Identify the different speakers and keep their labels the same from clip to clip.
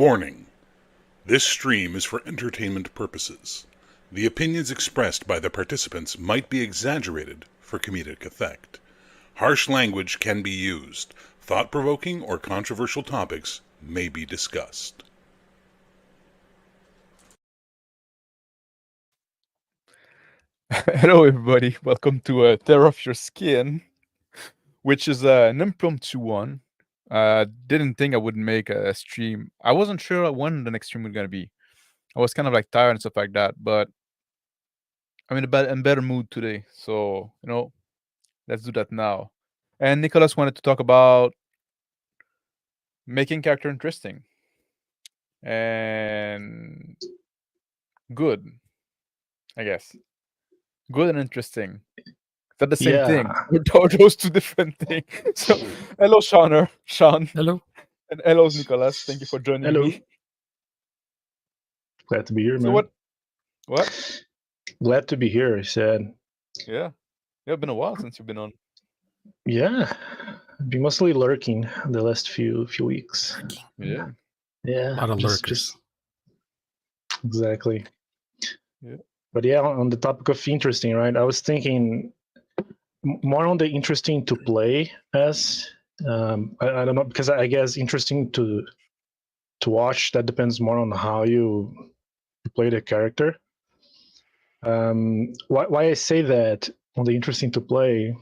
Speaker 1: Warning: this stream is for entertainment purposes. The opinions expressed by the participants might be exaggerated for comedic effect. Harsh language can be used. Thought-provoking or controversial topics may be discussed.
Speaker 2: Hello, everybody. Welcome to Tear Off Your Skin, which is an impromptu one. Didn't think I would make a stream. I wasn't sure when the next stream was going to be. I was kind of like tired and stuff like that, but I'm in better mood today. So, let's do that now. And Nicholas wanted to talk about making character interesting and good, I guess. Good and interesting. Is that the same thing? Or those two different things? So, hello, Sean.
Speaker 3: Hello.
Speaker 2: And hello, Nicholas. Thank you for joining me.
Speaker 4: Glad to be here,
Speaker 2: So
Speaker 4: man.
Speaker 2: What?
Speaker 4: Glad to be here, I said.
Speaker 2: Yeah. It's been a while since you've been on.
Speaker 4: Yeah. I've been mostly lurking the last few weeks.
Speaker 2: Yeah.
Speaker 4: Yeah.
Speaker 3: A lot of lurkers.
Speaker 4: Exactly.
Speaker 2: Yeah.
Speaker 4: But yeah, on the topic of interesting, right? I was thinking more on the interesting to play as. I don't know, because I guess interesting to watch, that depends more on how you play the character. Why I say that on the interesting to play,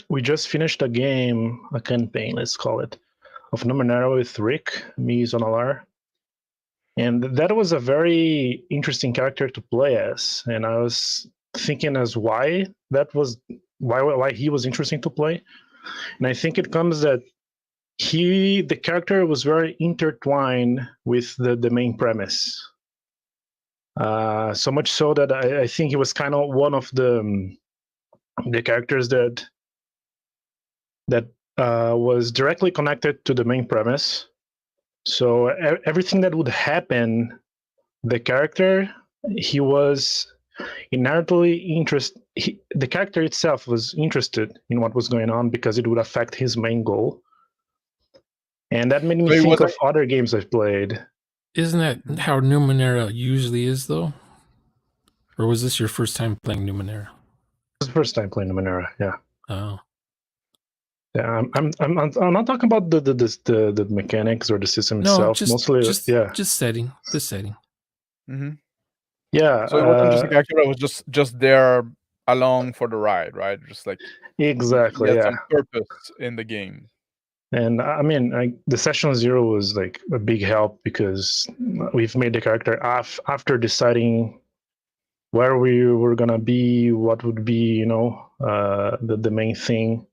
Speaker 4: we just finished a campaign, let's call it, of Numenera with Rick, me, Zonalar. And that was a very interesting character to play as. And I was thinking as why he was interesting to play. And I think it comes that the character was very intertwined with the main premise. So much so that I think he was kind of one of the characters that was directly connected to the main premise. So everything that would happen, the character, he was inherently interested. The character itself was interested in what was going on because it would affect his main goal. And that made me think of other games I've played.
Speaker 3: Isn't that how Numenera usually is, though? Or was this your first time playing Numenera?
Speaker 4: It was the first time playing Numenera, yeah.
Speaker 3: Oh.
Speaker 4: Yeah, I'm not talking about the mechanics or the system itself.
Speaker 3: Just setting. The setting.
Speaker 2: Mm-hmm.
Speaker 4: Yeah.
Speaker 2: So it wasn't just a character that was just there along for the ride, right? Just like
Speaker 4: exactly.
Speaker 2: He had some purpose in the game.
Speaker 4: And I mean, the session 0 was like a big help because we've made the character after deciding where we were gonna be, what would be, the main thing,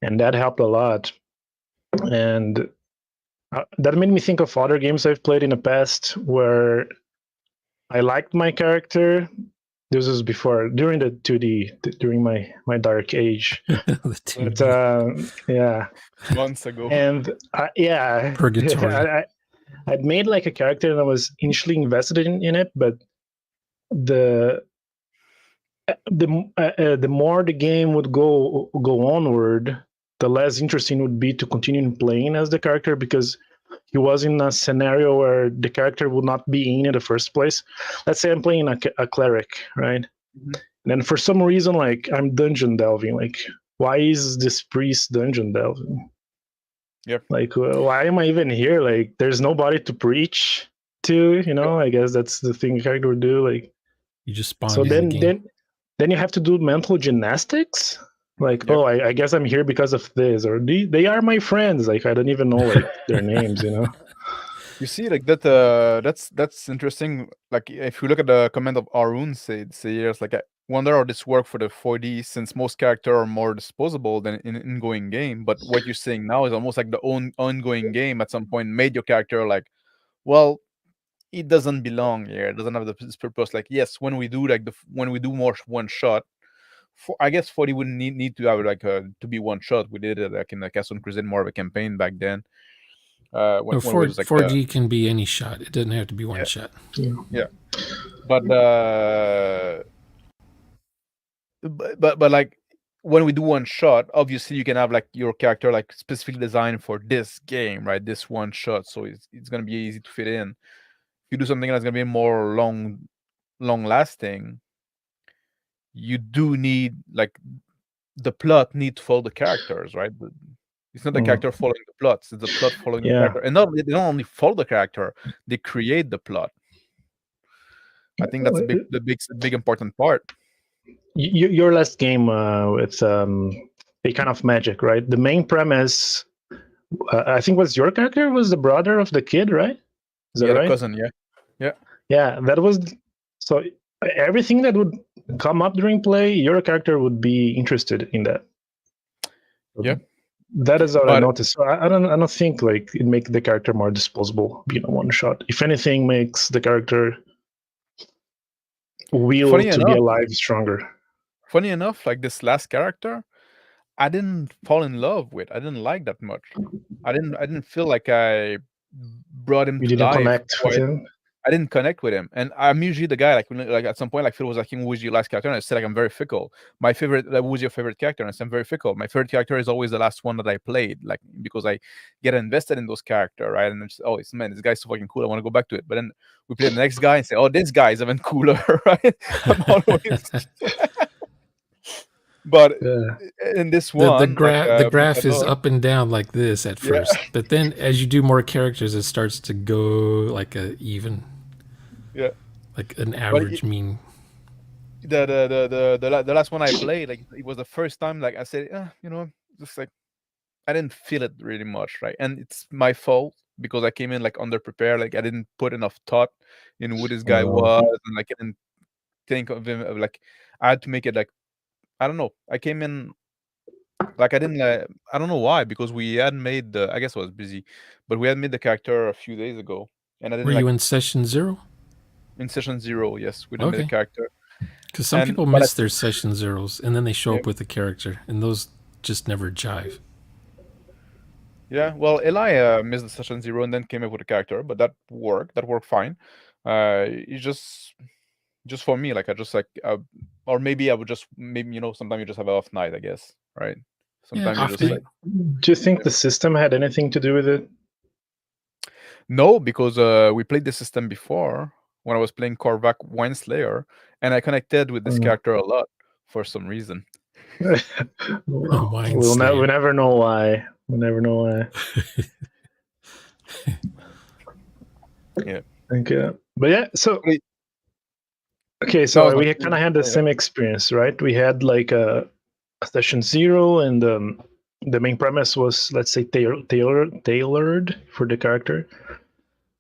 Speaker 4: and that helped a lot. And that made me think of other games I've played in the past where I liked my character. This was during the 2D, during my dark age.
Speaker 3: The 2D.
Speaker 4: But, yeah.
Speaker 2: Months ago.
Speaker 4: And
Speaker 3: Purgatory.
Speaker 4: I'd made like a character and I was initially invested in it, but the more the game would go onward, the less interesting it would be to continue playing as the character because he was in a scenario where the character would not be in the first place. Let's say I'm playing a cleric, right? Mm-hmm. And then for some reason, like I'm dungeon delving. Like, why is this priest dungeon delving?
Speaker 2: Yep.
Speaker 4: Like, why am I even here? Like, there's nobody to preach to. I guess that's the thing a character would do. Like,
Speaker 3: you just spawn.
Speaker 4: So then you have to do mental gymnastics. Like, yep. I guess I'm here because of this, or they are my friends. Like, I don't even know like their names,
Speaker 2: You see, like that. That's interesting. Like, if you look at the comment of Arun, say like, I wonder how this work for the 4D, since most characters are more disposable than in an ongoing game. But what you're saying now is almost like the ongoing game at some point made your character like, well, it doesn't belong here. It doesn't have this purpose. Like, yes, when we do more one shot. I guess 40 wouldn't need to have like to be one shot. We did it like in the Castle Crusade, more of a campaign back then.
Speaker 3: 4D can be any shot. It doesn't have to be one shot.
Speaker 2: Yeah, but like when we do one shot, obviously you can have like your character like specifically designed for this game, right? This one shot, so it's gonna be easy to fit in. If you do something that's gonna be more long lasting, you do need like the plot need to follow the characters, right? It's not the character following the plots; it's the plot following the character. And they don't only follow the character; they create the plot. I think that's the big important part.
Speaker 4: Your last game with a kind of magic, right? The main premise, I think, was your character was the brother of the kid, right? Is that
Speaker 2: Yeah, the
Speaker 4: right?
Speaker 2: cousin, yeah.
Speaker 4: That was so. Everything that would come up during play, your character would be interested in that.
Speaker 2: Yeah,
Speaker 4: that is what I noticed. So I don't think like it make the character more disposable, one shot. If anything, makes the character will to be alive stronger.
Speaker 2: Funny enough, like this last character, I didn't fall in love with. I didn't like that much. I didn't feel like I brought him to life.
Speaker 4: Connect with him?
Speaker 2: I didn't connect with him, and I'm usually the guy like at some point like Phil was like, "Who was your last character?" And I said like, "I'm very fickle." My favorite, who was your favorite character? And I said, "I'm very fickle." My favorite character is always the last one that I played, like because I get invested in those characters, right? And it's this guy's so fucking cool. I want to go back to it. But then we play the next guy and say, "Oh, this guy is even cooler," right? I'm always. But in this one,
Speaker 3: the graph is up and down like this at first, but then as you do more characters, it starts to go like a even, like an average mean.
Speaker 2: The last one I played, like it was the first time, like I said, just like I didn't feel it really much, right? And it's my fault because I came in like underprepared, like I didn't put enough thought in who this guy was, and like I didn't think of him like I had to make it like. I don't know. I came in like I didn't. I don't know why, because we had made I guess I was busy, but we had made the character a few days ago, and I didn't.
Speaker 3: Were you in session 0?
Speaker 2: In session 0, yes, we didn't make the character.
Speaker 3: Because some people miss their session 0s, and then they show up with the character, and those just never jive.
Speaker 2: Yeah, well, Eli missed the session 0 and then came up with a character, but that worked. That worked fine. It's just for me, like I just like, or maybe I would just sometimes you just have an off night, I guess, right? Sometimes you just like.
Speaker 4: Do you think the system had anything to do with it?
Speaker 2: No, because we played the system before when I was playing Korvac Wineslayer, and I connected with this character a lot for some reason.
Speaker 4: We'll never know why. We'll never know why.
Speaker 2: Yeah.
Speaker 4: Okay. But yeah, so. Okay, so we kind of had the same experience, right? We had like a session 0, and the main premise was, let's say, tailored for the character.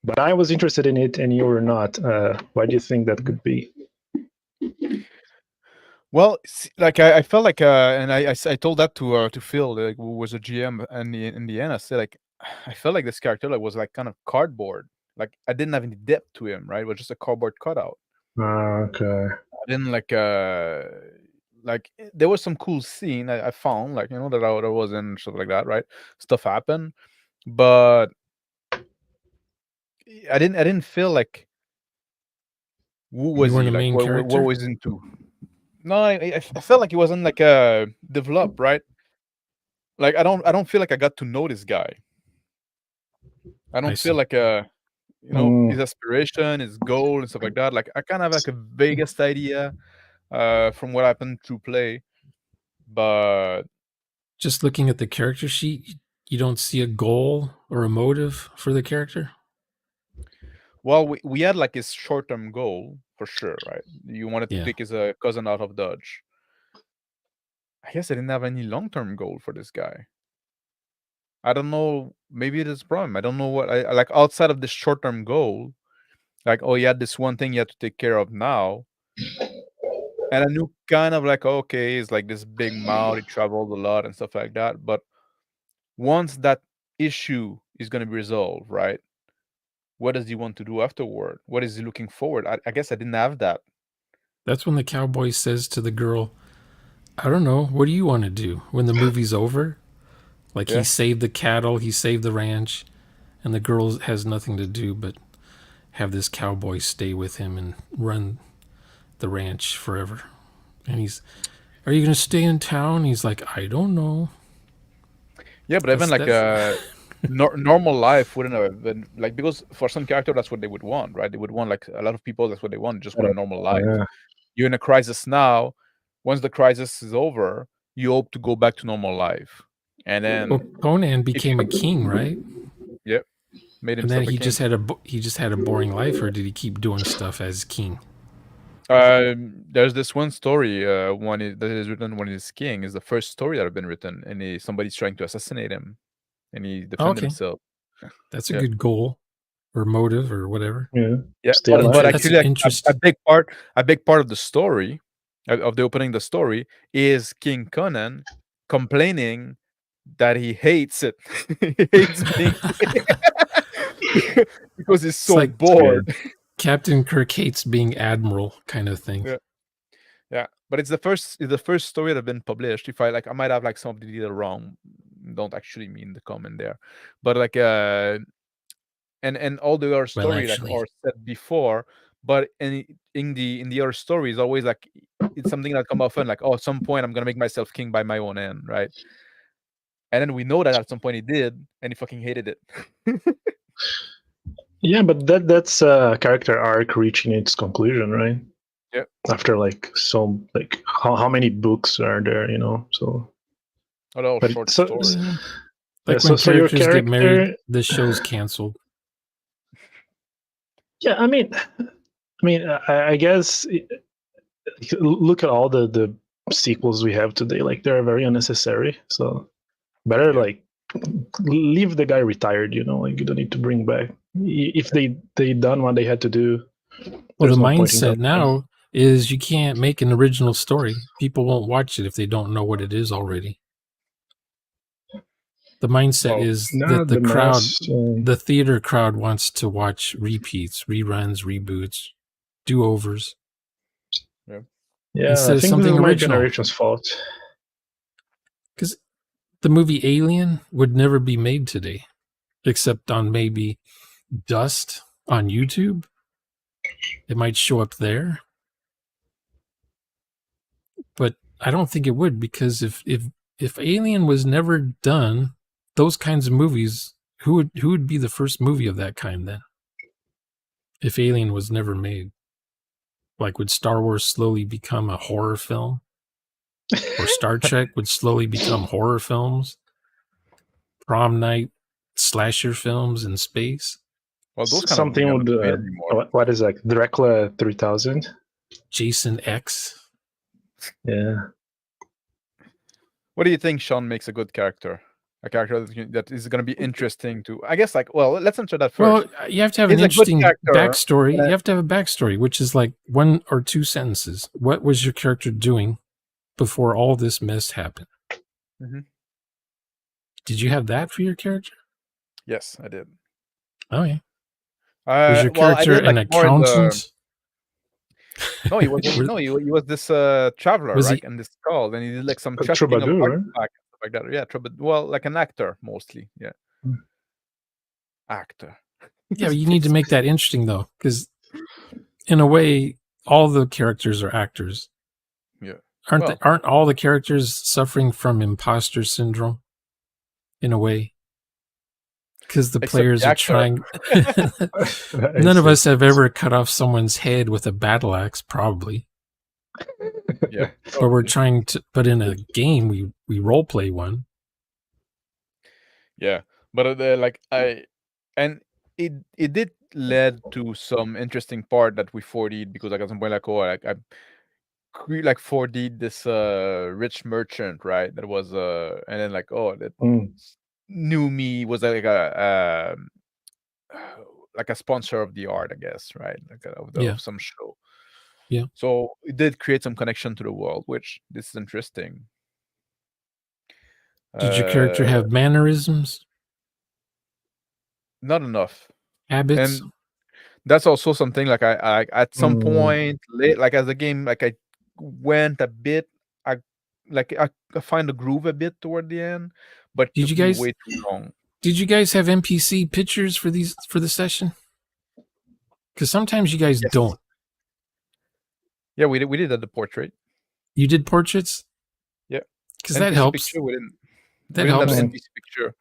Speaker 4: But I was interested in it, and you were not. Why do you think that could be?
Speaker 2: Well, like I felt like, and I told that to Phil, like, who was a GM, and in the end, I said like, I felt like this character like was like kind of cardboard. Like I didn't have any depth to him, right? It was just a cardboard cutout.
Speaker 4: Okay.
Speaker 2: I didn't like there was some cool scene I found, like that I was in, stuff like that, right? Stuff happened, but I didn't feel like who was he, like what was into. No, I felt like he wasn't like developed, right? Like I don't feel like I got to know this guy. I don't feel like his aspiration, his goal, and stuff like that. Like I kind of have like a vaguest idea from what happened to play, but
Speaker 3: just looking at the character sheet, you don't see a goal or a motive for the character.
Speaker 2: Well, we had like his short-term goal for sure, right? You wanted to take his cousin out of Dodge. I guess I didn't have any long-term goal for this guy. I don't know. Maybe it is a problem. I don't know what I like outside of this short-term goal. Like, oh, you had this one thing you had to take care of now. And I knew kind of like, okay, it's like this big mouth, he traveled a lot and stuff like that. But once that issue is going to be resolved, right? What does he want to do afterward? What is he looking forward? I guess I didn't have that.
Speaker 3: That's when the cowboy says to the girl, I don't know, what do you want to do when the movie's over? Like he saved the cattle, he saved the ranch, and the girl has nothing to do but have this cowboy stay with him and run the ranch forever. And Are you gonna stay in town? He's like, I don't know.
Speaker 2: Yeah, but even like normal life wouldn't have been like, because for some character that's what they would want, right? They would want, like, a lot of people, that's what they want, just want a normal life.
Speaker 4: Yeah.
Speaker 2: You're in a crisis now. Once the crisis is over, you hope to go back to normal life, and then
Speaker 3: Well, Conan became a king, right?
Speaker 2: yep, made
Speaker 3: And then
Speaker 2: himself a
Speaker 3: he
Speaker 2: king.
Speaker 3: just had a boring life, or did he keep doing stuff as king?
Speaker 2: There's this one story, that is written when he's king, is the first story that have been written, and somebody's trying to assassinate him, and he defend
Speaker 3: Okay,
Speaker 2: himself.
Speaker 3: that's a
Speaker 2: Yeah.
Speaker 3: good goal or motive or whatever.
Speaker 4: Yeah.
Speaker 2: Yeah,
Speaker 4: Stay
Speaker 2: but
Speaker 4: alive.
Speaker 3: That's
Speaker 2: actually, like,
Speaker 3: interesting.
Speaker 2: a big part of the story, of the opening, the story is King Conan complaining that he hates it. He hates being because he's so
Speaker 3: like
Speaker 2: bored.
Speaker 3: Captain Kirk hates being admiral, kind of thing.
Speaker 2: Yeah. Yeah, but it's the first story that have been published. If I might have like some of the detail wrong. Don't actually mean the comment there, but like and all the other story like
Speaker 3: actually.
Speaker 2: are said before, but in the other stories always like it's something that come often, like, oh, at some point I'm gonna make myself king by my own hand, right? And then we know that at some point he did, and he fucking hated it.
Speaker 4: Yeah, but that's a character arc reaching its conclusion, right?
Speaker 2: Yeah.
Speaker 4: After how many books are there, So
Speaker 2: All
Speaker 4: but
Speaker 2: short
Speaker 4: so-
Speaker 2: stories.
Speaker 3: Like
Speaker 4: Yeah,
Speaker 3: when
Speaker 4: so your
Speaker 3: characters get married,
Speaker 4: character-
Speaker 3: the show's canceled.
Speaker 4: Yeah, I mean, I guess look at all the sequels we have today. Like, they're very unnecessary. So better
Speaker 2: Yeah.
Speaker 4: like leave the guy retired. Like, you don't need to bring back. If they done what they had to do.
Speaker 3: Well, the
Speaker 4: there's no point in
Speaker 3: mindset
Speaker 4: that.
Speaker 3: now is you can't make an original story. People won't watch it if they don't know what it is already. The mindset is that the crowd, the theater crowd, wants to watch repeats, reruns, reboots, do-overs.
Speaker 4: Yeah,
Speaker 3: instead
Speaker 4: I
Speaker 3: of
Speaker 4: think
Speaker 3: something
Speaker 4: this is my
Speaker 3: original.
Speaker 4: generation's fault.
Speaker 3: Because the movie Alien would never be made today, except on maybe Dust on YouTube. It might show up there, but I don't think it would, because if Alien was never done, those kinds of movies, who would be the first movie of that kind then? If Alien was never made, like, would Star Wars slowly become a horror film, or Star Trek would slowly become horror films? Prom night slasher films in space?
Speaker 2: Well, those kind
Speaker 4: Something
Speaker 2: of
Speaker 4: would
Speaker 2: movies are not made anymore.
Speaker 4: what is like Dracula 3000?
Speaker 3: Jason X.
Speaker 4: Yeah.
Speaker 2: What do you think, Sean, makes a good character? A character that is going to be interesting to, I guess, like, well, let's answer that first.
Speaker 3: Well, you have to have
Speaker 2: He's
Speaker 3: an
Speaker 2: a good
Speaker 3: interesting
Speaker 2: character,
Speaker 3: backstory.
Speaker 2: but
Speaker 3: You have to have a backstory, which is like 1 or 2 sentences. What was your character doing before all this mess happened?
Speaker 2: Mhm.
Speaker 3: Did you have that for your character?
Speaker 2: Yes, I did.
Speaker 3: Oh, yeah. Was your
Speaker 2: Well, I
Speaker 3: character
Speaker 2: did, like,
Speaker 3: an
Speaker 2: more in the-
Speaker 3: accountant?
Speaker 2: No, he was he was this traveler,
Speaker 3: Was
Speaker 2: right?
Speaker 3: he-
Speaker 2: And this skull, and he did like some
Speaker 4: A
Speaker 2: checking of
Speaker 4: troubadour, right?
Speaker 2: artifacts and stuff like that. Yeah, well, like an actor mostly. Yeah, actor.
Speaker 3: Yeah, but you need to make that interesting, though, because in a way, all the characters are actors.
Speaker 2: Yeah.
Speaker 3: Aren't all the characters suffering from imposter syndrome? In a way. Because the
Speaker 2: Except
Speaker 3: players
Speaker 2: the
Speaker 3: are
Speaker 2: actor.
Speaker 3: trying. None of us have ever cut off someone's head with a battle axe, probably.
Speaker 2: Yeah,
Speaker 3: But we're trying to. But in a game, we role play one.
Speaker 2: yeah, but and it did led to some interesting part that we 4D'd, because like at some point, like, oh, like I 4D'd this rich merchant, right? That was and then like, oh, that knew me, was like a sponsor of the art, I guess, right? Like of some show.
Speaker 3: Yeah.
Speaker 2: So it did create some connection to the world, which this is interesting.
Speaker 3: Did your character have mannerisms?
Speaker 2: Not enough.
Speaker 3: Habits?
Speaker 2: And that's also something like I at some point late, like as the game, like I went a bit, I find the groove a bit toward the end, but
Speaker 3: Did you guys
Speaker 2: way too long.
Speaker 3: Did you guys have NPC pictures for the session? Because sometimes you guys don't.
Speaker 2: Yeah, we did the portrait.
Speaker 3: You did portraits? because that
Speaker 2: NPC
Speaker 3: helps.
Speaker 2: picture within
Speaker 3: That
Speaker 2: that
Speaker 3: helps.
Speaker 2: NPC picture.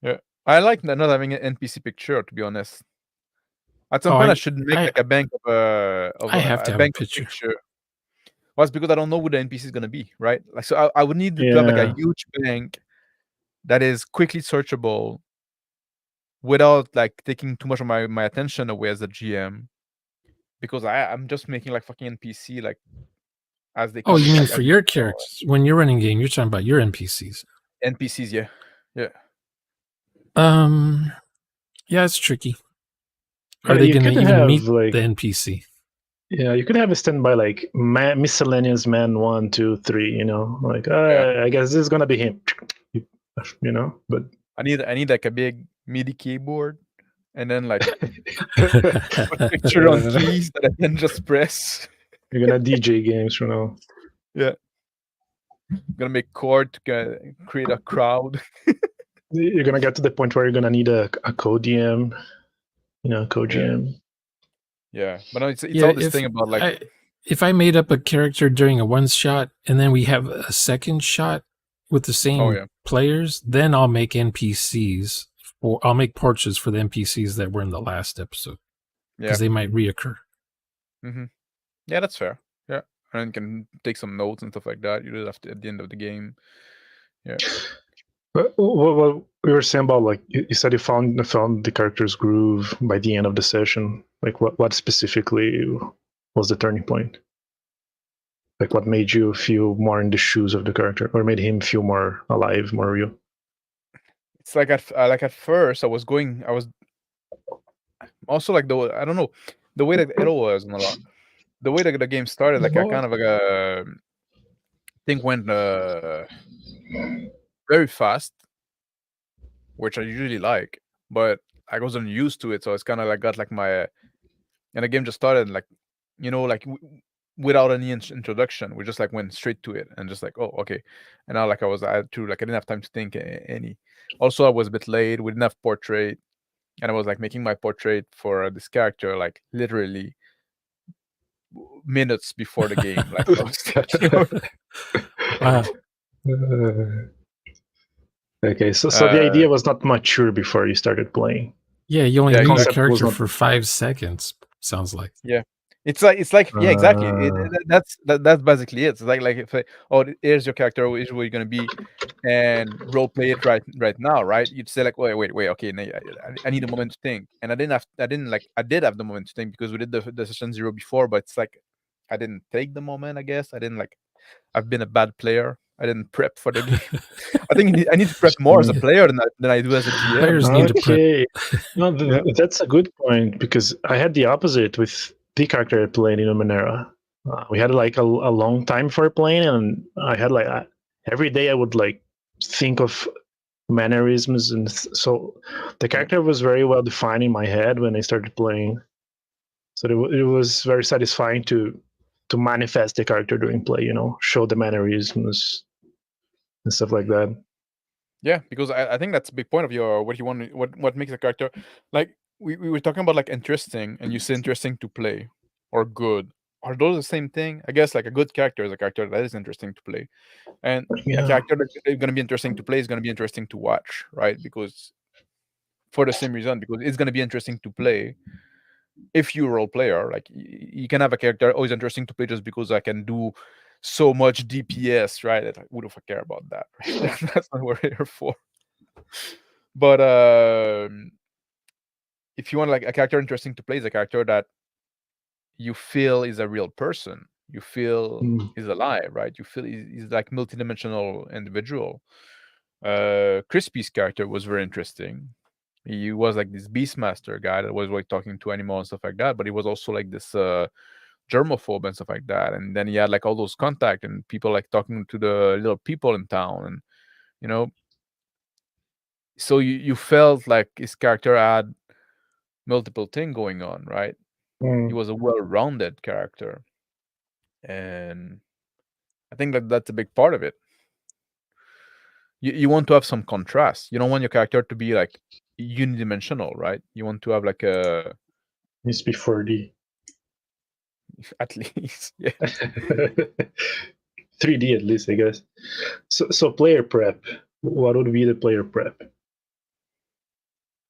Speaker 2: Yeah, I like not having an NPC picture, to be honest. At some point, I should make like a bank of
Speaker 3: I have to
Speaker 2: a
Speaker 3: have
Speaker 2: bank
Speaker 3: a
Speaker 2: of
Speaker 3: picture.
Speaker 2: picture. Well, it's because I don't know who the NPC is gonna be, right? Like, so I would need to have like a huge bank that is quickly searchable without like taking too much of my attention away as a GM, because I'm just making like fucking NPC like as they come.
Speaker 3: Oh, you mean
Speaker 2: like,
Speaker 3: for your characters? When you're running game, you're talking about your NPCs.
Speaker 2: NPCs, yeah.
Speaker 3: Yeah, it's tricky.
Speaker 4: Yeah,
Speaker 3: Are they going to even meet
Speaker 4: like,
Speaker 3: the NPC?
Speaker 4: Yeah, you could have a standby like miscellaneous man 1, 2, 3. You know, like I guess this is gonna be him. You know, but
Speaker 2: I need like a big MIDI keyboard, and then like a picture on keys that I can just press.
Speaker 4: You're gonna DJ games from now.
Speaker 2: Yeah, I'm gonna make chord to create a crowd.
Speaker 4: You're gonna get to the point where you're gonna need a co-DM, you know, co-GM.
Speaker 2: Yeah, but no, it's all this thing about like
Speaker 3: if I made up a character during a one shot and then we have a second shot with the same players, then I'll make NPCs, or I'll make portraits for the NPCs that were in the last episode, because they might reoccur.
Speaker 2: Mm-hmm. Yeah, that's fair. Yeah, and you can take some notes and stuff like that. You do it at the end of the game. Yeah.
Speaker 4: What we were saying about, like, you said you found the character's groove by the end of the session. Like, what specifically was the turning point? Like, what made you feel more in the shoes of the character, or made him feel more alive, more real?
Speaker 2: It's like at first I was also like I don't know, the way that it was in a lot. The way that the game started, like I kind of like thing went very fast, which I usually like, but I wasn't used to it, so it's kind of like got like my and the game just started like, you know, like without any introduction. We just like went straight to it and just like, oh, okay. And now like I didn't have time to think any. Also, I was a bit late. We didn't have portrait, and I was like making my portrait for this character like literally minutes before the game. Like,
Speaker 4: okay, so the idea was not mature before you started playing.
Speaker 3: Yeah, you only need the character for 5 seconds. Sounds like.
Speaker 2: Yeah, it's like yeah, exactly. That's basically it. It's like if here's your character, here's where you're gonna be, and role play it right now, right? You'd say like, wait, okay, I need a moment to think, and I did have the moment to think because we did the session 0 before, but it's like I didn't take the moment. I guess I didn't like. I've been a bad player. I didn't prep for the game. I think I need to prep more as a player than I do as a GM.
Speaker 3: Players need to prep.
Speaker 4: No, that's a good point, because I had the opposite with the character I played in Numenera. We had like a long time for playing, and I had like every day I would like think of mannerisms, and so the character was very well defined in my head when I started playing. So it was very satisfying to manifest the character during play, you know, show the mannerisms and stuff like that.
Speaker 2: Yeah, because I think that's a big point of your what you want, what makes a character like. We were talking about like interesting, and you say interesting to play or good. Are those the same thing? I guess like a good character is a character that is interesting to play, and a character that is going to be interesting to play is going to be interesting to watch, right? Because for the same reason, because it's going to be interesting to play. If you're a role player, like you can have a character always interesting to play just because I can do so much DPS, right? Like, who the fuck care about that? Right? That's not what we're here for. But if you want like a character interesting to play, is a character that you feel is a real person, you feel is alive, right? You feel he's like multidimensional individual. Crispy's character was very interesting. He was like this beastmaster guy that was like talking to animals and stuff like that, but he was also like this germaphobe and stuff like that. And then he had like all those contact and people like talking to the little people in town, and you know, so you felt like his character had multiple things going on, right? He was a well-rounded character, and I think that's a big part of it. You want to have some contrast. You don't want your character to be like unidimensional, right? You want to have like a
Speaker 4: needs to be 4D
Speaker 2: at least, yeah.
Speaker 4: 3D at least, I guess. So player prep. What would be the player prep?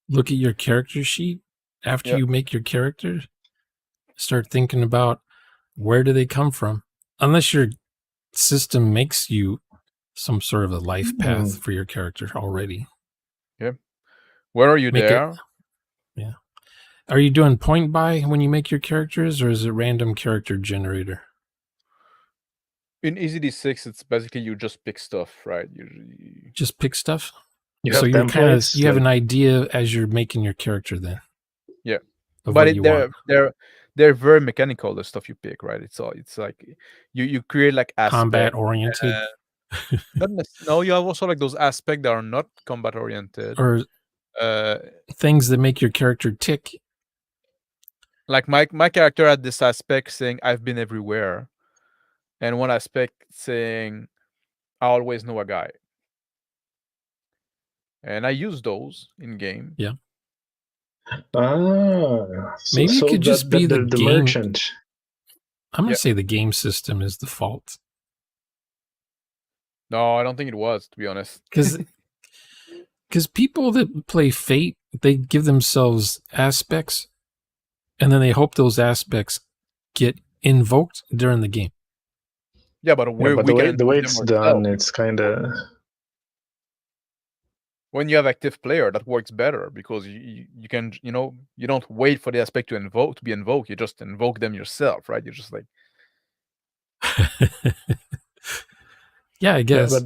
Speaker 3: Look at your character sheet after you make your character. Start thinking about where do they come from. Unless your system makes you some sort of a life path for your character already.
Speaker 2: Yeah. Where are you there?
Speaker 3: Yeah. Are you doing point buy when you make your characters, or is it random character generator?
Speaker 2: In EZD6, it's basically you just pick stuff, right? You
Speaker 3: just pick stuff.
Speaker 4: So
Speaker 3: you're kind of you have an idea as you're making your character then.
Speaker 2: Yeah,
Speaker 3: but
Speaker 2: they're very mechanical. The stuff you pick, right? It's like you create like
Speaker 3: combat oriented.
Speaker 2: No, you have also like those aspects that are not combat oriented,
Speaker 3: or things that make your character tick.
Speaker 2: Like my character had this aspect saying I've been everywhere, and one aspect saying I always know a guy, and I use those in game.
Speaker 3: Yeah.
Speaker 4: Maybe
Speaker 3: it could just be the game.
Speaker 4: merchant.
Speaker 3: I'm gonna say the game system is the fault.
Speaker 2: No, I don't think it was, to be honest.
Speaker 3: Because people that play Fate, they give themselves aspects, and then they hope those aspects get invoked during the game.
Speaker 2: Yeah, but
Speaker 4: the way it's done, it's kind of...
Speaker 2: When you have active player, that works better because you can, you don't wait for the aspect to be invoked. You just invoke them yourself, right? You're just like...
Speaker 3: Yeah, I guess.
Speaker 4: Yeah,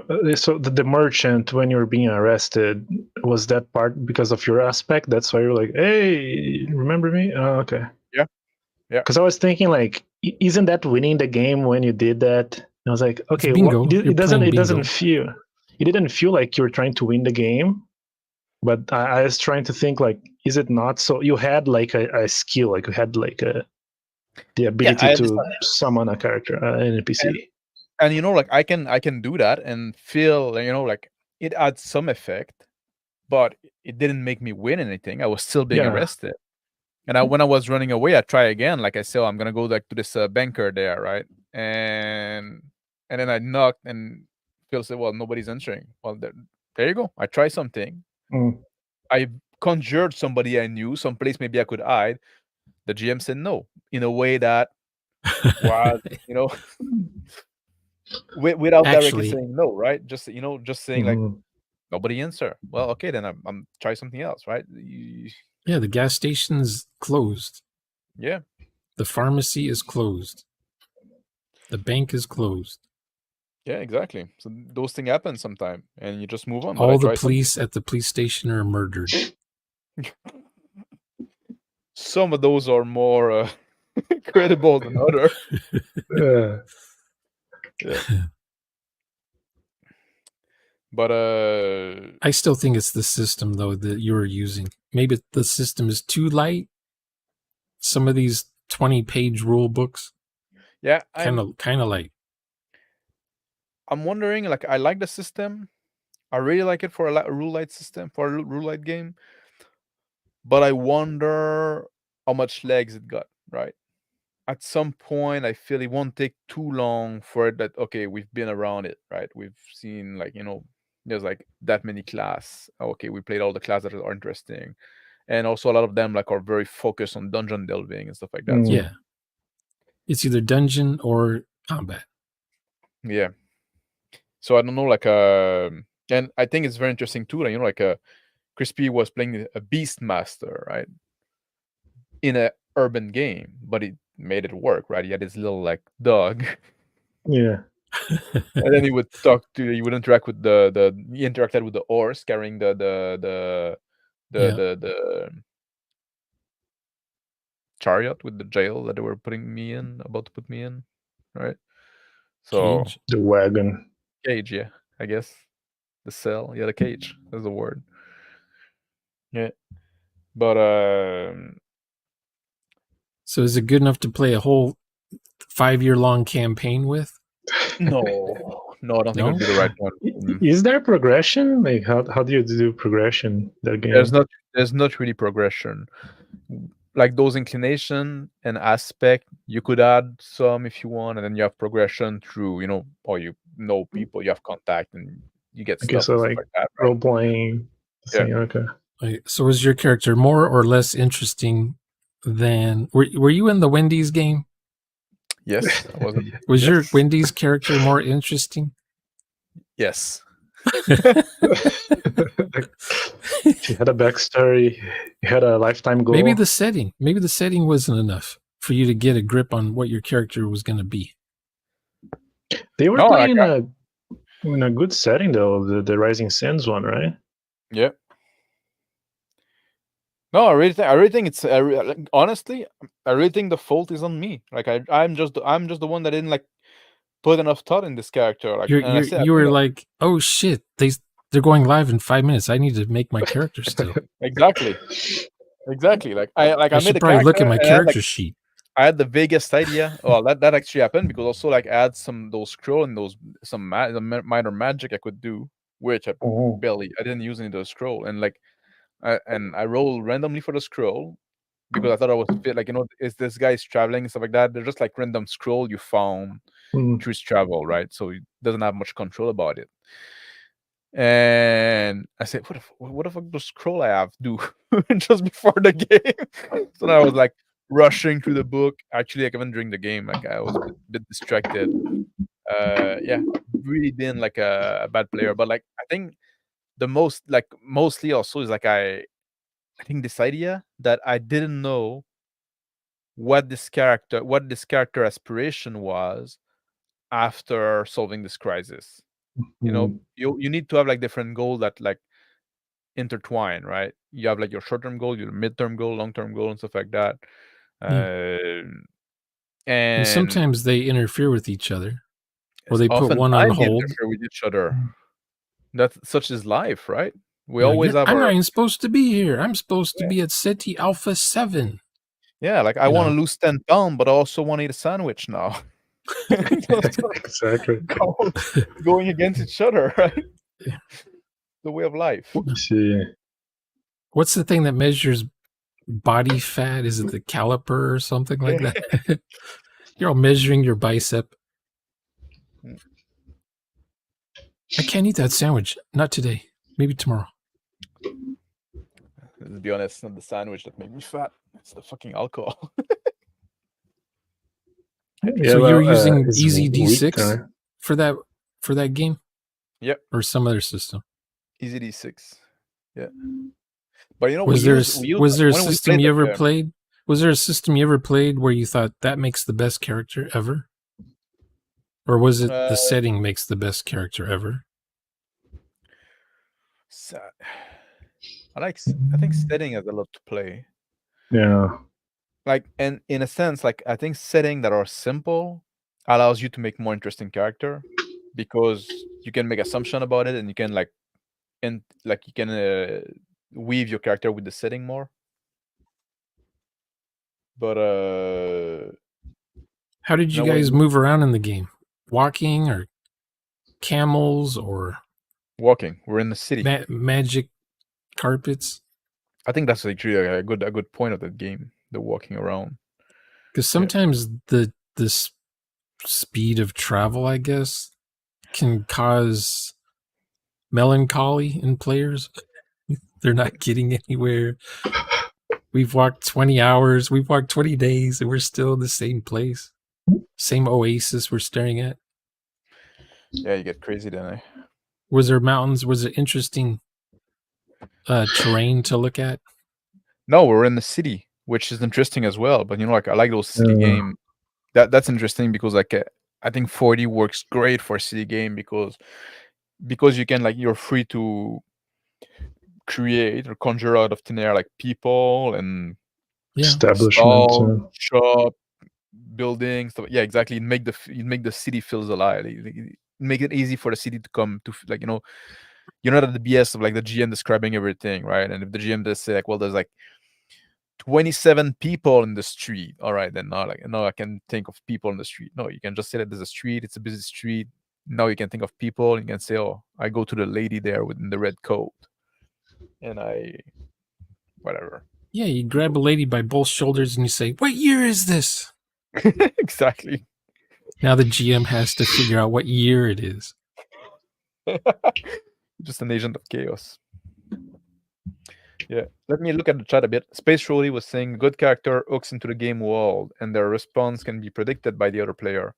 Speaker 4: but so the merchant, when you're being arrested, was that part because of your aspect? That's why you're like, hey, remember me? Oh, okay.
Speaker 2: Yeah.
Speaker 4: Because I was thinking, like, isn't that winning the game when you did that? I was like, okay, it doesn't feel like you're trying to win the game. But I was trying to think, like, is it not? So you had like a skill, like you had like the ability to summon a character, an NPC.
Speaker 2: And like I can do that and feel, like it adds some effect, but it didn't make me win anything. I was still being arrested. And when I was running away, I try again. Like I said, I'm gonna go like to this banker there, right? And then I knocked, and Phil said, "Well, nobody's answering." Well, there you go. I try something. I conjured somebody I knew, some place maybe I could hide. The GM said no, in a way that was, without directly saying no, right? Just saying like nobody answer. Well, okay, then I'm try something else, right?
Speaker 3: Yeah, the gas station's closed.
Speaker 2: Yeah.
Speaker 3: The pharmacy is closed. The bank is closed.
Speaker 2: Yeah, exactly. So those things happen sometime, and you just move on.
Speaker 3: All the police at the police station are murdered.
Speaker 2: Some of those are more credible than others. Yeah. But
Speaker 3: I still think it's the system though that you're using. Maybe the system is too light. Some of these 20-page rule books.
Speaker 2: Yeah,
Speaker 3: kind of light.
Speaker 2: I'm wondering, like, I like the system. I really like it for a rule light system, for a rule light game. But I wonder how much legs it got, right? At some point, I feel it won't take too long for it that, okay, we've been around it, right? We've seen, like, there's like that many class. Okay, we played all the classes that are interesting. And also a lot of them like are very focused on dungeon delving and stuff like that.
Speaker 3: So, yeah. It's either dungeon or combat.
Speaker 2: Yeah. So I don't know, like, and I think it's very interesting too, like Crispy was playing a Beastmaster, right? In a urban game, but it made it work, right? He had his little like dog.
Speaker 4: Yeah.
Speaker 2: And then he would he would interact with he interacted with the horse carrying the chariot with the jail that they were about to put me in, right? So
Speaker 3: cage.
Speaker 4: The wagon.
Speaker 2: Cage, yeah, I guess. The cell, yeah, the cage. That's the word. Yeah. But
Speaker 3: so is it good enough to play a whole 5-year-long campaign with?
Speaker 2: No, I don't think it would be the right one.
Speaker 4: Is there progression? Like how do you do progression that game?
Speaker 2: There's not really progression. like those inclination and aspect, you could add some if you want, and then you have progression through, or you know people, you have contact, and you get
Speaker 4: Okay,
Speaker 2: stuff
Speaker 4: so
Speaker 2: and stuff
Speaker 4: like
Speaker 2: like that, right?
Speaker 4: role playing.
Speaker 2: Yeah.
Speaker 4: Okay.
Speaker 3: So was your character more or less interesting than were you in the Wendy's game?
Speaker 2: Yes, I was.
Speaker 3: Was your
Speaker 2: Yes.
Speaker 3: Wendy's character more interesting?
Speaker 2: Yes.
Speaker 4: He had a backstory. He had a lifetime goal.
Speaker 3: Maybe the setting wasn't enough for you to get a grip on what your character was going to be.
Speaker 4: They were
Speaker 2: No,
Speaker 4: playing
Speaker 2: like,
Speaker 4: in a good setting though, the Rising Sands one, right?
Speaker 2: yeah. No, I really think it's honestly, I really think the fault is on me. Like I'm just the one that didn't like put enough thought in this character. Like, and I said,
Speaker 3: You were like, oh shit, they're going live in 5 minutes. I need to make my character still.
Speaker 2: exactly. Like I
Speaker 3: should
Speaker 2: made a
Speaker 3: probably
Speaker 2: character
Speaker 3: look at my
Speaker 2: and I had,
Speaker 3: character sheet.
Speaker 2: I had the vaguest idea. Well, that actually happened because also like I had those scroll and some minor magic I could do, which I didn't use any of those scroll, and like I roll randomly for the scroll because I thought I was fit. Like, is this guy's traveling and stuff like that? They're just like random scroll you found through his travel, right? So he doesn't have much control about it. And I said, what the fuck does scroll I have do just before the game? So then I was like rushing through the book. Actually, like even during the game, like I was a bit distracted. Yeah, really been like a bad player. But like I think the mostly also is like I think this idea that I didn't know what this character aspiration was after solving this crisis. You need to have like different goals that like intertwine, right? You have like your short-term goal, your midterm goal, long-term goal, and stuff like that.
Speaker 3: And sometimes they interfere with each other, or they put one on
Speaker 2: oftentimes they
Speaker 3: hold.
Speaker 2: interfere with each other. That's such is life, right? We
Speaker 3: You're
Speaker 2: always
Speaker 3: like,
Speaker 2: have
Speaker 3: I'm
Speaker 2: our
Speaker 3: not even supposed to be here. I'm supposed to be at SETI Alpha 7.
Speaker 2: yeah. Like I want to lose 10 pounds, but I also want to eat a sandwich now.
Speaker 4: Exactly.
Speaker 2: Going against each other, right? The way of life.
Speaker 4: See.
Speaker 3: What's the thing that measures body fat? Is it the caliper or something like that? You're all measuring your bicep. I can't eat that sandwich. Not today. Maybe tomorrow.
Speaker 2: To be honest, it's not the sandwich that made me fat. It's the fucking alcohol.
Speaker 3: So you were using Easy D6 for that game?
Speaker 2: Yep.
Speaker 3: Or some other system?
Speaker 2: Easy D6. Yeah. But
Speaker 3: was there a system you ever played? Was there a system you ever played where you thought that makes the best character ever? Or was it the setting makes the best character ever?
Speaker 2: I think setting has a lot to play.
Speaker 4: Yeah.
Speaker 2: Like, and in a sense, like I think setting that are simple allows you to make more interesting character because you can make assumption about it and you can you can weave your character with the setting more. But
Speaker 3: how did you guys move around in the game? Walking or camels or
Speaker 2: walking? We're in the city.
Speaker 3: Magic carpets.
Speaker 2: I think that's actually a good point of the game, the walking around.
Speaker 3: Because sometimes the speed of travel, I guess, can cause melancholy in players. They're not getting anywhere. We've walked 20 hours, we've walked 20 days, and we're still in the same place. Same oasis we're staring at.
Speaker 2: Yeah, you get crazy then, eh?
Speaker 3: Was there mountains? Was it interesting terrain to look at?
Speaker 2: No, we're in the city, which is interesting as well. But like I like those city game. That's interesting because like I think 40 works great for a city game because you can you're free to create or conjure out of thin air like people and
Speaker 4: establishment,
Speaker 2: shop, buildings. So, yeah, exactly. You make the city feels alive. Make it easy for the city to come to you're not at the BS of like the GM describing everything, right? And if the GM does say like, well, there's like 27 people in the street. All right, then now I can think of people in the street. No, you can just say that there's a street, it's a busy street. Now you can think of people. You can say, oh, I go to the lady there within the red coat. And whatever.
Speaker 3: Yeah, you grab a lady by both shoulders and you say, "What year is this?"
Speaker 2: Exactly.
Speaker 3: Now the GM has to figure out what year it is.
Speaker 2: Just an agent of chaos. Yeah. Let me look at the chat a bit. Space Rolly was saying good character hooks into the game world and their response can be predicted by the other player.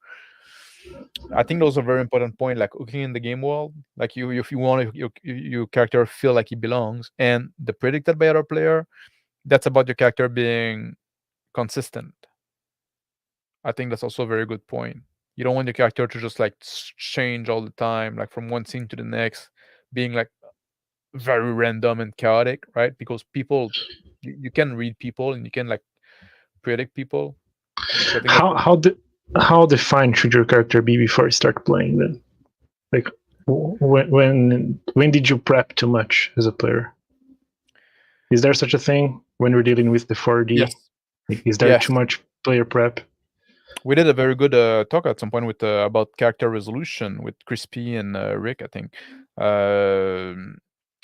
Speaker 2: I think those are very important point, like hooking in the game world. Like if you want your character feel like he belongs, and the predicted by other player, that's about your character being consistent. I think that's also a very good point. You don't want your character to just like change all the time, like from one scene to the next, being like very random and chaotic, right? Because people, you can read people and you can like predict people. So I think
Speaker 4: How defined should your character be before you start playing then? Like when did you prep too much as a player? Is there such a thing when we're dealing with the 4D?
Speaker 2: yes,
Speaker 4: Like, is there
Speaker 2: yes.
Speaker 4: too much player prep?
Speaker 2: We did a very good talk at some point with about character resolution with Crispy and Rick, I think,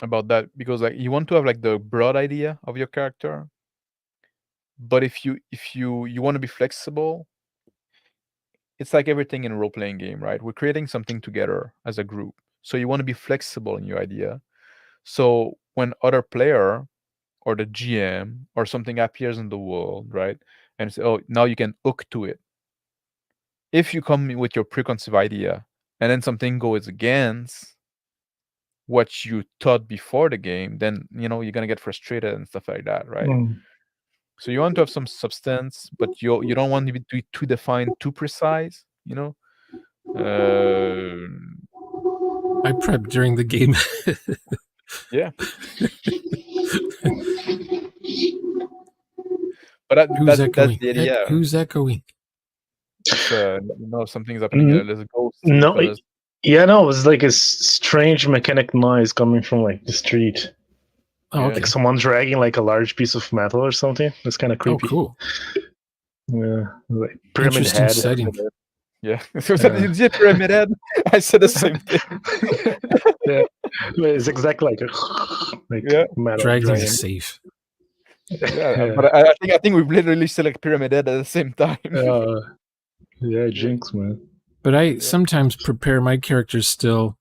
Speaker 2: about that, because like you want to have like the broad idea of your character, but if you want to be flexible, it's like everything in a role playing game, right? We're creating something together as a group, so you want to be flexible in your idea. So when other player or the GM or something appears in the world, right, and say, oh, now you can hook to it. If you come with your preconceived idea and then something goes against what you thought before the game, then you're gonna get frustrated and stuff like that, right? So you want to have some substance, but you don't want to be too defined, too precise.
Speaker 3: I prep during the game.
Speaker 2: Yeah. But
Speaker 3: Who's
Speaker 2: that's
Speaker 3: echoing?
Speaker 2: the idea.
Speaker 3: Who's echoing?
Speaker 2: It's, something's happening. There's a ghost.
Speaker 4: No, it was like a strange mechanic noise coming from like the street.
Speaker 3: Oh, okay.
Speaker 4: Like someone dragging like a large piece of metal or something. That's kind of creepy.
Speaker 3: Oh, cool.
Speaker 4: Yeah, like pyramid
Speaker 3: Interesting
Speaker 4: head.
Speaker 3: setting.
Speaker 2: Yeah. So is it pyramid head? I said the same thing.
Speaker 4: Yeah, it's exactly like metal
Speaker 3: dragging a safe.
Speaker 2: Yeah, but I think we've literally select pyramid head at the same time.
Speaker 4: Yeah, Jinx, man.
Speaker 3: But I sometimes prepare my characters still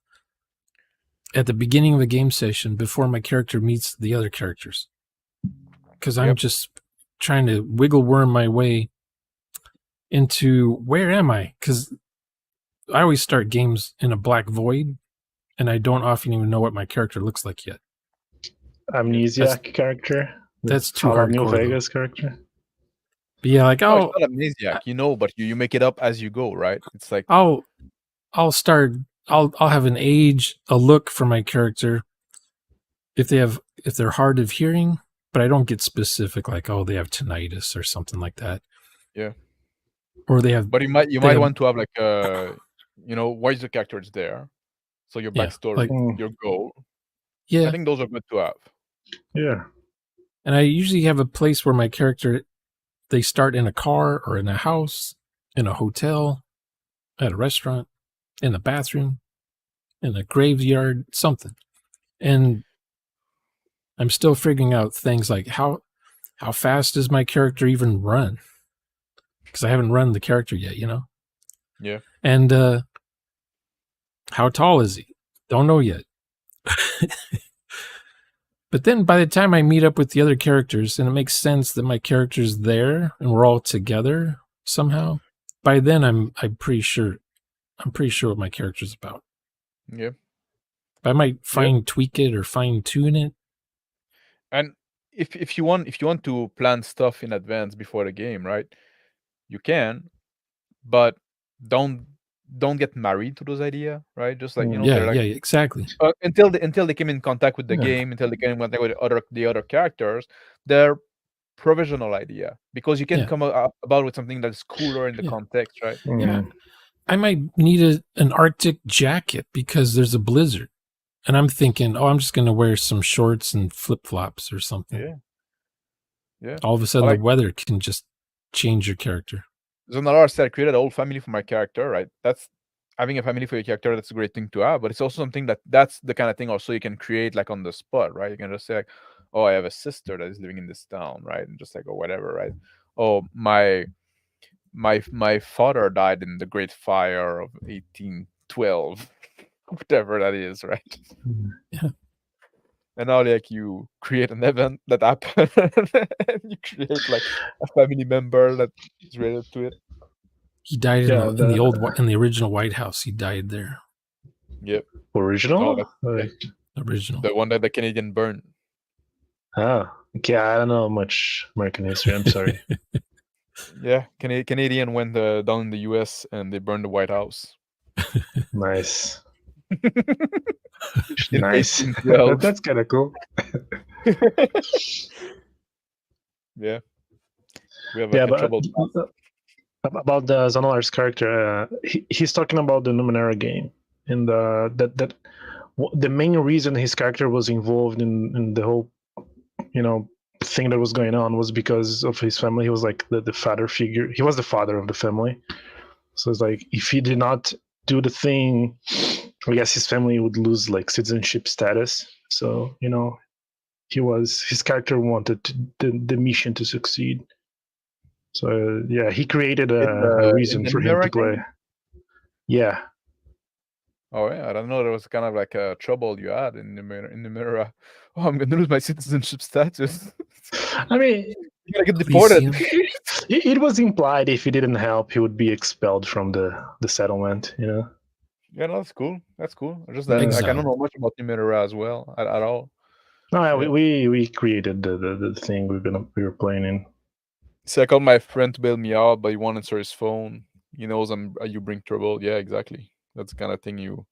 Speaker 3: at the beginning of the game session before my character meets the other characters, because I'm just trying to wiggle worm my way into where am I? Because I always start games in a black void, and I don't often even know what my character looks like yet.
Speaker 4: Amnesiac character.
Speaker 3: That's too hardcore.
Speaker 4: New Vegas character.
Speaker 3: But yeah, like
Speaker 2: it's not amnesiac, but you make it up as you go, right? It's like
Speaker 3: I'll have an age, a look for my character if they're hard of hearing, but I don't get specific, like, oh, they have tinnitus or something like that.
Speaker 2: Yeah.
Speaker 3: Or they have.
Speaker 2: But you might want to have like why is the character there? So your backstory,
Speaker 3: like,
Speaker 2: your goal.
Speaker 3: Yeah.
Speaker 2: I think those are good to have.
Speaker 4: Yeah.
Speaker 3: And I usually have a place where my character, they start in a car or in a house, in a hotel, at a restaurant, in a bathroom, in a graveyard, something. And I'm still figuring out things like how fast does my character even run? Because I haven't run the character yet,
Speaker 2: Yeah.
Speaker 3: And how tall is he? Don't know yet. But then by the time I meet up with the other characters, and it makes sense that my character's there and we're all together somehow, by then I'm pretty sure what my character's about.
Speaker 2: Yeah.
Speaker 3: But I might tweak it or fine tune it.
Speaker 2: And if you want to plan stuff in advance before the game, right? You can, but don't get married to those ideas, right? Just like
Speaker 3: exactly.
Speaker 2: Until they came in contact with the game, until they came in contact with the other characters, they're provisional idea, because you can come about with something that's cooler in the context, right?
Speaker 3: Yeah, I might need an Arctic jacket because there's a blizzard, and I'm thinking, I'm just going to wear some shorts and flip flops or something.
Speaker 2: Yeah.
Speaker 3: All of a sudden, the weather can just change your character.
Speaker 2: There's another artist that created a whole family for my character, right? That's having a family for your character. That's a great thing to have, but it's also something that's the kind of thing also you can create like on the spot, right? You can just say like, oh, I have a sister that is living in this town, right? And just like, or whatever, right? Oh, my father died in the Great Fire of 1812, whatever that is, right?
Speaker 3: Yeah.
Speaker 2: And now like you create an event that happened, and you create like a family member that is related to it.
Speaker 3: He died
Speaker 4: Yeah,
Speaker 3: in the original White House. He died there.
Speaker 2: Yep.
Speaker 4: original.
Speaker 3: Original.
Speaker 2: The one that the Canadian burned.
Speaker 4: Okay. I don't know much American history. I'm sorry.
Speaker 2: Yeah, Canadian went down in the U.S. and they burned the White House.
Speaker 4: Nice.
Speaker 2: In
Speaker 4: Nice.
Speaker 2: 1812.
Speaker 4: That's kind of cool.
Speaker 2: Yeah. We have
Speaker 4: Yeah,
Speaker 2: a
Speaker 4: but
Speaker 2: trouble.
Speaker 4: about the Xanolar's character, he's talking about the Numenera game, and the main reason his character was involved in the whole, thing that was going on was because of his family. He was like the father figure. He was the father of the family. So it's like if he did not do the thing, I guess his family would lose like citizenship status. So his character wanted the mission to succeed. So yeah, he created a reason for him to play. Yeah.
Speaker 2: Oh yeah, I don't know. There was kind of like a trouble you had in the mirror. Oh, I'm gonna lose my citizenship status.
Speaker 4: I mean,
Speaker 2: You gotta get deported.
Speaker 4: it was implied if he didn't help, he would be expelled from the settlement.
Speaker 2: Yeah, no, that's cool. That's cool. Just that like, I don't know much about Numenera as well at all.
Speaker 4: No, yeah. we created the thing we were playing in.
Speaker 2: See, I called my friend to bail me out, but he won't answer his phone. He knows you bring trouble. Yeah, exactly. That's the kind of thing you.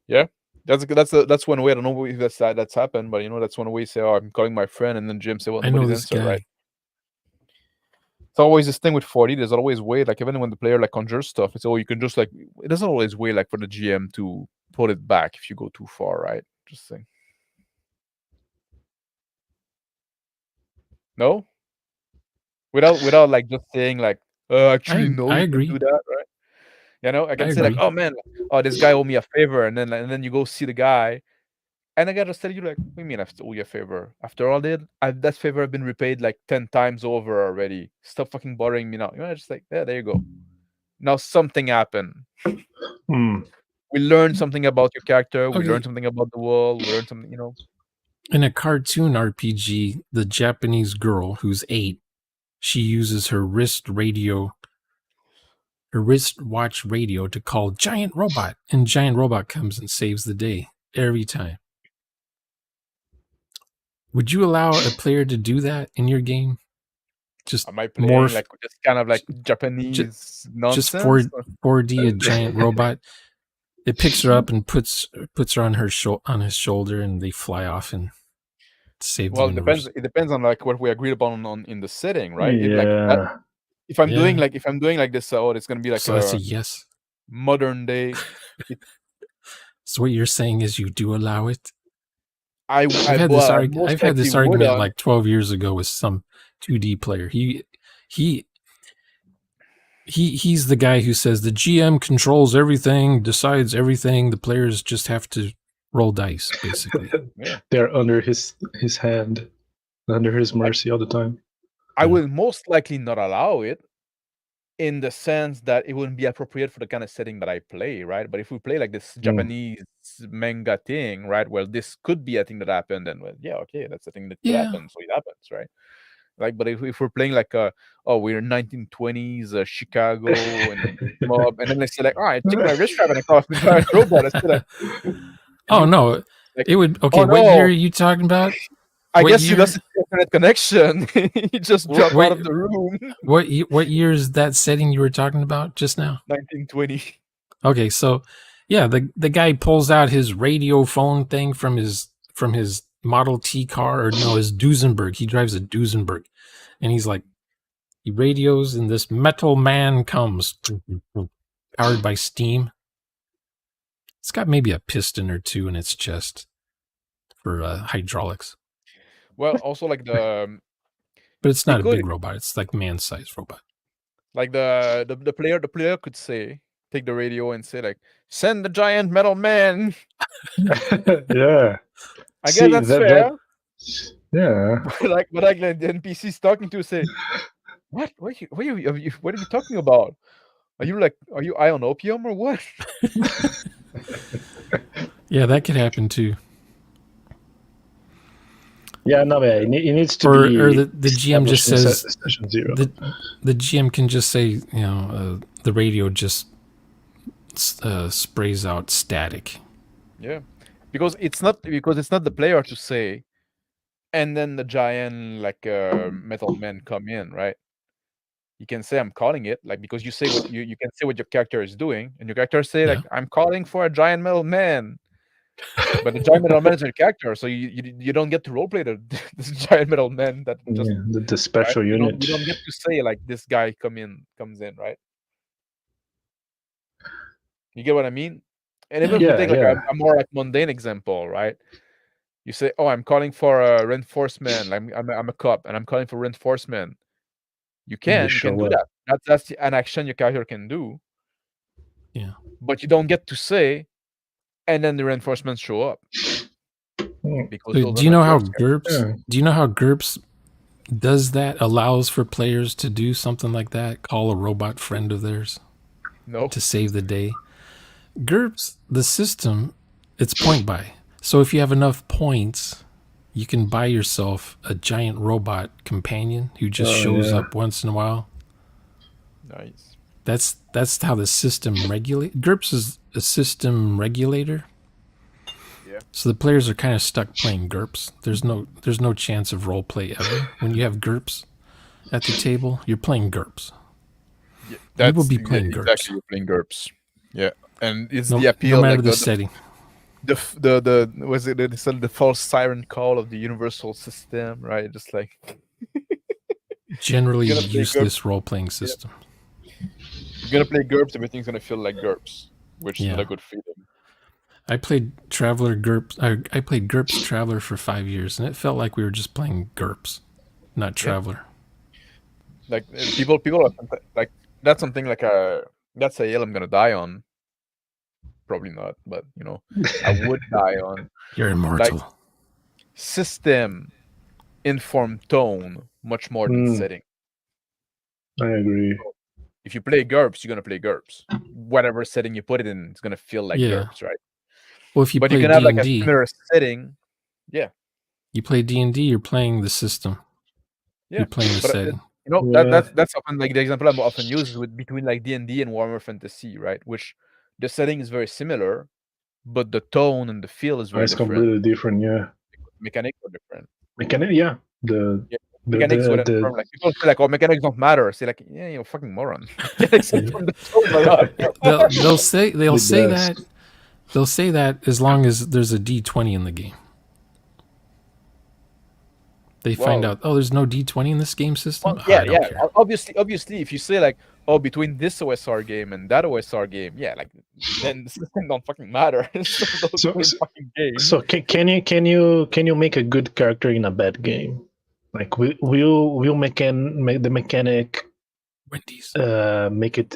Speaker 2: Yeah, that's one way. I don't know if that's happened, but that's one way you say, "Oh, I'm calling my friend," and then Jim say, "Well, nobody's answer, right?" It's always this thing with 40. There's always way, like even when the player like conjures stuff, it's you can just like it doesn't always way like for the GM to put it back if you go too far, right? Just saying. No, without like just saying like, actually no,
Speaker 3: I
Speaker 2: you
Speaker 3: agree.
Speaker 2: can do that, right? I can say like, oh man, this guy owe me a favor, and then you go see the guy, and I gotta tell you like, what do you mean I owe you a favor? After all that favor have been repaid like 10 times over already. Stop fucking bothering me now. Just like, yeah, there you go. Now something happened. We learned something about your character. Okay. We learned something about the world. We learned something,
Speaker 3: In a cartoon RPG, the Japanese girl who's 8, she uses her wristwatch radio to call Giant Robot, and Giant Robot comes and saves the day every time. Would you allow a player to do that in your game? Just
Speaker 2: am I playing like just kind of like Japanese nonsense?
Speaker 3: Just 4D a giant robot. It picks her up and puts her on his shoulder, and they fly off and save the universe.
Speaker 2: It depends on like what we agreed upon in the setting, right?
Speaker 4: Yeah.
Speaker 2: If I'm doing like this, it's gonna be like
Speaker 3: so that's a yes.
Speaker 2: Modern day.
Speaker 3: So what you're saying is you do allow it?
Speaker 2: I've had
Speaker 3: this argument like 12 years ago with some 2D player. He's the guy who says the GM controls everything, decides everything. The players just have to roll dice, basically.
Speaker 4: They're under his hand, under his mercy all the time.
Speaker 2: I will most likely not allow it, in the sense that it wouldn't be appropriate for the kind of setting that I play, right? But if we play like this Japanese manga thing, right? Well, this could be a thing that happened, and okay, that's a thing that could happen, so it happens, right? Like, but if we're playing like we're 1920s Chicago and mob, and then they say like, I took my wrist strap and I crossed the giant robot. I said,
Speaker 3: oh no, like, it would. Okay, what year are you talking about?
Speaker 2: I guess you lost the internet connection. You just dropped out of the room.
Speaker 3: What year is that setting you were talking about just now?
Speaker 2: 1920.
Speaker 3: Okay, so yeah, the guy pulls out his radio phone thing from his Model T car, or no, his Duesenberg. He drives a Duesenberg, and he's like, he radios, and this metal man comes, powered by steam. It's got maybe a piston or two in its chest for hydraulics.
Speaker 2: Well, also like but
Speaker 3: it's not a big robot. It's like man-sized robot.
Speaker 2: Like the player could say, take the radio and say like, send the giant metal man.
Speaker 4: Yeah.
Speaker 2: I guess that's fair.
Speaker 4: Yeah.
Speaker 2: But the NPCs talking to say, what? What are you talking about? Are you high on opium or what?
Speaker 3: Yeah, that could happen too.
Speaker 4: Yeah, no, it needs to
Speaker 3: Or
Speaker 4: be
Speaker 3: the GM just
Speaker 4: established in
Speaker 3: says
Speaker 4: session 0.
Speaker 3: the GM can just say, the radio just sprays out static.
Speaker 2: Yeah, because it's not the player to say, and then the giant metal men come in, right? You can say I'm calling it, like, because you say what you can say what your character is doing, and your character say like,
Speaker 3: Yeah.
Speaker 2: I'm calling for a giant metal man. But the giant metal man is your character, so you don't get to roleplay this giant metal man that just
Speaker 4: Yeah, the
Speaker 2: right?
Speaker 4: special unit.
Speaker 2: You don't get to say like this guy comes in, right? You get what I mean? And even if we take like a more like mundane example, right? You say, "Oh, I'm calling for a reinforcement. I'm a cop, and I'm calling for reinforcement." You can do that. That's an action your character can do.
Speaker 3: Yeah.
Speaker 2: But you don't get to say, and then the reinforcements show up. Because
Speaker 3: So do you know how GURPS? Do you know how GURPS does that? Allows for players to do something like that? Call a robot friend of theirs.
Speaker 2: No.
Speaker 3: To save the day. GURPS, the system, it's point buy. So if you have enough points, you can buy yourself a giant robot companion who just shows up once in a while.
Speaker 2: Nice.
Speaker 3: That's how the system regulate. GURPS is a system regulator.
Speaker 2: Yeah.
Speaker 3: So the players are kind of stuck playing GURPS. There's no chance of role play ever. When you have GURPS at the table, you're playing GURPS.
Speaker 2: Yeah,
Speaker 3: you will be playing GURPS.
Speaker 2: Exactly, you're playing GURPS. Yeah, and it's
Speaker 3: no,
Speaker 2: the appeal.
Speaker 3: No matter
Speaker 2: like
Speaker 3: the setting.
Speaker 2: The was it the false siren call of the universal system, right? Just like
Speaker 3: generally useless role playing system.
Speaker 2: Yeah. You're gonna play GURPS, everything's gonna feel like GURPS, which is not a good feeling.
Speaker 3: I played Traveler GURPS. I played GURPS Traveler for 5 years, and it felt like we were just playing GURPS, not Traveler.
Speaker 2: Like people are like, that's something like that's a hill I'm gonna die on. Probably not, but I would die on.
Speaker 3: You're immortal.
Speaker 2: Like, system inform tone much more than setting.
Speaker 4: I agree.
Speaker 2: So if you play GURPS, you're gonna play GURPS. Whatever setting you put it in, it's gonna feel like GURPS, right?
Speaker 3: Well, if you
Speaker 2: but
Speaker 3: play
Speaker 2: you can
Speaker 3: D&D,
Speaker 2: have like a similar setting. Yeah.
Speaker 3: You play D&D, you're playing the system.
Speaker 2: Yeah.
Speaker 3: You're playing the setting.
Speaker 2: That's often like the example I'm often used with between like D&D and Warhammer Fantasy, right? Which the setting is very similar, but the tone and the feel is very different.
Speaker 4: Completely different, yeah.
Speaker 2: Mechanics are different.
Speaker 4: Yeah.
Speaker 2: Mechanics would inform, like, people say like, "Oh, mechanics don't matter." Say like, "Yeah, you're a fucking moron." Mechanics inform the tone a lot.
Speaker 3: They'll say that. They'll say that as long as there's a D20 in the game. They find out, there's no D20 in this game system?
Speaker 2: Well, yeah. Obviously, if you say like, "Oh, between this OSR game and that OSR game," yeah, like, then the system don't fucking matter.
Speaker 4: So can you make a good character in a bad game? Like, will make the mechanic
Speaker 3: Wendy's
Speaker 4: make it?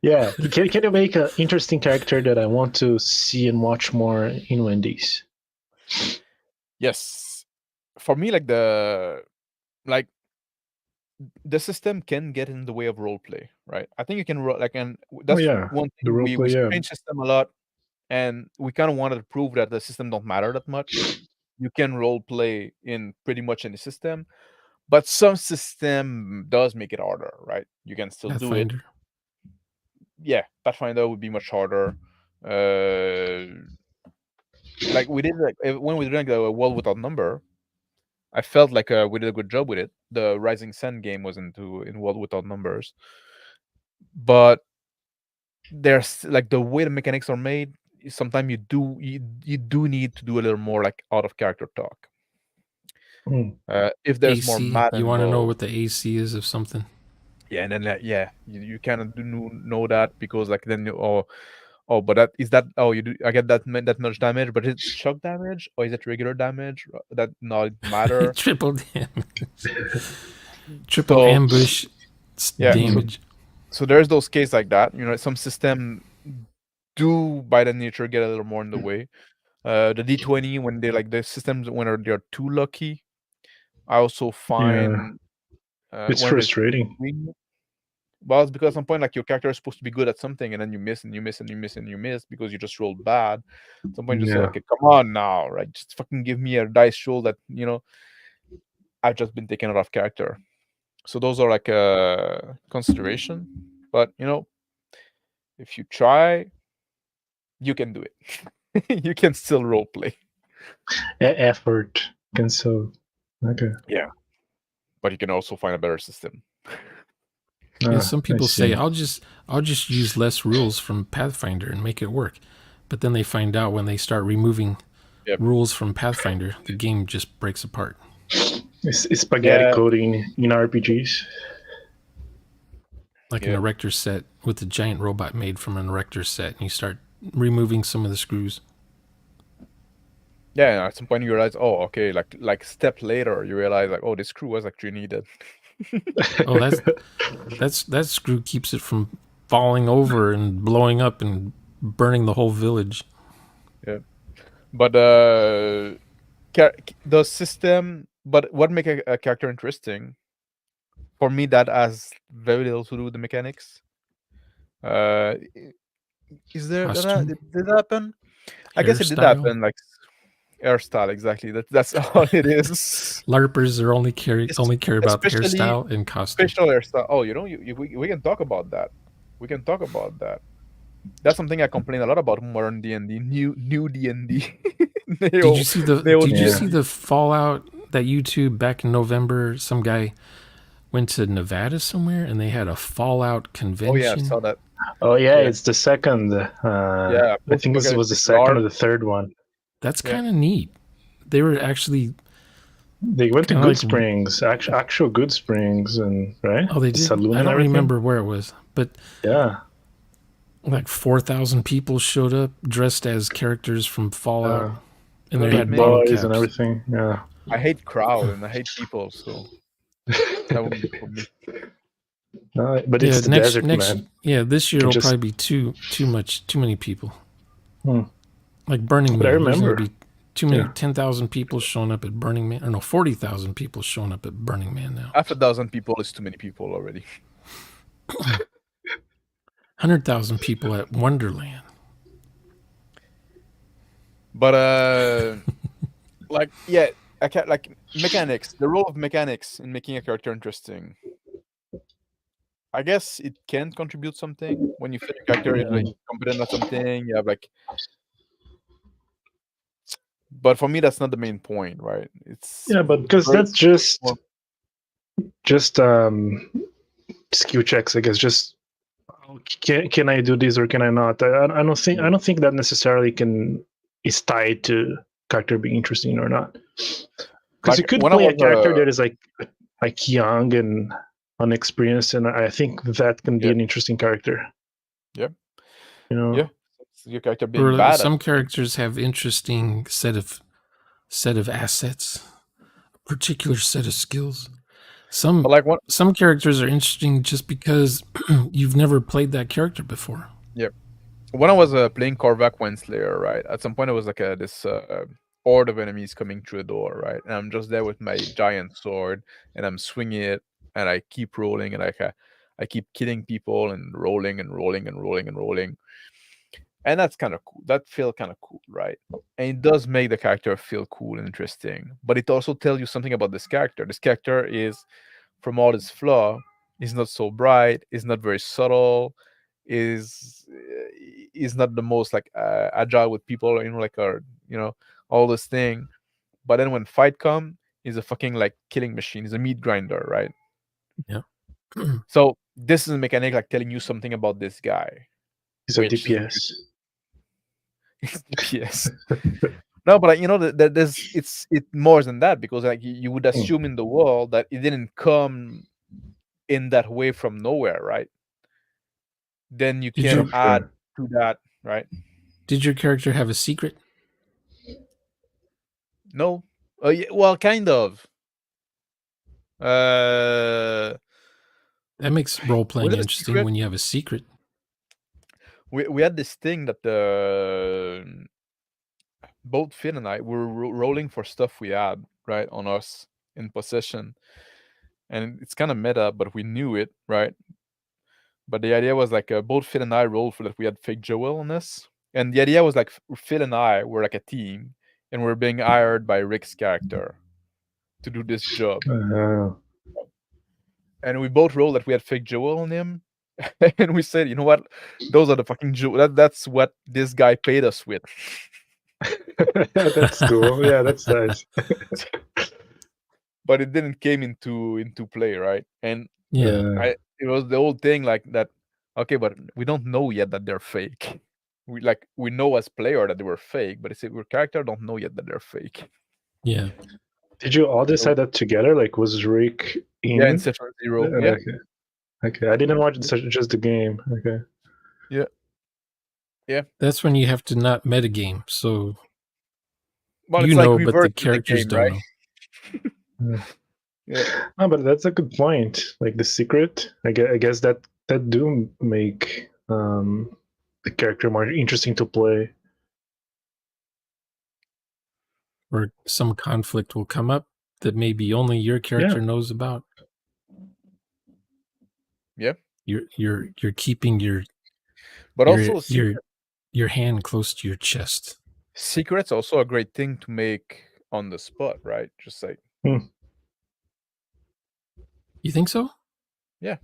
Speaker 4: Yeah, can you make an interesting character that I want to see and watch more in Wendy's?
Speaker 2: Yes. For me, like the system can get in the way of roleplay, right? I think you can and that's one thing we change system a lot, and we kind of wanted to prove that the system don't matter that much. You can roleplay in pretty much any system, but some system does make it harder, right? You can still do it. Yeah, Pathfinder would be much harder. Like we did, when we did like the World Without Number, I felt like we did a good job with it. The Rising Sun game was in World Without Numbers, but there's like the way the mechanics are made. Sometimes you do need to do a little more like out of character talk. If there's
Speaker 3: AC,
Speaker 2: more math,
Speaker 3: you want to know what the AC is of something.
Speaker 2: Yeah, and then you kind of do know that, because like then but that is that. Oh, you do. I get that much damage, but it's shock damage or is it regular damage? That not matter.
Speaker 3: Triple damage. Triple ambush damage.
Speaker 2: So there's those cases like that. Some system do by the nature get a little more in the way. The D20 when they like the systems when they're too lucky. I also find
Speaker 4: It's
Speaker 2: when it's
Speaker 4: frustrating.
Speaker 2: well, it's because at some point like your character is supposed to be good at something and then you miss and you miss and you miss and you miss because you just rolled bad. At some point you just say,
Speaker 4: Yeah.
Speaker 2: okay, come on now, right? Just fucking give me a dice roll that I've just been taken out of character. So those are like a consideration. But if you try, you can do it. You can still role play.
Speaker 4: Effort can so. Okay.
Speaker 2: Yeah. But you can also find a better system.
Speaker 3: Yeah, some people say
Speaker 4: see.
Speaker 3: I'll just use less rules from Pathfinder and make it work. But then they find out when they start removing rules from Pathfinder, the game just breaks apart.
Speaker 4: It's spaghetti coding in RPGs.
Speaker 3: Like an Erector set with the giant robot made from an Erector set, and you start removing some of the screws.
Speaker 2: Yeah, and at some point you realize, oh, okay, like step later, you realize like, oh, this screw was actually needed.
Speaker 3: Oh, that screw keeps it from falling over and blowing up and burning the whole village.
Speaker 2: Yeah, but the system. But what make a character interesting? For me, that has very little to do with the mechanics. Is there did that happen? I guess it did happen. Like hairstyle, exactly. That's all it is.
Speaker 3: LARPers are only care about the hairstyle and costume.
Speaker 2: Special hairstyle. Oh, we can talk about that. We can talk about that. That's something I complain a lot about modern D&D, new D&D.
Speaker 3: Did you see the Fallout that YouTube back in November? Some guy went to Nevada somewhere and they had a Fallout convention.
Speaker 2: Oh yeah, I saw that.
Speaker 4: Oh yeah, it's the second. I think this was the second or the third one.
Speaker 3: That's kind of neat. They were actually.
Speaker 4: They went to Good Springs, actual Good Springs, and right.
Speaker 3: Oh, they did.
Speaker 4: Saloon
Speaker 3: I don't remember where it was, but
Speaker 4: yeah,
Speaker 3: like 4,000 people showed up dressed as characters from Fallout, and they had
Speaker 4: boys and everything. Yeah,
Speaker 2: I hate crowd and I hate people, so that would be for me.
Speaker 4: But it's the desert, man.
Speaker 3: Yeah, this year will probably be too many people. Like Burning Man.
Speaker 4: I remember
Speaker 3: be too many 10,000 people showing up at Burning Man. Or no, 40,000 people showing up at Burning Man now.
Speaker 2: 1,000 people is too many people already.
Speaker 3: 100,000 people at Wonderland.
Speaker 2: But I can't like mechanics. The role of mechanics in making a character interesting. I guess it can contribute something when you feel your character is like competent at something. You have like. But for me, that's not the main point, right? It's
Speaker 4: but because that's just skill checks, I guess. Just can I do this or can I not? I don't think that necessarily is tied to character being interesting or not. Because you could play a character that is like young and unexperienced, and I think that can be an interesting character.
Speaker 2: Yep.
Speaker 4: Yeah.
Speaker 2: Your character being bad.
Speaker 3: Some characters have interesting set of assets, a particular set of skills. Some characters are interesting just because you've never played that character before.
Speaker 2: Yep. When I was playing Korvac Wendslayer, right, at some point it was like this horde of enemies coming through the door, right, and I'm just there with my giant sword and I'm swinging it and I keep rolling and I keep killing people and rolling and rolling and rolling and rolling. And that's kind of cool. That feels kind of cool, right? And it does make the character feel cool and interesting. But it also tells you something about this character. This character is, from all its flaw, is not so bright, is not very subtle, is not the most like agile with people, all this thing. But then when fight come, he's a fucking like killing machine. He's a meat grinder, right?
Speaker 3: Yeah.
Speaker 2: So this is a mechanic like telling you something about this guy.
Speaker 4: He's a DPS.
Speaker 2: It's DPS. No, but it's more than that, because like you would assume in the world that it didn't come in that way from nowhere, right? Then you can add to that, right?
Speaker 3: Did your character have a secret?
Speaker 2: No. Well, kind of.
Speaker 3: That makes role playing interesting when you have a secret.
Speaker 2: We had this thing that both Finn and I were rolling for stuff we had right on us in possession, and it's kind of meta, but we knew it, right? But the idea was like both Finn and I rolled for that we had fake Joel on us, and the idea was like Finn and I were like a team, and we're being hired by Rick's character to do this job. And we both rolled that we had fake Joel on him, and we said, you know what, those are the fucking Joel. That's what this guy paid us with.
Speaker 4: That's cool. Yeah, that's nice.
Speaker 2: But it didn't came into play, right? And
Speaker 3: Yeah.
Speaker 2: it was the old thing like that. Okay, but we don't know yet that they're fake. We know as player that they were fake, but it's our character don't know yet that they're fake.
Speaker 3: Yeah.
Speaker 4: Did you all decide that together? Like, was Rick in?
Speaker 2: Yeah, in Session Zero. Yeah.
Speaker 4: Okay. I didn't watch just the game. Okay.
Speaker 2: Yeah. Yeah.
Speaker 3: That's when you have to not metagame. So
Speaker 2: well,
Speaker 3: you
Speaker 2: it's
Speaker 3: know,
Speaker 2: like
Speaker 3: but the characters
Speaker 2: game,
Speaker 3: don't
Speaker 2: right?
Speaker 3: know.
Speaker 2: Yeah.
Speaker 4: No, but that's a good point. Like the secret, I guess that do make the character more interesting to play.
Speaker 3: Or some conflict will come up that maybe only your character knows about.
Speaker 2: Yeah.
Speaker 3: You're keeping your your hand close to your chest.
Speaker 2: Secret's also a great thing to make on the spot, right? Just like
Speaker 3: You think so?
Speaker 2: Yeah.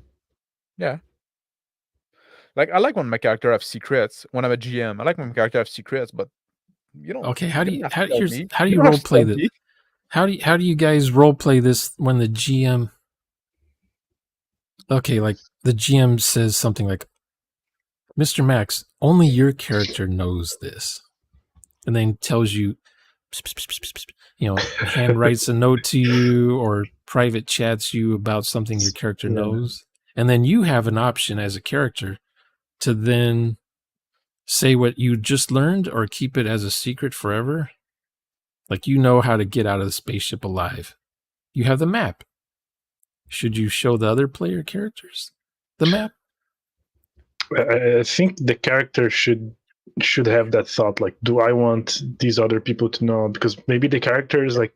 Speaker 2: Like I like when my character have secrets. When I'm a GM, I like when my character have secrets, but you don't.
Speaker 3: Okay, how do you
Speaker 2: you
Speaker 3: role play that? How do you guys role play this when the GM? Okay, like the GM says something like, "Mr. Max, only your character knows this," and then tells you, you know, hand writes a note to you or private chats you about something your character knows, and then you have an option as a character to then say what you just learned or keep it as a secret forever. Like, you know how to get out of the spaceship alive. You have the map. Should you show the other player characters the map?
Speaker 4: I think the character should have that thought, like, do I want these other people to know? Because maybe the character is like,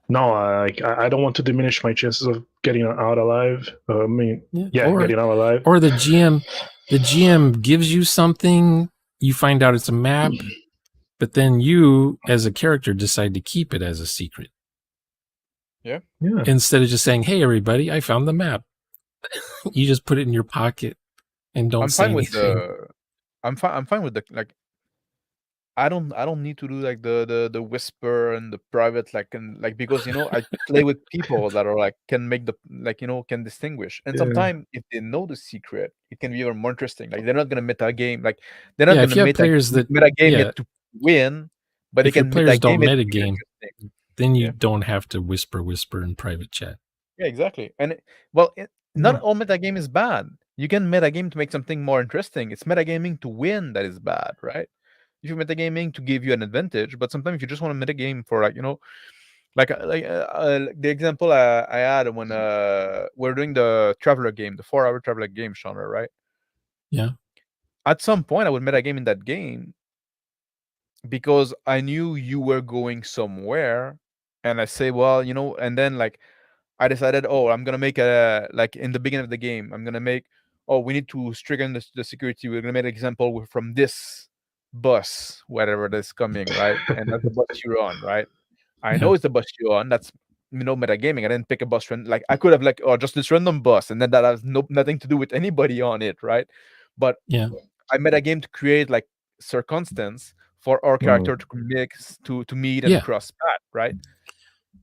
Speaker 4: no, I don't want to diminish my chances of getting out alive. Getting out alive.
Speaker 3: Or the GM gives you something, you find out it's a map, but then you, as a character, decide to keep it as a secret.
Speaker 2: Yeah.
Speaker 3: Instead of just saying, "Hey, everybody, I found the map," you just put it in your pocket and don't say anything.
Speaker 2: I'm fine with the like. I don't need to do like the whisper and the private because I play with people that are like can make the can distinguish, and sometimes if they know the secret, it can be even more interesting. Like they're not gonna meta game, like they're not gonna meta game it to win, but they can
Speaker 3: players don't
Speaker 2: meta
Speaker 3: game. Then you don't have to whisper in private chat.
Speaker 2: Yeah, exactly. And not all metagame is bad. You can metagame to make something more interesting. It's metagaming to win that is bad, right? If you metagaming to give you an advantage, but sometimes if you just want to metagame for the example I had when we're doing the Traveler game, the 4-hour Traveler game, genre, right?
Speaker 3: Yeah.
Speaker 2: At some point, I would metagame in that game because I knew you were going somewhere, and I say, well, and then I decided, I'm gonna make in the beginning of the game, I'm gonna make, we need to trigger the security. We're gonna make an example from this bus, whatever that's coming, right? And that's the bus you're on, right? I know it's the bus you're on. That's metagaming. I didn't pick a bus I could have just this random bus, and then that has nothing to do with anybody on it, right? But I metagame to create circumstance for our character to mix to meet and cross path, right?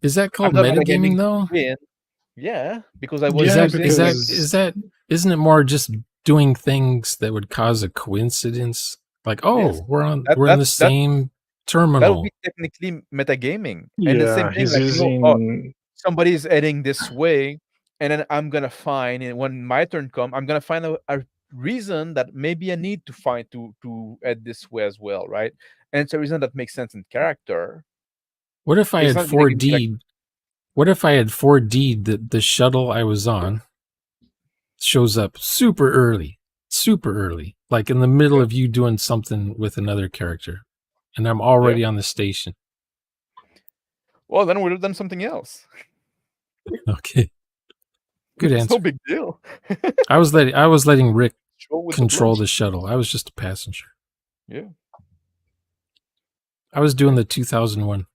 Speaker 3: Is that called metagaming though?
Speaker 2: Yeah, because I was
Speaker 3: isn't it more just doing things that would cause a coincidence? Like, we're in the same terminal.
Speaker 2: That would be technically metagaming. And the same thing, somebody's heading this way, and then I'm gonna find, and when my turn comes, I'm gonna find a reason that maybe I need to find to head this way as well, right? And it's a reason that makes sense in character.
Speaker 3: What if I had 4D? What if I had 4D that the shuttle I was on shows up super early, like in the middle of you doing something with another character? and I'm already on the station.
Speaker 2: Well, then we've done something else.
Speaker 3: Okay. Good
Speaker 2: It's
Speaker 3: answer.
Speaker 2: no big deal.
Speaker 3: I was letting Rick
Speaker 2: Show with
Speaker 3: control
Speaker 2: flow.
Speaker 3: the shuttle. I was just a passenger.
Speaker 2: Yeah.
Speaker 3: I was doing the 2001.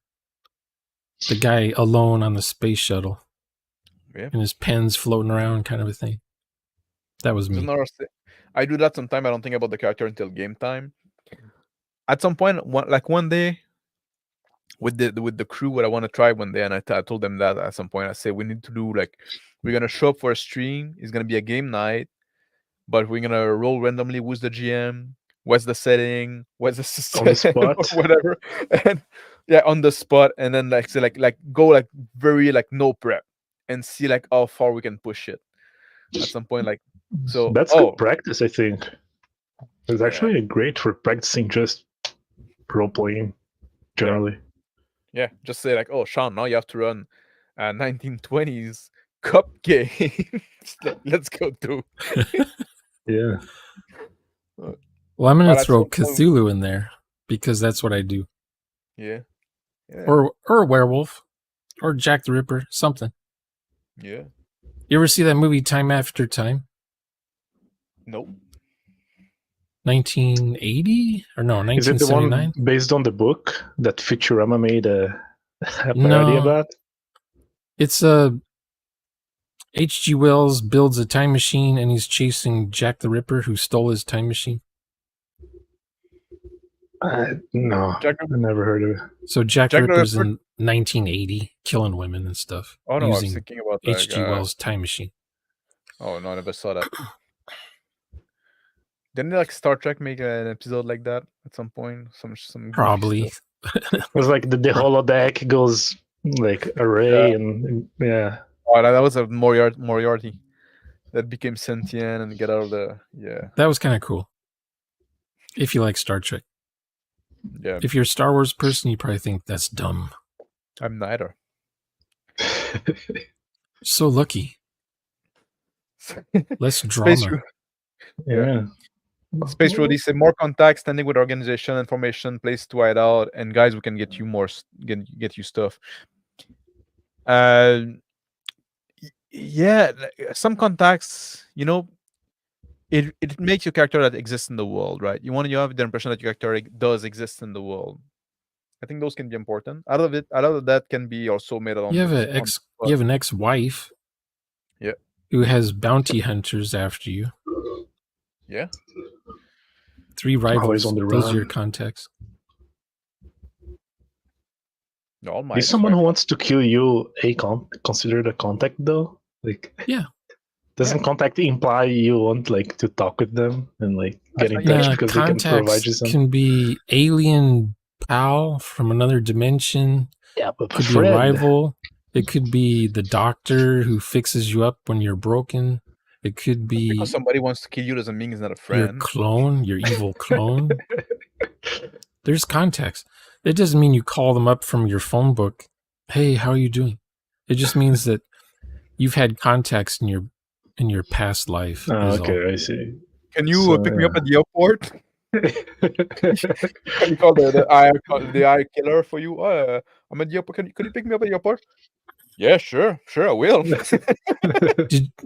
Speaker 3: The guy alone on the space shuttle.
Speaker 2: Yeah.
Speaker 3: And his pens floating around, kind of a thing. That was me.
Speaker 2: I do that sometimes. I don't think about the character until game time. At some point, one day, with the crew, what I want to try one day, and I told them that at some point. I said we need to do we're gonna show up for a stream. It's gonna be a game night, but we're gonna roll randomly. Who's the GM? What's the setting? What's the system?
Speaker 4: On the spot?
Speaker 2: Or whatever. And yeah, on the spot, and then say go very no prep, and see how far we can push it. At some point, so
Speaker 4: that's good practice, I think. It's actually great for practicing just role playing generally.
Speaker 2: Yeah, just say Sean, now you have to run 1920s cup game. Let's go do.
Speaker 4: Yeah.
Speaker 3: Well, I'm gonna throw Cthulhu in there because that's what I do.
Speaker 2: Yeah.
Speaker 3: Or a werewolf, or Jack the Ripper, something.
Speaker 2: Yeah.
Speaker 3: You ever see that movie Time After Time?
Speaker 2: Nope.
Speaker 3: 1980 or no? 1979.
Speaker 4: Is it the one based on the book that Futurama made a parody about?
Speaker 3: It's H.G. Wells builds a time machine and he's chasing Jack the Ripper who stole his time machine.
Speaker 4: No, I never heard of it.
Speaker 3: So Jack the Ripper's in 1980, killing women and stuff.
Speaker 2: Oh no, I was thinking about
Speaker 3: H.G. Wells' time machine.
Speaker 2: Oh no, I never saw that. Didn't Star Trek make an episode like that at some point? Some
Speaker 3: probably.
Speaker 4: It was the holodeck goes array and yeah.
Speaker 2: Oh, that was a Moriarty that became sentient and get out of the
Speaker 3: That was kind of cool. If you like Star Trek.
Speaker 2: Yeah.
Speaker 3: If you're a Star Wars person, you probably think that's dumb.
Speaker 2: I'm neither.
Speaker 3: So lucky. Less drama.
Speaker 4: Yeah.
Speaker 2: Space Roadie say more contacts, standing with organization, information, place to hide out, and guys, we can get you more, get you stuff. Yeah, some contacts, it makes your character that exists in the world, right? You have the impression that your character does exist in the world. I think those can be important. Out of that can be also made on.
Speaker 3: You have an ex-wife.
Speaker 2: Yeah.
Speaker 3: Who has bounty hunters after you.
Speaker 2: Yeah.
Speaker 3: 3 rivals.
Speaker 4: On the run.
Speaker 3: Those are your contacts.
Speaker 4: Is someone who wants to kill you considered a contact though?
Speaker 3: Yeah.
Speaker 4: Doesn't contact imply you want to talk with them and get in touch because they can provide you something?
Speaker 3: Can be alien pal from another dimension.
Speaker 4: Yeah, but
Speaker 3: could be a rival. It could be the doctor who fixes you up when you're broken. It could be
Speaker 2: because somebody wants to kill you doesn't mean he's not a friend.
Speaker 3: Your clone, your evil clone. There's contacts. It doesn't mean you call them up from your phone book. Hey, how are you doing? It just means that you've had contacts in your past life.
Speaker 4: Okay, I see.
Speaker 2: Can you pick me up at the airport? Can you call the eye killer for you? I'm at the airport. Could you pick me up at the airport? Yeah, sure, I will.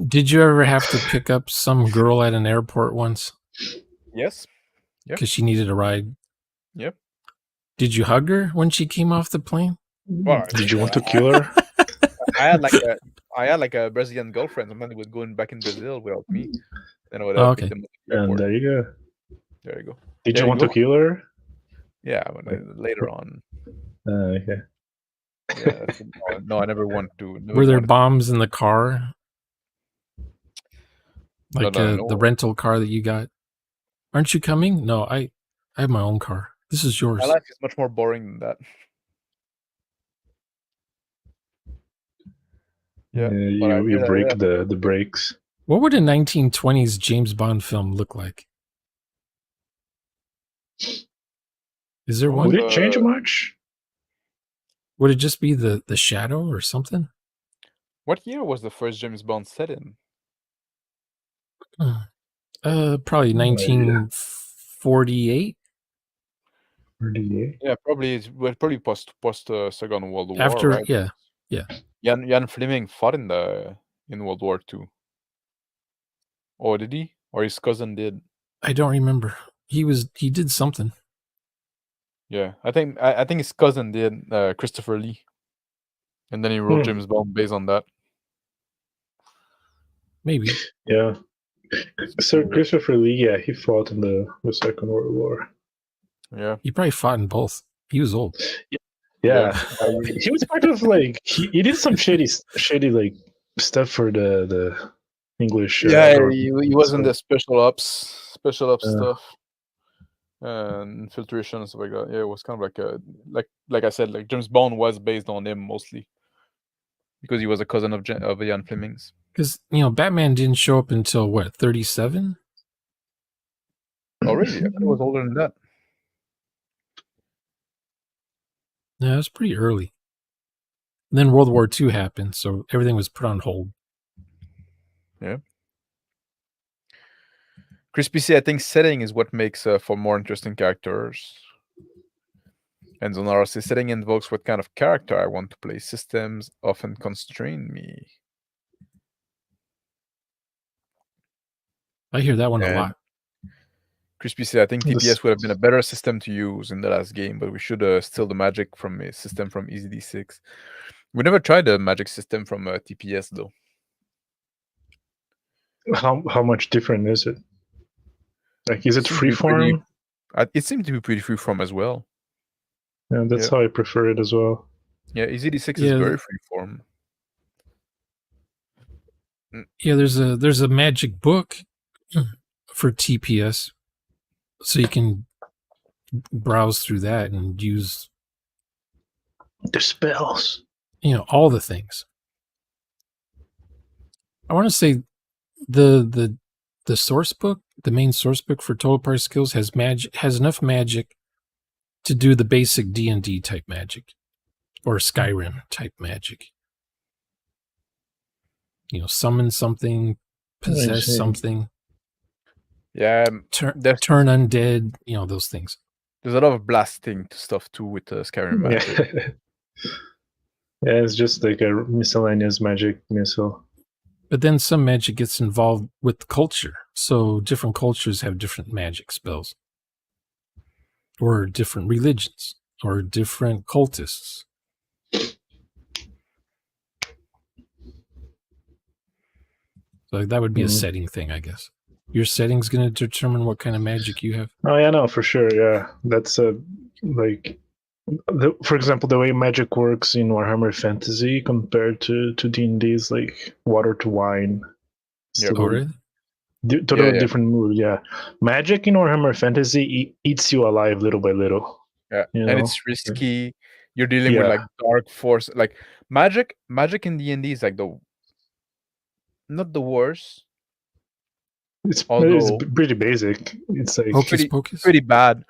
Speaker 3: Did you ever have to pick up some girl at an airport once?
Speaker 2: Yes. Yeah.
Speaker 3: Because she needed a ride.
Speaker 2: Yep.
Speaker 3: Did you hug her when she came off the plane?
Speaker 2: Well,
Speaker 4: did you want to kill her?
Speaker 2: I had a Brazilian girlfriend. Sometimes was going back in Brazil without me. Then I would
Speaker 3: okay.
Speaker 4: And there you go.
Speaker 2: There you go.
Speaker 4: Did you want to kill her?
Speaker 2: Yeah, later on.
Speaker 4: Okay.
Speaker 2: Yeah, no, I never want to.
Speaker 3: Were there bombs in the car? Like
Speaker 2: no.
Speaker 3: The rental car that you got? Aren't you coming? No, I have my own car. This is yours.
Speaker 2: My life is much more boring than that. Yeah,
Speaker 4: you break the brakes.
Speaker 3: What would a 1920s James Bond film look like? Is there one?
Speaker 4: Would it change much?
Speaker 3: Would it just be the shadow or something?
Speaker 2: What year was the first James Bond set in?
Speaker 3: Probably 1948.
Speaker 4: RDA.
Speaker 2: Yeah, probably post Second World War,
Speaker 3: After,
Speaker 2: right?
Speaker 3: yeah.
Speaker 2: Jan Fleming fought in World War II. Or did he? Or his cousin did?
Speaker 3: I don't remember. He did something.
Speaker 2: Yeah, I think his cousin did, Christopher Lee, and then he wrote James Bond based on that.
Speaker 3: Maybe.
Speaker 4: Yeah. Sir Christopher Lee, yeah, he fought in the Second World War.
Speaker 2: Yeah,
Speaker 3: He probably fought in both. He was old.
Speaker 4: Yeah. He was part of like he did some shady like stuff for the English.
Speaker 2: he was in the special ops stuff and infiltration and stuff like that. Yeah, it was kind of like I said, like James Bond was based on him mostly because he was a cousin of Ian Fleming's.
Speaker 3: Because Batman didn't show up until what, 37?
Speaker 2: Oh really? I thought it was older than that.
Speaker 3: Yeah, it was pretty early. And then World War II happened, so everything was put on hold.
Speaker 2: Yeah. Crispy C, I think setting is what makes for more interesting characters. And Zonara says setting invokes what kind of character I want to play. Systems often constrain me.
Speaker 3: I hear that one a lot.
Speaker 2: Crispy said, I think TPS would have been a better system to use in the last game, but we should steal the magic from a system from EZD6. We never tried the magic system from TPS though.
Speaker 4: How much different is it? Like, is it freeform?
Speaker 2: It seemed to be pretty freeform as well.
Speaker 4: Yeah, that's how I prefer it as well.
Speaker 2: Yeah, EZD6 is very freeform.
Speaker 3: Yeah, there's a magic book for TPS, so you can browse through that and use
Speaker 4: the spells.
Speaker 3: All the things. I want to say the source book, the main source book for Total Party Skills has enough magic to do the basic D&D type magic or Skyrim type magic. Summon something, possess something.
Speaker 2: Yeah,
Speaker 3: turn undead. Those things.
Speaker 2: There's a lot of blasting stuff too with Skyrim magic.
Speaker 4: Yeah, it's just like a miscellaneous magic missile.
Speaker 3: But then some magic gets involved with culture. So different cultures have different magic spells. Or different religions. Or different cultists. So that would be a setting thing, I guess. Your setting's going to determine what kind of magic you have.
Speaker 4: Oh, yeah, no, for sure, yeah. That's for example, the way magic works in Warhammer Fantasy compared to D&D is like water to wine.
Speaker 3: Yeah, really?
Speaker 4: Totally different mood, yeah. Magic in Warhammer Fantasy eats you alive little by little.
Speaker 2: Yeah, and it's risky. You're dealing with like dark force. Like magic in D&D is like not the worst.
Speaker 4: It's pretty basic. It's like
Speaker 2: pretty bad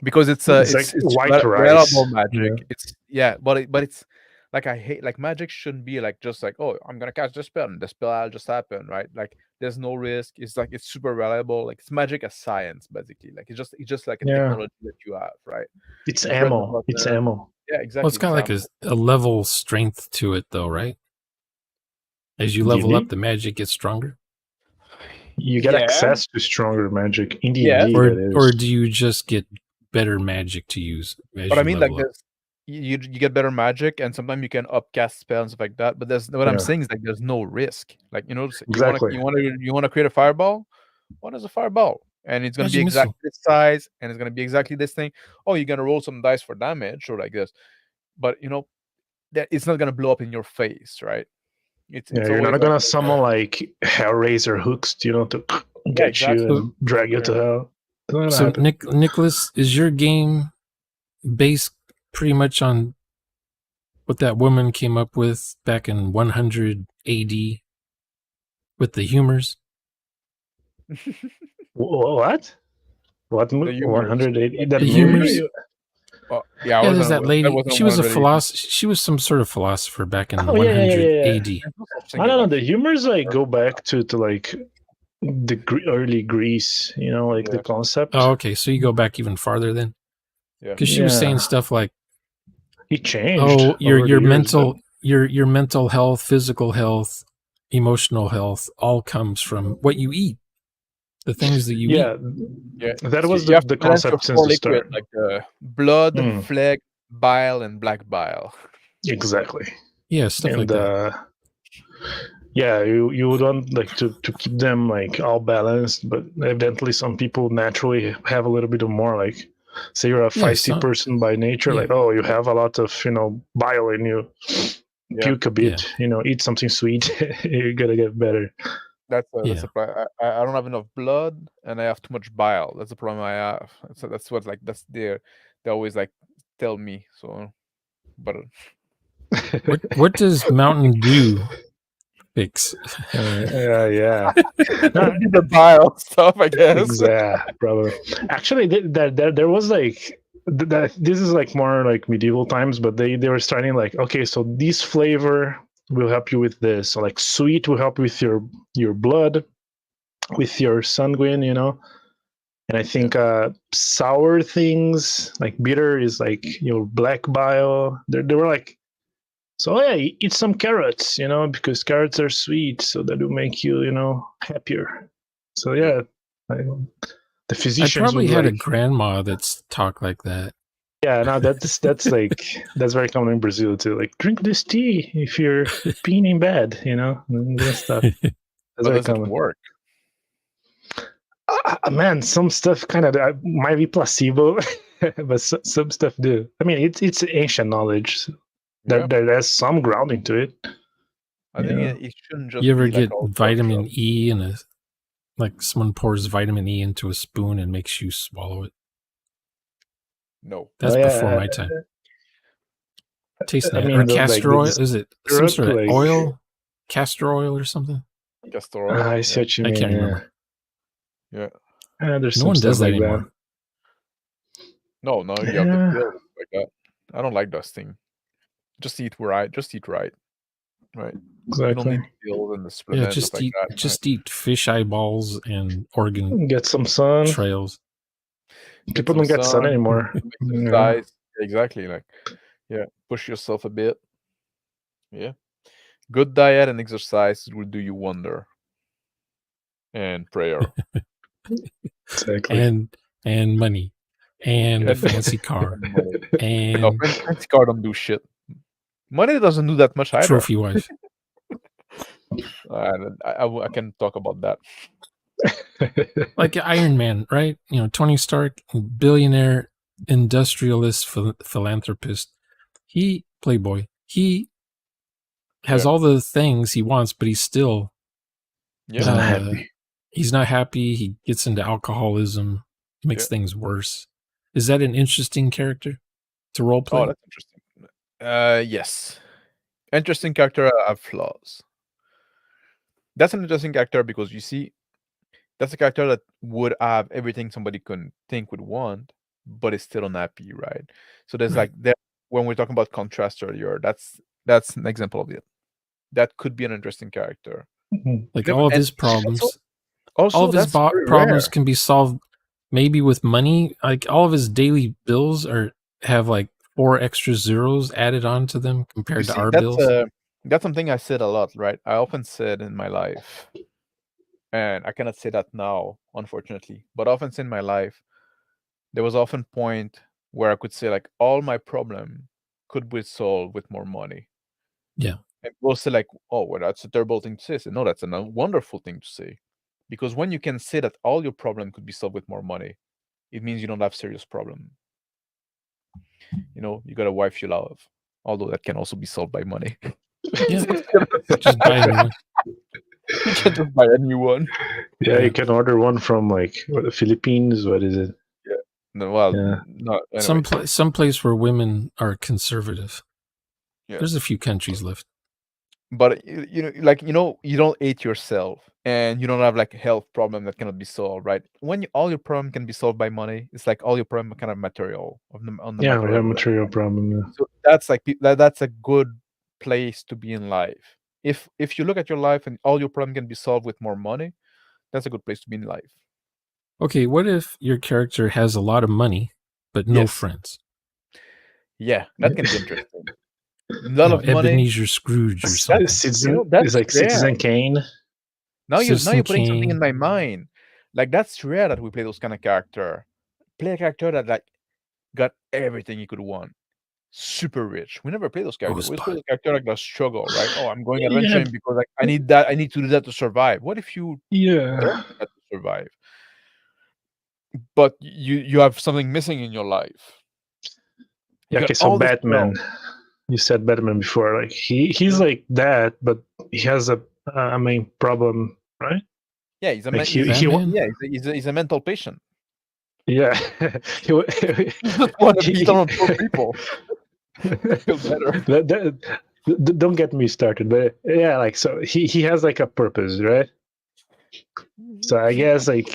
Speaker 2: because it's
Speaker 4: white rice.
Speaker 2: Reliable magic. But it's like I hate like magic shouldn't be like just like, oh, I'm gonna cast the spell and the spell will just happen, right? Like there's no risk. It's like it's super reliable. Like it's magic as science basically. Like it's just like a technology that you have, right?
Speaker 4: It's ammo. It's ammo.
Speaker 2: Yeah, exactly.
Speaker 3: Well, it's got like a level strength to it though, right? As you level up, the magic gets stronger.
Speaker 4: You get access to stronger magic in D&D.
Speaker 3: Or do you just get better magic to use?
Speaker 2: But I mean, like this, you get better magic, and sometimes you can upcast spells and stuff like that. But what I'm saying is like there's no risk. Like
Speaker 4: exactly.
Speaker 2: you want to create a fireball. What is a fireball? And it's going to be exactly this size, and it's going to be exactly this thing. Oh, you're going to roll some dice for damage or like this, but that it's not going to blow up in your face, right?
Speaker 4: You're not gonna summon like Hellraiser hooks, to get you and drag you to hell.
Speaker 3: So, Nicholas, is your game based pretty much on what that woman came up with back in 100 AD with the humors?
Speaker 4: What? What? 180?
Speaker 3: The humors?
Speaker 2: Yeah,
Speaker 3: there's that lady. She was a philosopher. She was some sort of philosopher back in 100 AD.
Speaker 4: I don't know. The humors like go back to like the early Greece. Like the concept.
Speaker 3: Oh, okay. So you go back even farther then.
Speaker 2: Yeah.
Speaker 3: Because she was saying stuff like,
Speaker 4: He changed.
Speaker 3: "Oh,
Speaker 4: over the
Speaker 3: your
Speaker 4: years,
Speaker 3: mental your mental health, physical health, emotional health all comes from what you eat, the things that you eat."
Speaker 2: Yeah.
Speaker 4: That
Speaker 2: So
Speaker 4: was
Speaker 2: you have
Speaker 4: the
Speaker 2: to balance your
Speaker 4: concept since
Speaker 2: four
Speaker 4: the
Speaker 2: liquid,
Speaker 4: start.
Speaker 2: like blood,
Speaker 4: Mm.
Speaker 2: phlegm, bile, and black bile.
Speaker 4: Exactly.
Speaker 3: Yeah, stuff like that.
Speaker 4: Yeah, you would want like to keep them like all balanced, but evidently some people naturally have a little bit of more. Like, say you're a feisty person by nature, like you have a lot of bile in you. Puke a bit, eat something sweet. You're gonna get better.
Speaker 2: That's a problem. I don't have enough blood, and I have too much bile. That's the problem I have. So that's what they always like tell me. So, but
Speaker 3: what does Mountain Dew fix?
Speaker 4: Yeah.
Speaker 2: The bile stuff, I guess.
Speaker 4: Exactly, probably. Actually, there was like this is like more like medieval times, but they were starting like, okay, so this flavor will help you with this. So like sweet will help with your blood, with your sanguine, And I think sour things like bitter is like black bile. They were like, so yeah, eat some carrots, because carrots are sweet, so that will make you happier. So yeah, the
Speaker 3: I
Speaker 4: physicians
Speaker 3: probably
Speaker 4: would
Speaker 3: had
Speaker 4: like,
Speaker 3: a grandma that's talk like that.
Speaker 4: yeah, no, that's like that's very common in Brazil too. Like, drink this tea if you're peeing in bed, and that stuff. That's very
Speaker 2: does it
Speaker 4: common.
Speaker 2: work?
Speaker 4: Man, some stuff kind of might be placebo, but some stuff do. I mean, it's ancient knowledge. So there's some grounding to it.
Speaker 2: I think it shouldn't just.
Speaker 3: You ever
Speaker 2: be
Speaker 3: get
Speaker 2: like
Speaker 3: vitamin E like someone pours vitamin E into a spoon and makes you swallow it?
Speaker 2: No,
Speaker 3: that's before my time. Tastes nice. Or castor oil? Is it some sort of oil? Castor oil or something?
Speaker 2: Castor oil.
Speaker 4: I see what you mean.
Speaker 3: I can't remember.
Speaker 2: Yeah.
Speaker 4: There's
Speaker 3: no
Speaker 4: some
Speaker 3: one
Speaker 4: stuff
Speaker 3: does that
Speaker 4: like
Speaker 3: anymore.
Speaker 2: No, you have the pills like that. I don't like dusting. Just eat right. Right.
Speaker 4: Exactly.
Speaker 2: You don't need pills and the supplements.
Speaker 3: Just eat fish eyeballs and organ.
Speaker 4: Get some sun.
Speaker 3: Trails.
Speaker 4: People don't get sun anymore.
Speaker 2: Exercise. Exactly. Push yourself a bit. Yeah. Good diet and exercise will do you wonder. And prayer.
Speaker 4: Exactly.
Speaker 3: And money. And a fancy car. And
Speaker 2: no, fancy car don't do shit. Money doesn't do that much either.
Speaker 3: Trophy wife.
Speaker 2: I can talk about that.
Speaker 3: Like Iron Man, right? Tony Stark, billionaire, industrialist, philanthropist. He playboy. He has all the things he wants, but he's still
Speaker 4: not happy.
Speaker 3: He's not happy. He gets into alcoholism, makes things worse. Is that an interesting character to role play?
Speaker 2: Oh, that's interesting. Yes. Interesting character have flaws. That's an interesting character because you see, that's a character that would have everything somebody could think would want, but is still unhappy, right? So there's when we're talking about contrast earlier, that's an example of it. That could be an interesting character.
Speaker 3: Like all of his problems, all of his problems can be solved maybe with money. Like all of his daily bills have like 4 extra zeros added on to them compared to our bills.
Speaker 2: That's something I said a lot, right? I often said in my life, and I cannot say that now, unfortunately, but often in my life, there was often point where I could say like all my problem could be solved with more money.
Speaker 3: Yeah.
Speaker 2: And people say like, oh, well, that's a terrible thing to say. So, no, that's a wonderful thing to say. Because when you can say that all your problem could be solved with more money, it means you don't have serious problem. You got a wife you love, although that can also be solved by money.
Speaker 3: Yeah. Just buy a new one.
Speaker 2: You can just buy a new one.
Speaker 4: Yeah, you can order one from the Philippines. What is it?
Speaker 2: Yeah. No, well, no. Anyway.
Speaker 3: Some place where women are conservative.
Speaker 2: Yeah.
Speaker 3: There's a few countries left.
Speaker 2: But you don't hate yourself, and you don't have like a health problem that cannot be solved, right? When all your problem can be solved by money, it's like all your problem kind of material on the
Speaker 4: we have a material problem. Yeah.
Speaker 2: So that's like that's a good place to be in life. If you look at your life and all your problem can be solved with more money, that's a good place to be in life.
Speaker 3: Okay, what if your character has a lot of money, but no
Speaker 2: Yes.
Speaker 3: friends.
Speaker 2: Yeah, that can be interesting. Lot of money.
Speaker 3: Ebenezer Scrooge or something.
Speaker 4: Citizen,
Speaker 2: that's
Speaker 4: it's like
Speaker 2: rare.
Speaker 4: Citizen Kane.
Speaker 2: Now you're
Speaker 3: Citizen
Speaker 2: putting something
Speaker 3: Kane.
Speaker 2: in my mind. Like that's rare that we play those kind of character. Play a character that like got everything you could want. Super rich. We never play those characters. We play the character like the struggle, right? Oh, I'm going adventuring because like I need that. I need to do that to survive. What if you don't do that to survive? But you have something missing in your life.
Speaker 4: Yeah, okay, so Batman. You said Batman before. Like he's like that, but he has a main problem, right?
Speaker 2: Yeah, he's a
Speaker 4: like
Speaker 2: he's a mental patient.
Speaker 4: Yeah,
Speaker 2: he just want to beat on poor people. Feel better.
Speaker 4: Don't get me started, but yeah, like so he has like a purpose, right? So I guess like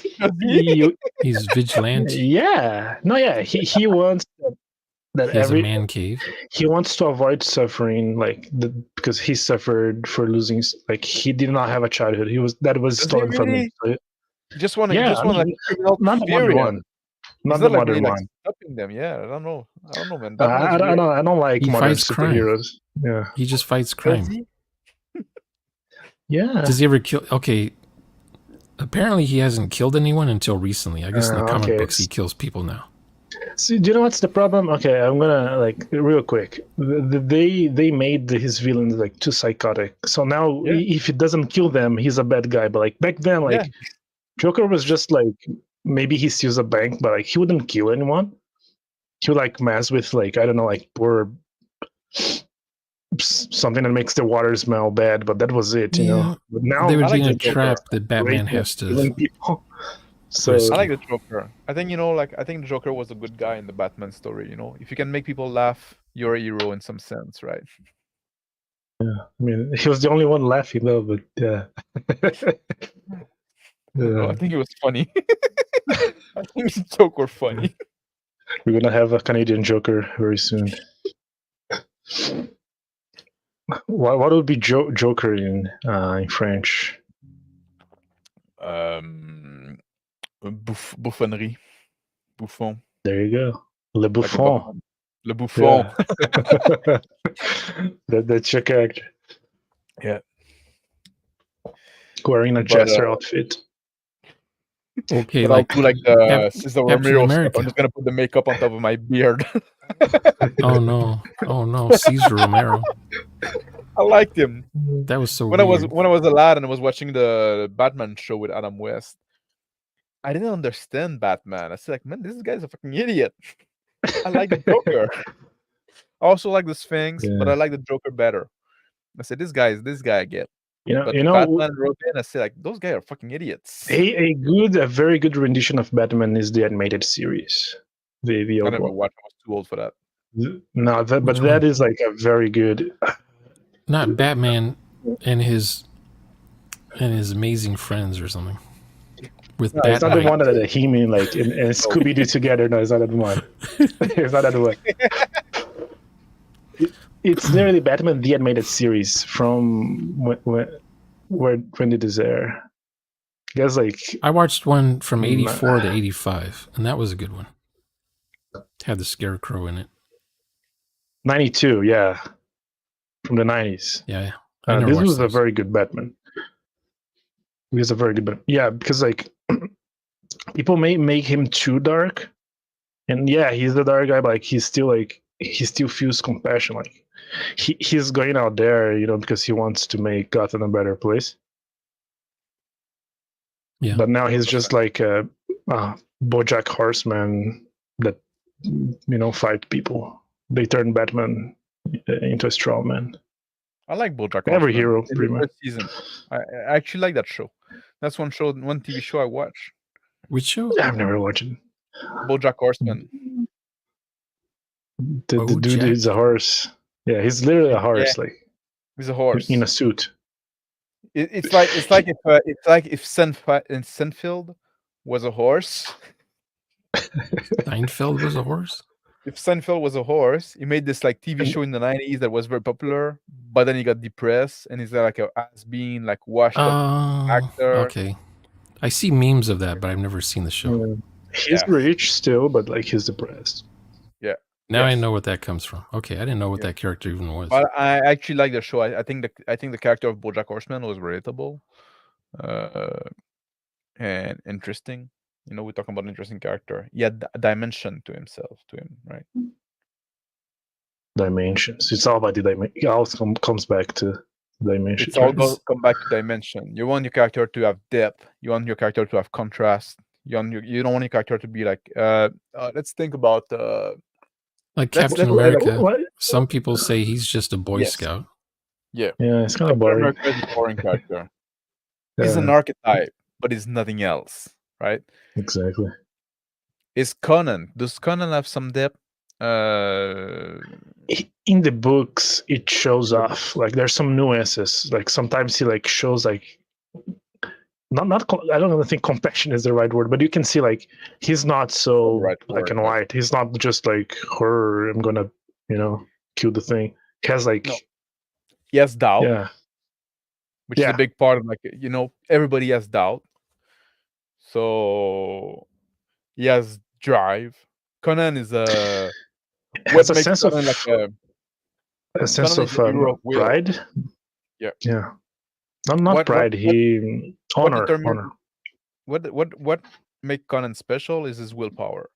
Speaker 3: he's vigilante.
Speaker 4: Yeah, no, yeah, he wants that
Speaker 3: he has a man cave.
Speaker 4: He wants to avoid suffering, like because he suffered for losing. Like he did not have a childhood. That was stolen from him. So,
Speaker 2: just want like criminal
Speaker 4: not the modern one. Not the modern one.
Speaker 2: Like, stopping them. Yeah, I don't know, man.
Speaker 4: I don't like modern superheroes.
Speaker 3: Crime. Yeah, he just fights crime.
Speaker 4: Yeah.
Speaker 3: Does he ever kill? Okay. Apparently, he hasn't killed anyone until recently. I guess in the comic books, he kills people now.
Speaker 4: So, do you know what's the problem? Okay, I'm gonna like real quick. They made his villains like too psychotic. So now, if he doesn't kill them, he's a bad guy. But like back then, like Joker was just like maybe he steals a bank, but like he wouldn't kill anyone. He would like mess with like I don't know, like poor something that makes the water smell bad, but that was it, you know. But now
Speaker 3: they were doing a trap that Batman has to.
Speaker 2: So I like the Joker. I think I think the Joker was a good guy in the Batman story. You know, if you can make people laugh, you're a hero in some sense, right?
Speaker 4: Yeah, I mean, he was the only one laughing though, but yeah.
Speaker 2: No, I think it was funny. I think the Joker funny.
Speaker 4: We're gonna have a Canadian Joker very soon. What would be Joker in French?
Speaker 2: Bouffonnerie. Bouffon.
Speaker 4: There you go. Le Bouffon.
Speaker 2: Le Bouffon.
Speaker 4: Yeah. That's your character.
Speaker 2: Yeah.
Speaker 4: Wearing a jester outfit.
Speaker 3: Okay,
Speaker 2: I'll do like the Cesar Romero stuff. I'm just gonna put the makeup on top of my beard.
Speaker 3: Oh no, Cesar Romero.
Speaker 2: I liked him.
Speaker 3: That was so
Speaker 2: when
Speaker 3: weird.
Speaker 2: I was a lad and I was watching the Batman show with Adam West. I didn't understand Batman. I said, like, man, this guy's a fucking idiot. I like the Joker. I also like the Sphinx, but I like the Joker better. I said, this guy I get. But Batman and Robin, I said, like, those guys are fucking idiots.
Speaker 4: A very good rendition of Batman is the animated series. The old
Speaker 2: I never
Speaker 4: one.
Speaker 2: watched. I was too old for that.
Speaker 4: No, that is like a very good.
Speaker 3: Not Batman and his amazing friends or something. With
Speaker 4: no, it's not the one that He-Man like and Scooby Doo together. No, it's not that one. It's not that one. It's literally Batman the animated series from when did it air? I guess like
Speaker 3: I watched one from 84 to 85, and that was a good one. Had the Scarecrow in it.
Speaker 4: 92, yeah, from the 90s.
Speaker 3: Yeah,
Speaker 4: this was a very good Batman. He was a very good Batman. Yeah, because like people may make him too dark, and yeah, he's the dark guy, but like he still feels compassion. Like he's going out there, you know, because he wants to make Gotham a better place.
Speaker 3: Yeah,
Speaker 4: but now he's just like a BoJack Horseman that fight people. They turn Batman into a straw man.
Speaker 2: I like BoJack.
Speaker 4: Every hero, pretty much.
Speaker 2: Season. I actually like that show. That's one TV show I watch.
Speaker 3: Which show?
Speaker 4: I've never watched it.
Speaker 2: BoJack Horseman.
Speaker 4: The dude is a horse. Yeah, he's literally a horse. Yeah. Like
Speaker 2: he's a horse
Speaker 4: in a suit.
Speaker 2: It's like if Seinfeld was a horse.
Speaker 3: Seinfeld was a horse.
Speaker 2: If Seinfeld was a horse, he made this like TV show in the 90s that was very popular, but then he got depressed and he's like a has-been like washed up actor.
Speaker 3: Okay, I see memes of that, but I've never seen the show.
Speaker 4: He's rich still, but like he's depressed.
Speaker 3: Now I
Speaker 2: Yes.
Speaker 3: know what that comes from. Okay, I didn't know what
Speaker 2: Yeah.
Speaker 3: that character even was.
Speaker 2: But I actually like the show. I think the character of BoJack Horseman was relatable, and interesting. You know, we're talking about an interesting character. He had a dimension to himself, to him, right?
Speaker 4: Dimensions. It's all about the dimension. It all comes back to dimensions.
Speaker 2: It's all
Speaker 4: Right?
Speaker 2: come back to dimension. You want your character to have depth. You want your character to have contrast. You don't want your character to be like. Let's think about.
Speaker 3: Like
Speaker 2: Let's
Speaker 3: Captain
Speaker 2: say, like,
Speaker 3: America,
Speaker 4: What?
Speaker 3: some people say he's just a Boy
Speaker 2: yes,
Speaker 3: Scout.
Speaker 2: yeah.
Speaker 4: Yeah, it's kind of
Speaker 2: Captain
Speaker 4: boring.
Speaker 2: America is a boring character. He's an
Speaker 4: Yeah,
Speaker 2: archetype, but he's nothing else, right?
Speaker 4: exactly.
Speaker 2: Is Conan? Does Conan have some depth?
Speaker 4: In the books, it shows
Speaker 2: In the
Speaker 4: off. Like there's some nuances. Like sometimes he like shows like I don't think compassion is the right word, but you can see like he's not so
Speaker 2: right
Speaker 4: black
Speaker 2: word,
Speaker 4: and
Speaker 2: but
Speaker 4: white. He's not just like horror. I'm gonna kill the thing. He has like
Speaker 2: no, he has doubt,
Speaker 4: yeah
Speaker 2: which is a
Speaker 4: yeah.
Speaker 2: big part of everybody has doubt. So he has drive. Conan is a
Speaker 4: Has a
Speaker 2: makes
Speaker 4: sense of
Speaker 2: Conan like
Speaker 4: a sense
Speaker 2: Conan is
Speaker 4: of
Speaker 2: a hero of will.
Speaker 4: pride.
Speaker 2: Yeah.
Speaker 4: Yeah. Not pride. He honor. Honor.
Speaker 2: What make Conan special is his willpower.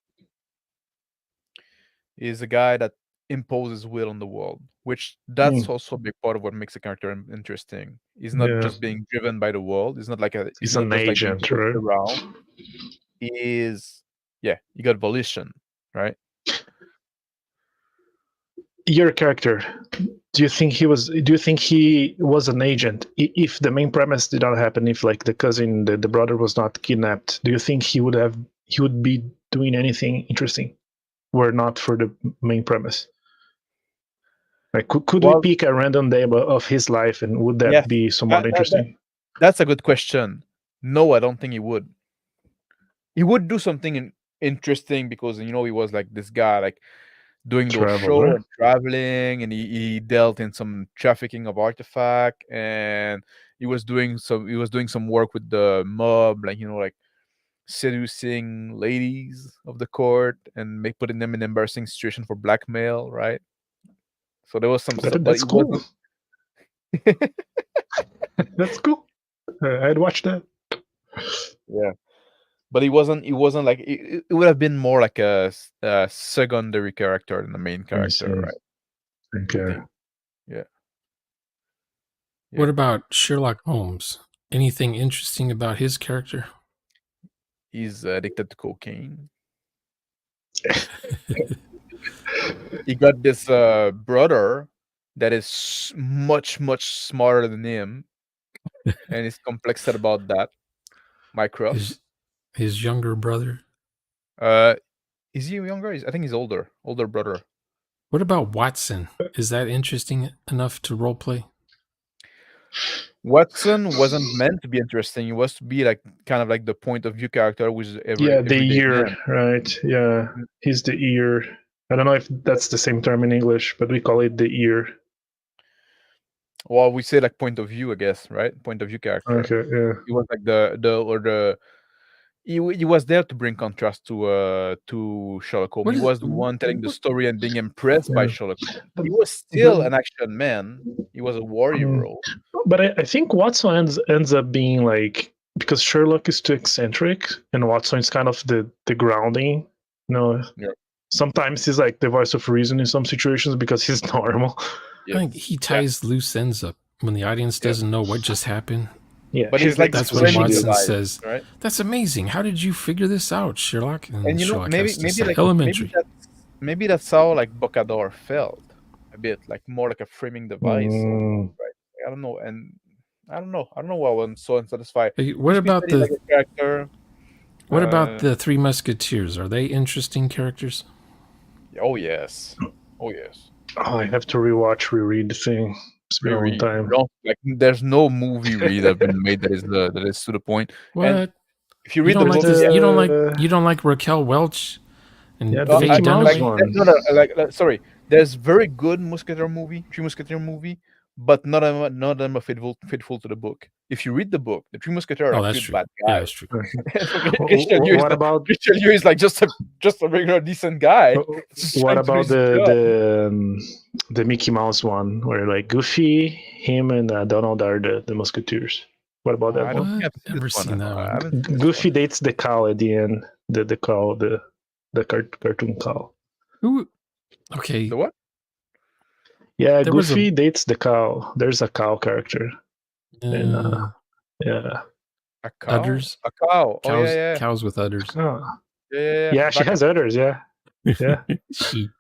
Speaker 2: He's a guy that imposes will on the world, which that's also a big part of what makes a character interesting. He's not
Speaker 4: Yeah.
Speaker 2: just being driven by the world. He's not like he's
Speaker 4: He's
Speaker 2: not
Speaker 4: an
Speaker 2: just like being
Speaker 4: agent,
Speaker 2: pushed
Speaker 4: right?
Speaker 2: around. He is, yeah, you got volition, right?
Speaker 4: Your character, do you think he was an agent? If the main premise did not happen, if like the cousin, the brother was not kidnapped, do you think he would be doing anything interesting were not for the main premise? Like could we pick a random day of his life, and would that be somewhat interesting?
Speaker 2: That's a good question. No, I don't think he would. He would do something interesting because he was like this guy like doing those shows and traveling, and he dealt in some trafficking of artifact, and he was doing some work with the mob, like seducing ladies of the court and putting them in embarrassing situation for blackmail, right? So there was some stuff,
Speaker 4: That's cool. That's cool. I'd watch that.
Speaker 2: Yeah, but he wasn't like it would have been more like a secondary character than the main character, right?
Speaker 4: Okay.
Speaker 2: Yeah.
Speaker 3: What about Sherlock Holmes? Anything interesting about his character?
Speaker 2: He's addicted to cocaine. He got this brother that is much smarter than him, and he's complexed about that. Mycroft.
Speaker 3: His younger brother.
Speaker 2: Is he younger? I think he's older brother.
Speaker 3: What about Watson? Is that interesting enough to roleplay?
Speaker 2: Watson wasn't meant to be interesting. It was to be like kind of like the point of view character, which is
Speaker 4: the ear, right? Yeah, he's the ear. I don't know if that's the same term in English, but we call it the ear.
Speaker 2: Well, we say like point of view, I guess, right? Point of view character.
Speaker 4: Okay, yeah.
Speaker 2: He was like he was there to bring contrast to Sherlock Holmes. He was the one telling the story and being impressed by Sherlock Holmes. He was still an action man. He was a warrior role.
Speaker 4: But I think Watson ends up being like, because Sherlock is too eccentric and Watson is kind of the grounding. Sometimes he's like the voice of reason in some situations because he's normal.
Speaker 3: I think he ties loose ends up when the audience doesn't know what just happened.
Speaker 4: Yeah,
Speaker 2: but he's like
Speaker 3: that's when Watson says, right? "That's amazing. How did you figure this out, Sherlock?"
Speaker 2: And
Speaker 3: Sherlock
Speaker 2: maybe that's how like Bocador felt a bit, like more like a framing device, right? I don't know, and I don't know why I'm so unsatisfied.
Speaker 3: What about the
Speaker 2: character?
Speaker 3: What about the Three Musketeers? Are they interesting characters?
Speaker 2: Oh yes. Oh,
Speaker 4: I have to reread the thing. It's been a long time.
Speaker 2: There's no movie read that's been made that is to the point.
Speaker 3: What?
Speaker 2: And if you read the book,
Speaker 3: you don't like Raquel Welch and
Speaker 4: Faye
Speaker 3: Dunaway?
Speaker 2: Sorry, there's very good Three Musketeer movie, but not faithful to the book. if you read the book, the Three Musketeers
Speaker 3: Oh,
Speaker 2: are
Speaker 3: that's
Speaker 2: good
Speaker 3: true.
Speaker 2: bad
Speaker 3: Yeah,
Speaker 2: guys.
Speaker 3: that's true.
Speaker 4: What about
Speaker 2: Richelieu is like just a regular decent guy. Just
Speaker 4: what
Speaker 2: trying to do
Speaker 4: about
Speaker 2: his job.
Speaker 4: the Mickey Mouse one where like Goofy, him, and Donald are the Musketeers? What about that
Speaker 2: I
Speaker 4: one?
Speaker 2: don't think
Speaker 3: What?
Speaker 2: I've seen
Speaker 3: Never
Speaker 2: this one.
Speaker 3: seen that
Speaker 2: I
Speaker 3: one.
Speaker 2: haven't seen this
Speaker 4: Goofy
Speaker 2: one.
Speaker 4: dates the cow at the end. The cow, the cartoon cow.
Speaker 3: Who? Okay.
Speaker 2: The what?
Speaker 4: Yeah,
Speaker 3: There was
Speaker 4: Goofy dates the cow. There's a cow character. And yeah.
Speaker 2: A cow?
Speaker 3: Udders.
Speaker 2: A cow. Oh
Speaker 3: Cows,
Speaker 2: yeah.
Speaker 3: cows with udders.
Speaker 4: Oh.
Speaker 2: Yeah.
Speaker 4: Yeah, she has udders, yeah. Yeah.
Speaker 3: Sheep.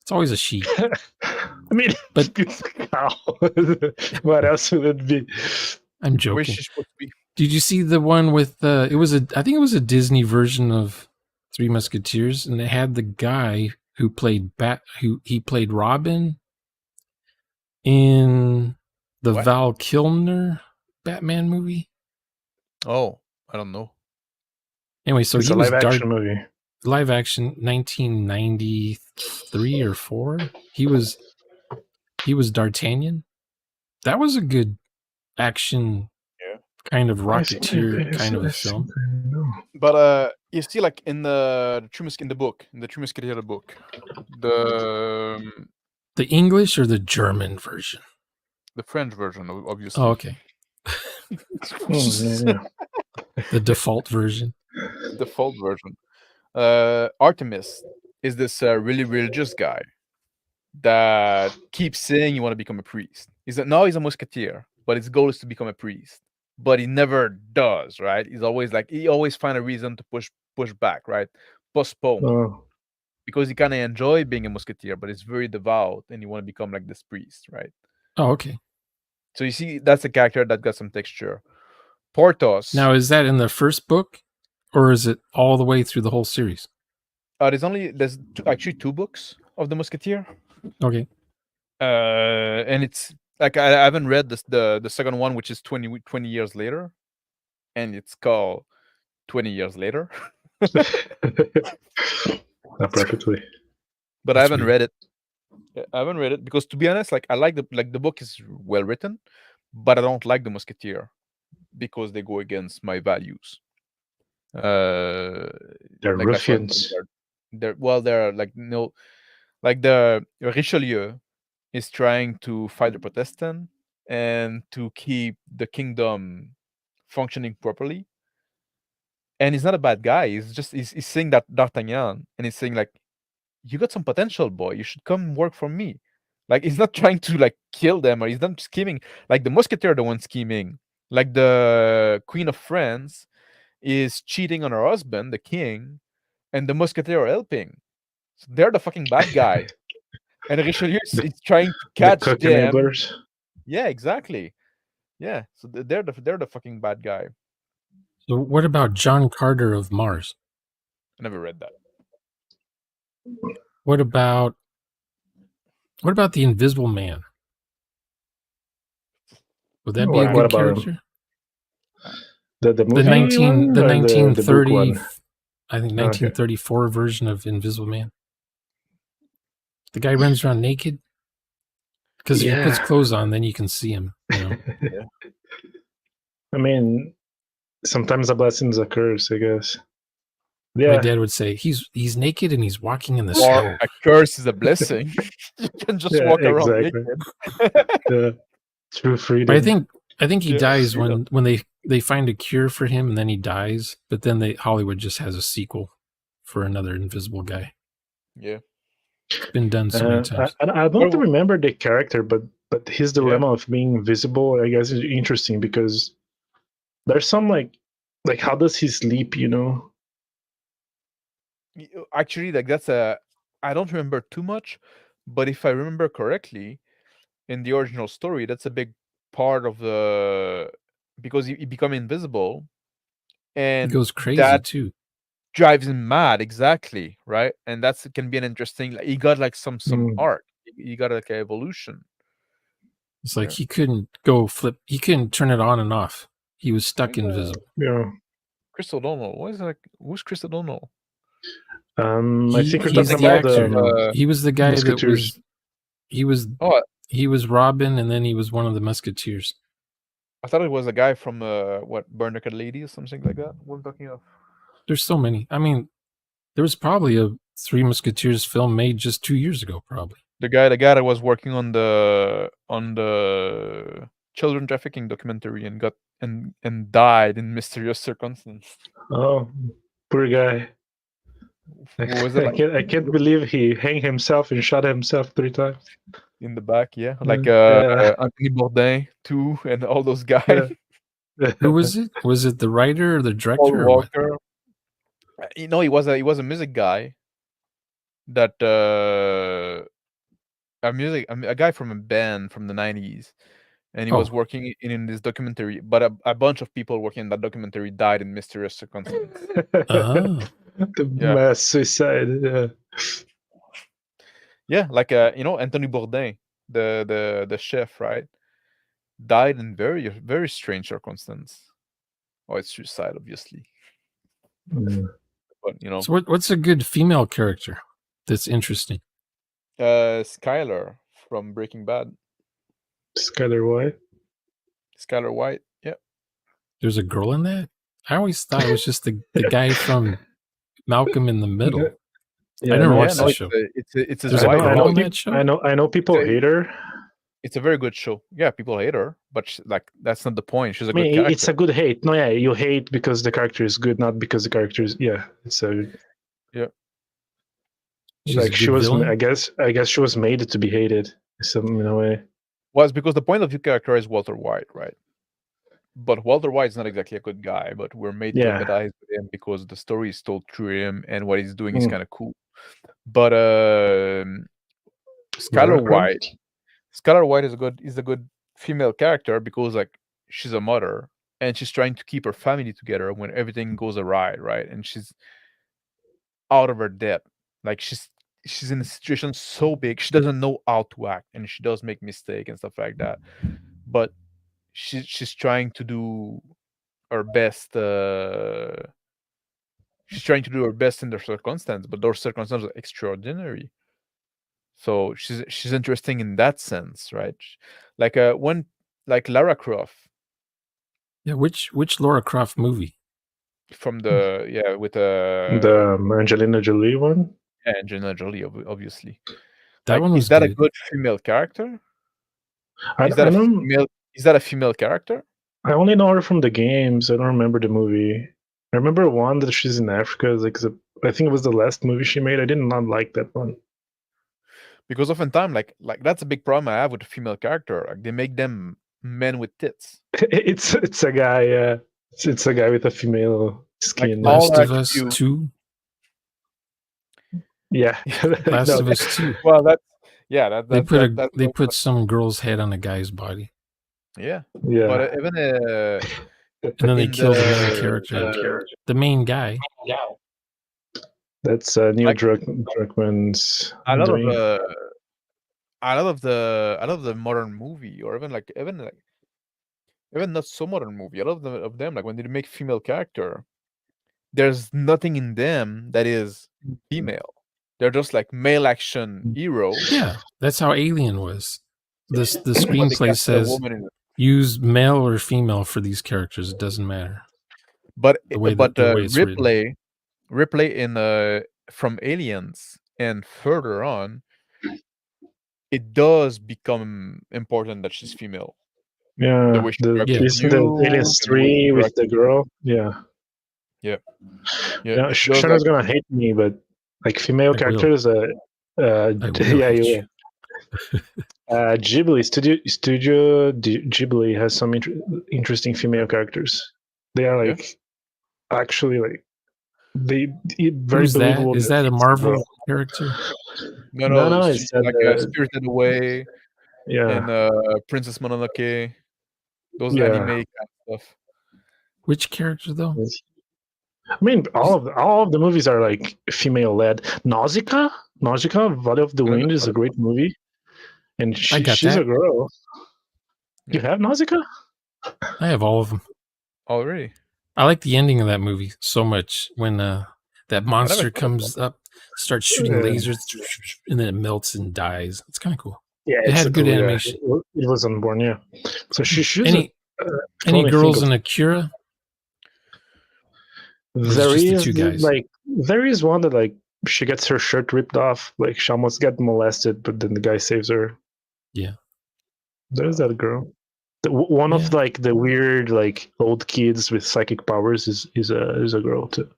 Speaker 3: It's always a sheep.
Speaker 4: I mean,
Speaker 3: But
Speaker 4: it's a cow. What else would it be?
Speaker 3: I'm
Speaker 2: Where's
Speaker 3: joking.
Speaker 2: she supposed to be?
Speaker 3: Did you see the one with I think it was a Disney version of Three Musketeers, and it had the guy who played he played Robin in the
Speaker 2: What?
Speaker 3: Val Kilmer Batman movie.
Speaker 2: Oh, I don't know.
Speaker 3: Anyway, so
Speaker 4: It's
Speaker 3: he
Speaker 4: a
Speaker 3: was
Speaker 4: live action movie.
Speaker 3: live action 1993 or 4. He was D'Artagnan. That was a good action kind of Rocketeer kind of a film.
Speaker 2: But you see, like in the Three Musketeers book,
Speaker 3: The English or the German version?
Speaker 2: the French version, obviously.
Speaker 3: Oh, okay. The default version.
Speaker 2: Default version. Artemis is this really religious guy that keeps saying he want to become a priest. He's a musketeer, but his goal is to become a priest. But he never does, right? He's always like he always find a reason to push back, right? Postpone.
Speaker 4: Oh.
Speaker 2: Because he kind of enjoy being a musketeer, but he's very devout and he want to become like this priest, right?
Speaker 3: Oh, okay.
Speaker 2: So you see, that's a character that got some texture. Porthos.
Speaker 3: Now, is that in the first book, or is it all the way through the whole series?
Speaker 2: There's actually 2 books of the Musketeer.
Speaker 3: Okay.
Speaker 2: And it's like I haven't read the second one, which is 20 years later, and it's called 20 years later.
Speaker 4: Not perfectly.
Speaker 2: But
Speaker 3: That's
Speaker 2: I haven't
Speaker 3: weird.
Speaker 2: read it. I haven't read it because, to be honest, like I like the book is well written, but I don't like the Musketeer because they go against my values.
Speaker 4: They're
Speaker 2: like
Speaker 4: ruffians.
Speaker 2: They're like no, like the Richelieu is trying to fight the Protestant and to keep the kingdom functioning properly. And he's not a bad guy. He's saying that D'Artagnan, and he's saying like, you got some potential, boy. You should come work for me. Like he's not trying to like kill them, or he's not scheming. Like the Musketeer, the one scheming. Like the Queen of France is cheating on her husband, the king, and the Musketeer are helping. So they're the fucking bad guy. And Richelieu is trying to catch
Speaker 4: the
Speaker 2: them.
Speaker 4: enablers.
Speaker 2: Yeah, exactly. Yeah, so they're the fucking bad guy.
Speaker 3: So what about John Carter of Mars?
Speaker 2: I never read that.
Speaker 3: What about the Invisible Man? Would that be a
Speaker 4: What
Speaker 3: good
Speaker 4: about him?
Speaker 3: character?
Speaker 4: The movie
Speaker 3: The
Speaker 4: one or
Speaker 3: 1930,
Speaker 4: the book one?
Speaker 3: I think
Speaker 4: Okay.
Speaker 3: 1934 version of Invisible Man. The guy runs around naked because if he puts clothes on, then you can see him. You know?
Speaker 4: I mean, sometimes a blessing is a curse, I guess. Yeah.
Speaker 3: My dad would say he's naked and he's walking in the
Speaker 2: Or
Speaker 3: snow.
Speaker 2: a curse is a blessing. You can just walk around
Speaker 4: exactly.
Speaker 2: naked.
Speaker 4: Yeah. True freedom.
Speaker 3: But I think he
Speaker 2: Yeah,
Speaker 3: dies
Speaker 2: freedom.
Speaker 3: when they find a cure for him, and then he dies. But then Hollywood just has a sequel for another invisible guy.
Speaker 2: Yeah.
Speaker 3: It's been done so many times.
Speaker 4: I don't remember the character, but his dilemma of being invisible, I guess, is interesting because there's some like how does he sleep? You know.
Speaker 2: Actually, like I don't remember too much, but if I remember correctly, in the original story, that's a big part of because he become invisible, and
Speaker 3: He goes crazy
Speaker 2: that
Speaker 3: too.
Speaker 2: drives him mad. Exactly, right? And can be an interesting. Like, he got like some arc. He got like an evolution.
Speaker 3: It's like he couldn't go flip. He couldn't turn it on and off. He was stuck invisible.
Speaker 4: Yeah.
Speaker 2: Chris O'Donnell. What is that? Who's Chris O'Donnell?
Speaker 4: I think we're
Speaker 3: he's
Speaker 4: talking
Speaker 3: the
Speaker 4: about
Speaker 3: actor. He was the guy
Speaker 4: Musketeers.
Speaker 3: he was Robin, and then he was one of the Musketeers.
Speaker 2: I thought it was a guy from Burn Naked Lady or something like that. What I'm talking of.
Speaker 3: There's so many. I mean, there was probably a Three Musketeers film made just 2 years ago, probably.
Speaker 2: The guy that was working on the children trafficking documentary and got and died in mysterious circumstances.
Speaker 4: Oh, poor guy.
Speaker 2: What was it like?
Speaker 4: I can't believe he hanged himself and shot himself 3 times.
Speaker 2: In the back, yeah, like
Speaker 4: Yeah.
Speaker 2: Anthony Bourdain too, and all those guys.
Speaker 4: Yeah.
Speaker 3: Who was it? Was it the writer or the
Speaker 2: Paul
Speaker 3: director? Or what?
Speaker 2: Walker. He was a music guy. That a guy from a band from the 90s, and he was working in this documentary. But a bunch of people working in that documentary died in mysterious circumstances.
Speaker 4: The mass suicide.
Speaker 2: Yeah, like Anthony Bourdain, the chef, right, died in very very strange circumstances. Oh, it's suicide, obviously. But
Speaker 3: So what's a good female character that's interesting?
Speaker 2: Skylar from Breaking Bad.
Speaker 4: Skylar White.
Speaker 2: Skylar White. Yeah.
Speaker 3: There's a girl in that? I always thought it was just the guy from Malcolm in the Middle.
Speaker 4: Yeah,
Speaker 3: I never watched that show.
Speaker 2: It's his
Speaker 3: There's a
Speaker 2: wife.
Speaker 3: girl in that show?
Speaker 4: I know people hate her.
Speaker 2: It's a very good show. Yeah, people hate her, but that's not the point. She's a
Speaker 4: I mean,
Speaker 2: good character.
Speaker 4: it's a good hate. No, yeah, you hate because the character is good, not because the character is. Yeah, it's a.
Speaker 2: Yeah.
Speaker 3: She's
Speaker 4: Like
Speaker 3: a
Speaker 4: she
Speaker 3: good
Speaker 4: was,
Speaker 3: villain?
Speaker 4: I guess she was made to be hated, in a way.
Speaker 2: Well, it's because the point of view character is Walter White, right? But Walter White is not exactly a good guy, but we're made to empathize with him because the story is told through him, and what he's doing is kind of cool. But Skylar White is a good female character because she's a mother and she's trying to keep her family together when everything goes awry, right? And she's out of her depth. Like she's in a situation so big she doesn't know how to act, and she does make mistakes and stuff like that. But she's trying to do her best. She's trying to do her best in the circumstance, but those circumstances are extraordinary. So she's interesting in that sense, right? Like Lara Croft.
Speaker 3: Yeah, which Lara Croft movie?
Speaker 2: From the with
Speaker 4: the Angelina Jolie one.
Speaker 2: Yeah, Angelina Jolie, obviously.
Speaker 3: That one was
Speaker 2: is that
Speaker 3: good.
Speaker 2: a good female character?
Speaker 4: Is
Speaker 2: that a female character?
Speaker 4: I only know her from the games. I don't remember the movie. I remember one that she's in Africa. I think it was the last movie she made. I did not like that one.
Speaker 2: Because oftentimes, like that's a big problem I have with a female character. Like they make them men with tits.
Speaker 4: It's a guy. Yeah, it's a guy with a female skin.
Speaker 3: Last of Us 2.
Speaker 4: Yeah,
Speaker 3: Last of Us 2.
Speaker 2: Well, they
Speaker 3: put some girl's head on a guy's body.
Speaker 2: Yeah.
Speaker 4: Yeah.
Speaker 2: But even
Speaker 3: and then they kill the main character, the main guy.
Speaker 2: Yeah.
Speaker 4: That's Neil Druckmann's.
Speaker 2: I love the modern movie, or even not so modern movie. I love of them. Like when they make female character, there's nothing in them that is female. They're just like male action heroes.
Speaker 3: Yeah, that's how Alien was. The screenplay says use male or female for these characters. It doesn't matter.
Speaker 2: But Ripley in from Aliens and further on, it does become important that she's female.
Speaker 4: Yeah, the Aliens 3 with the girl. Yeah. Shannon's gonna hate me, but like female characters, yeah, you will. Ghibli Studio Ghibli has some interesting female characters. They are actually they very believable.
Speaker 3: Is that a Marvel character?
Speaker 2: No, it's like Spirited Away.
Speaker 4: Yeah,
Speaker 2: and Princess Mononoke. Those anime kind of stuff.
Speaker 3: Which character though?
Speaker 4: I mean, all of the movies are like female led. Nausicaa, Valley of the Wind is a great movie, and she's a girl. You have Nausicaa?
Speaker 3: I have all of them
Speaker 2: already.
Speaker 3: I like the ending of that movie so much when that monster comes up, starts shooting lasers, and then it melts and dies. It's kind of cool.
Speaker 4: Yeah,
Speaker 3: it had good animation.
Speaker 4: It was unborn. Yeah, so she's
Speaker 3: Any
Speaker 4: me
Speaker 3: girls
Speaker 4: think
Speaker 3: in
Speaker 4: of-
Speaker 3: Akira? Was it
Speaker 4: There
Speaker 3: just the
Speaker 4: is
Speaker 3: two guys?
Speaker 4: like there is one that like she gets her shirt ripped off, like she almost get molested, but then the guy saves her.
Speaker 3: Yeah.
Speaker 4: There's that girl. One of
Speaker 3: Yeah.
Speaker 4: like the weird like old kids with psychic powers is a girl too.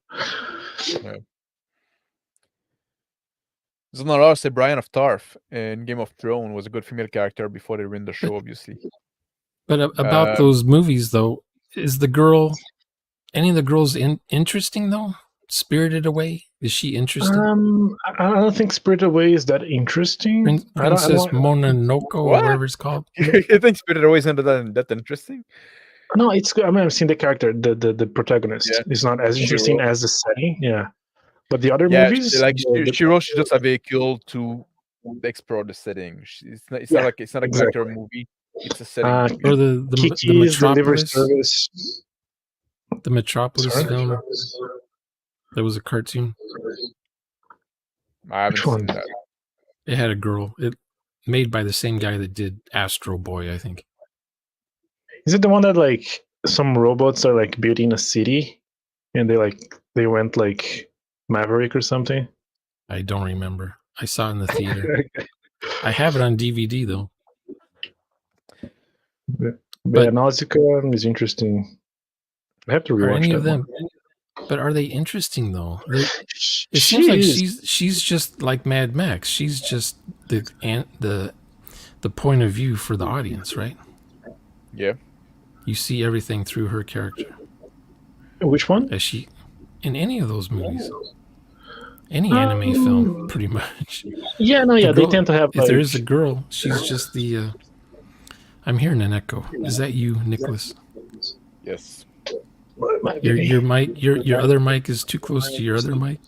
Speaker 2: There's another say Brienne of Tarth in Game of Thrones was a good female character before they ruined the show, obviously.
Speaker 3: But about those movies, though, is the girl, any of the girls interesting, though? Spirited Away? Is she interesting?
Speaker 4: I don't think Spirit Away is that interesting.
Speaker 3: Princess Mononoke, or whatever it's called.
Speaker 2: You think Spirit Away isn't that interesting?
Speaker 4: No, it's good. I mean, I've seen the character, the protagonist.
Speaker 2: Yeah.
Speaker 4: It's not as interesting as the setting. Yeah, but the other
Speaker 2: Yeah,
Speaker 4: movies,
Speaker 2: Shiro, she's just a vehicle to explore the setting. It's not a character movie. It's a setting movie.
Speaker 3: Or the
Speaker 4: Kiki's Delivery
Speaker 3: Metropolis.
Speaker 4: Service.
Speaker 3: The Metropolis film. That was a cartoon.
Speaker 2: I haven't seen that.
Speaker 3: It had a girl. It made by the same guy that did Astro Boy, I think.
Speaker 4: Is it the one that like some robots are like building a city, and they went like Maverick or something?
Speaker 3: I don't remember. I saw it in the theater. I have it on DVD though.
Speaker 4: But Nausicaa is interesting. I have to rewatch
Speaker 3: any
Speaker 4: that
Speaker 3: of them.
Speaker 4: one.
Speaker 3: But are they interesting though? It seems like she's just like Mad Max. She's just the point of view for the audience, right?
Speaker 2: Yeah.
Speaker 3: You see everything through her character.
Speaker 4: Which one?
Speaker 3: As she in any of those movies. Any anime film, pretty much.
Speaker 4: Yeah, no, yeah, they tend to have.
Speaker 3: If there is a girl, she's just the. I'm hearing an echo. Is that you, Nicholas?
Speaker 2: Yes.
Speaker 3: Your mic, your other mic is too close to your other mic.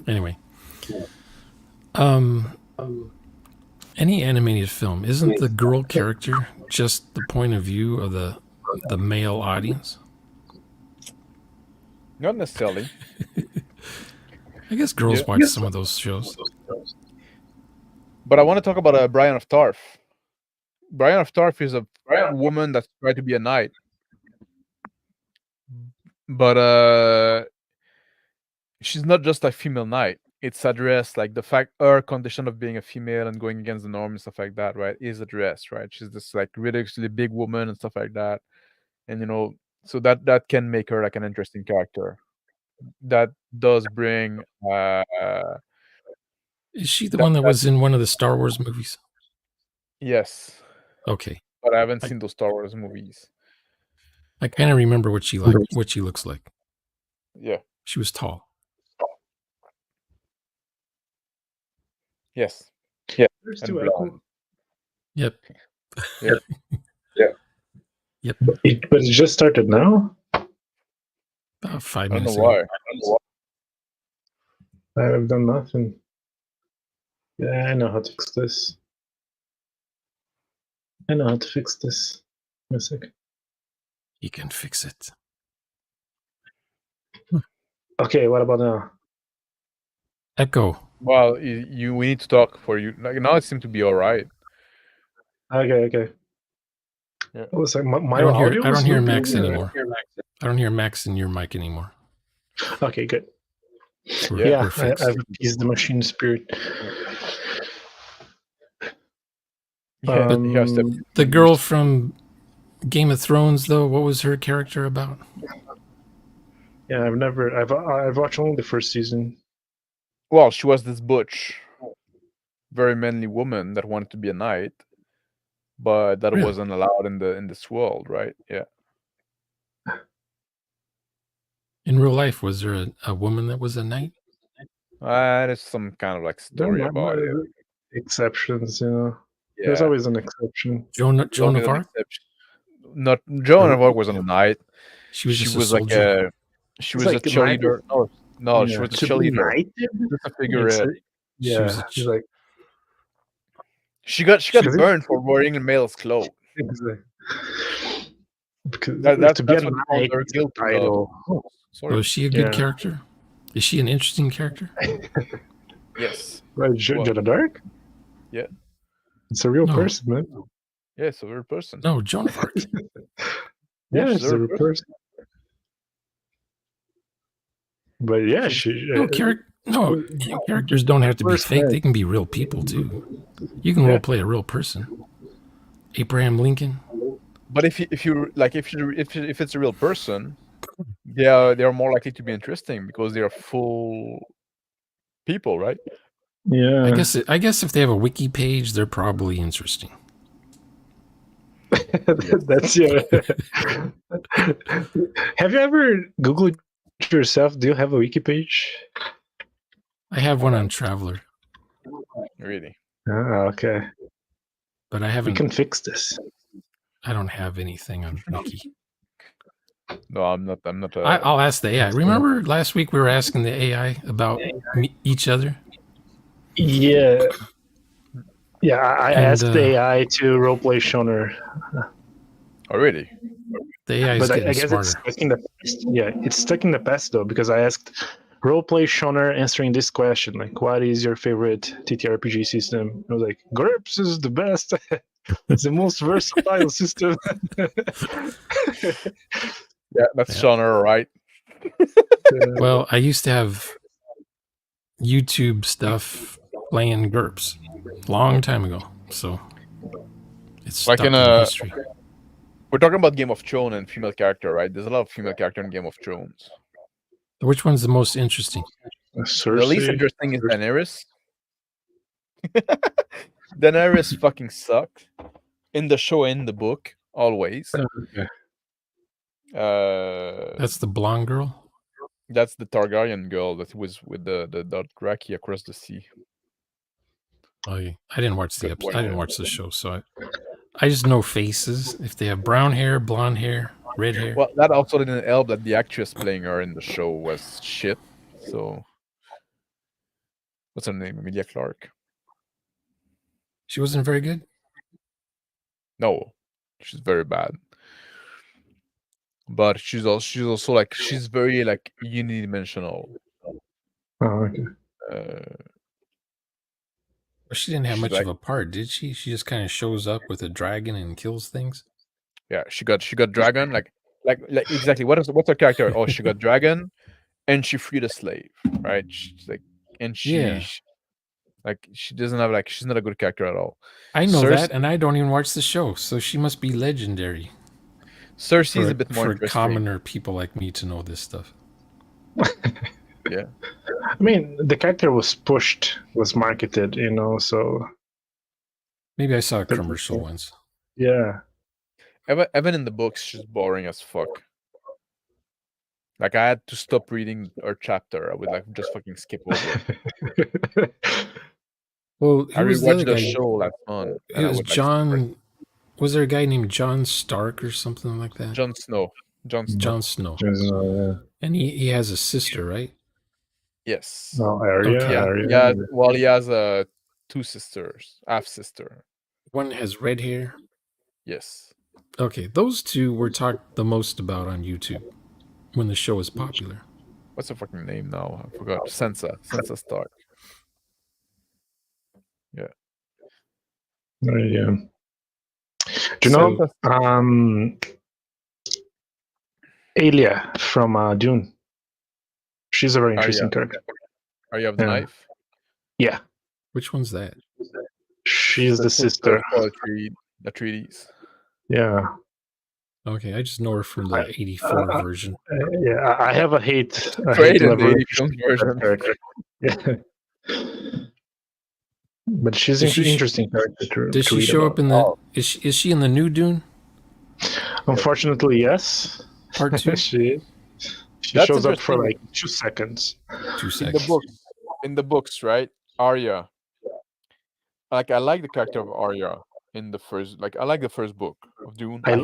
Speaker 3: Anyway, any animated film, isn't the girl character just the point of view of the male audience?
Speaker 2: Not necessarily.
Speaker 3: I guess girls watch some of those shows.
Speaker 2: But I want to talk about Brienne of Tarth. Brienne of Tarth is a woman that's tried to be a knight. But she's not just a female knight. It's addressed like the fact her condition of being a female and going against the norm and stuff like that, right? Is addressed, right? She's this like ridiculously big woman and stuff like that. And so that can make her like an interesting character. That does bring
Speaker 3: Is she the one that was in one of the Star Wars movies?
Speaker 2: Yes.
Speaker 3: Okay.
Speaker 2: But I haven't seen those Star Wars movies.
Speaker 3: I kind of remember what she looks like.
Speaker 2: Yeah.
Speaker 3: She was tall.
Speaker 2: Yes.
Speaker 4: Yeah.
Speaker 2: And blonde.
Speaker 3: Yep.
Speaker 2: Yeah.
Speaker 3: Yep.
Speaker 4: But it just started now?
Speaker 3: About 5
Speaker 2: I don't
Speaker 3: minutes
Speaker 2: know
Speaker 3: ago.
Speaker 2: why.
Speaker 4: I've done nothing. Yeah, I know how to fix this. Give me a second.
Speaker 3: You can fix it.
Speaker 4: Okay, what about now?
Speaker 3: Echo.
Speaker 2: Well, we need to talk for you. Like now, it seems to be all right.
Speaker 4: Okay.
Speaker 2: Yeah.
Speaker 4: Oh, sorry,
Speaker 3: I don't hear Max anymore. I don't hear Max in your mic anymore.
Speaker 4: Okay, good.
Speaker 3: We're
Speaker 4: I've appeased the machine spirit.
Speaker 2: Yeah,
Speaker 3: the girl from Game of Thrones, though, what was her character about?
Speaker 4: Yeah, I've watched only the first season.
Speaker 2: Well, she was this butch, very manly woman that wanted to be a knight, but that wasn't allowed in this world, right? Yeah.
Speaker 3: In real life, was there a woman that was a knight?
Speaker 2: There's some kind of like story about it.
Speaker 4: Exceptions,
Speaker 2: Yeah.
Speaker 4: There's always an exception.
Speaker 3: Joan of Arc?
Speaker 2: Not Joan of Arc wasn't a knight.
Speaker 3: She was just a
Speaker 2: like
Speaker 3: soldier.
Speaker 2: she was a cheerleader. No, she was a cheerleader.
Speaker 4: Just
Speaker 2: a figurehead.
Speaker 4: Yeah, she's like
Speaker 2: she got burned for wearing a male's clothes.
Speaker 4: Exactly. Because
Speaker 2: that's
Speaker 4: to be a
Speaker 2: what
Speaker 4: knight,
Speaker 2: they're
Speaker 4: it's a
Speaker 2: guilty
Speaker 4: title.
Speaker 2: of. Sorry.
Speaker 3: Was she a good character? Is she an interesting character?
Speaker 2: Yes.
Speaker 4: Right, Joan of Arc?
Speaker 2: Yeah.
Speaker 4: It's a real person, man.
Speaker 2: Yeah, it's a real person.
Speaker 3: No, Joan of Arc.
Speaker 4: Yeah,
Speaker 2: she's
Speaker 4: it's
Speaker 2: a
Speaker 4: the
Speaker 2: real
Speaker 4: real person. But yeah,
Speaker 3: Characters don't have to be
Speaker 4: First
Speaker 3: fake.
Speaker 4: man.
Speaker 3: They can be real people too. You can role play a real person. Abraham Lincoln.
Speaker 2: But if it's a real person, they are more likely to be interesting because they are full people, right?
Speaker 4: Yeah.
Speaker 3: I guess if they have a wiki page, they're probably interesting.
Speaker 4: That's your. Have you ever Googled yourself? Do you have a wiki page?
Speaker 3: I have one on Traveler,
Speaker 2: Really?
Speaker 4: Ah, okay.
Speaker 3: but I
Speaker 4: We
Speaker 3: haven't.
Speaker 4: can fix this.
Speaker 3: I don't have anything on wiki.
Speaker 2: No, I'm not.
Speaker 3: I'll ask the AI. Remember last week we were asking the AI about each other?
Speaker 4: Yeah. Yeah, I asked the
Speaker 3: And
Speaker 4: AI to roleplay Shoner,
Speaker 2: Oh, really?
Speaker 3: the AI is
Speaker 4: but I
Speaker 3: getting
Speaker 4: guess
Speaker 3: smarter.
Speaker 4: it's stuck in the past. Yeah, it's stuck in the past though, because I asked roleplay Shoner answering this question, like, what is your favorite TTRPG system? I was like, GURPS is the best. It's the most versatile system.
Speaker 2: Yeah, that's Shoner, right?
Speaker 3: Well, I used to have YouTube stuff playing GURPS long time ago, so it's
Speaker 2: Like
Speaker 3: stuck
Speaker 2: in
Speaker 3: in history.
Speaker 2: We're talking about Game of Thrones and female character, right? There's a lot of female character in Game of Thrones.
Speaker 3: Which one's the most interesting?
Speaker 2: The least interesting is Daenerys. Daenerys fucking sucked in the show and the book, always.
Speaker 4: Okay.
Speaker 3: That's the blonde girl.
Speaker 2: That's the Targaryen girl that was with the Dothraki across the sea.
Speaker 3: Oh, yeah. I didn't watch the
Speaker 2: Good
Speaker 3: episode.
Speaker 2: point.
Speaker 3: I didn't watch the show, so I just know faces. If they have brown hair, blonde hair, red hair.
Speaker 2: Well, that also didn't help that the actress playing her in the show was shit. So, what's her name? Emilia Clarke.
Speaker 3: She wasn't very good.
Speaker 2: No, she's very bad. But she's also like she's very like unidimensional.
Speaker 4: Oh, okay.
Speaker 3: She didn't have
Speaker 2: She's
Speaker 3: much
Speaker 2: like-
Speaker 3: of a part, did she? She just kind of shows up with a dragon and kills things.
Speaker 2: Yeah, she got dragon like exactly. What's her character? Oh, she got dragon, and she freed a slave, right? She's like, and she doesn't have like she's not a good character at all.
Speaker 3: I know
Speaker 2: Cersei-
Speaker 3: that, and I don't even watch the show, so she must be legendary.
Speaker 2: Cersei's a bit more
Speaker 3: for
Speaker 2: interesting.
Speaker 3: commoner people like me to know this stuff.
Speaker 2: Yeah,
Speaker 4: I mean, the character was marketed, so
Speaker 3: Maybe I saw a commercial once.
Speaker 4: yeah.
Speaker 2: even in the books, she's boring as fuck. Like I had to stop reading her chapter. I would like just fucking skip over it.
Speaker 3: Well,
Speaker 2: I
Speaker 3: who was the other
Speaker 2: rewatched the
Speaker 3: guy?
Speaker 2: show last month.
Speaker 3: It was John. Was there a guy named John Stark or something like that?
Speaker 2: Jon Snow. Jon Snow.
Speaker 3: Jon Snow. And he has a sister, right?
Speaker 2: Yes.
Speaker 4: No, Arya.
Speaker 3: Okay.
Speaker 4: Arya.
Speaker 2: Yeah. Well, he has two sisters, half sister.
Speaker 3: One has red hair.
Speaker 2: Yes.
Speaker 3: Okay, those two were talked the most about on YouTube when the show was popular.
Speaker 2: What's her fucking name now? I forgot. Sansa Stark. Yeah.
Speaker 4: Yeah. Do you know Alia from Dune? She's a very interesting character.
Speaker 2: Arya of the Knife?
Speaker 4: Yeah.
Speaker 3: Which one's that?
Speaker 4: She's the sister.
Speaker 2: The treaties.
Speaker 4: Yeah.
Speaker 3: Okay, I just know her from the 84 version.
Speaker 4: Yeah, I have a hate.
Speaker 2: Version.
Speaker 4: Yeah. But she's an interesting character.
Speaker 3: Does she show up in the? Is she in the new Dune?
Speaker 4: Unfortunately, yes.
Speaker 3: Part 2.
Speaker 4: She shows up for like 2 seconds.
Speaker 3: 2 seconds.
Speaker 2: In the books, right? Arya. Like I like the character of Arya in the first. Like I like the first book of Dune. I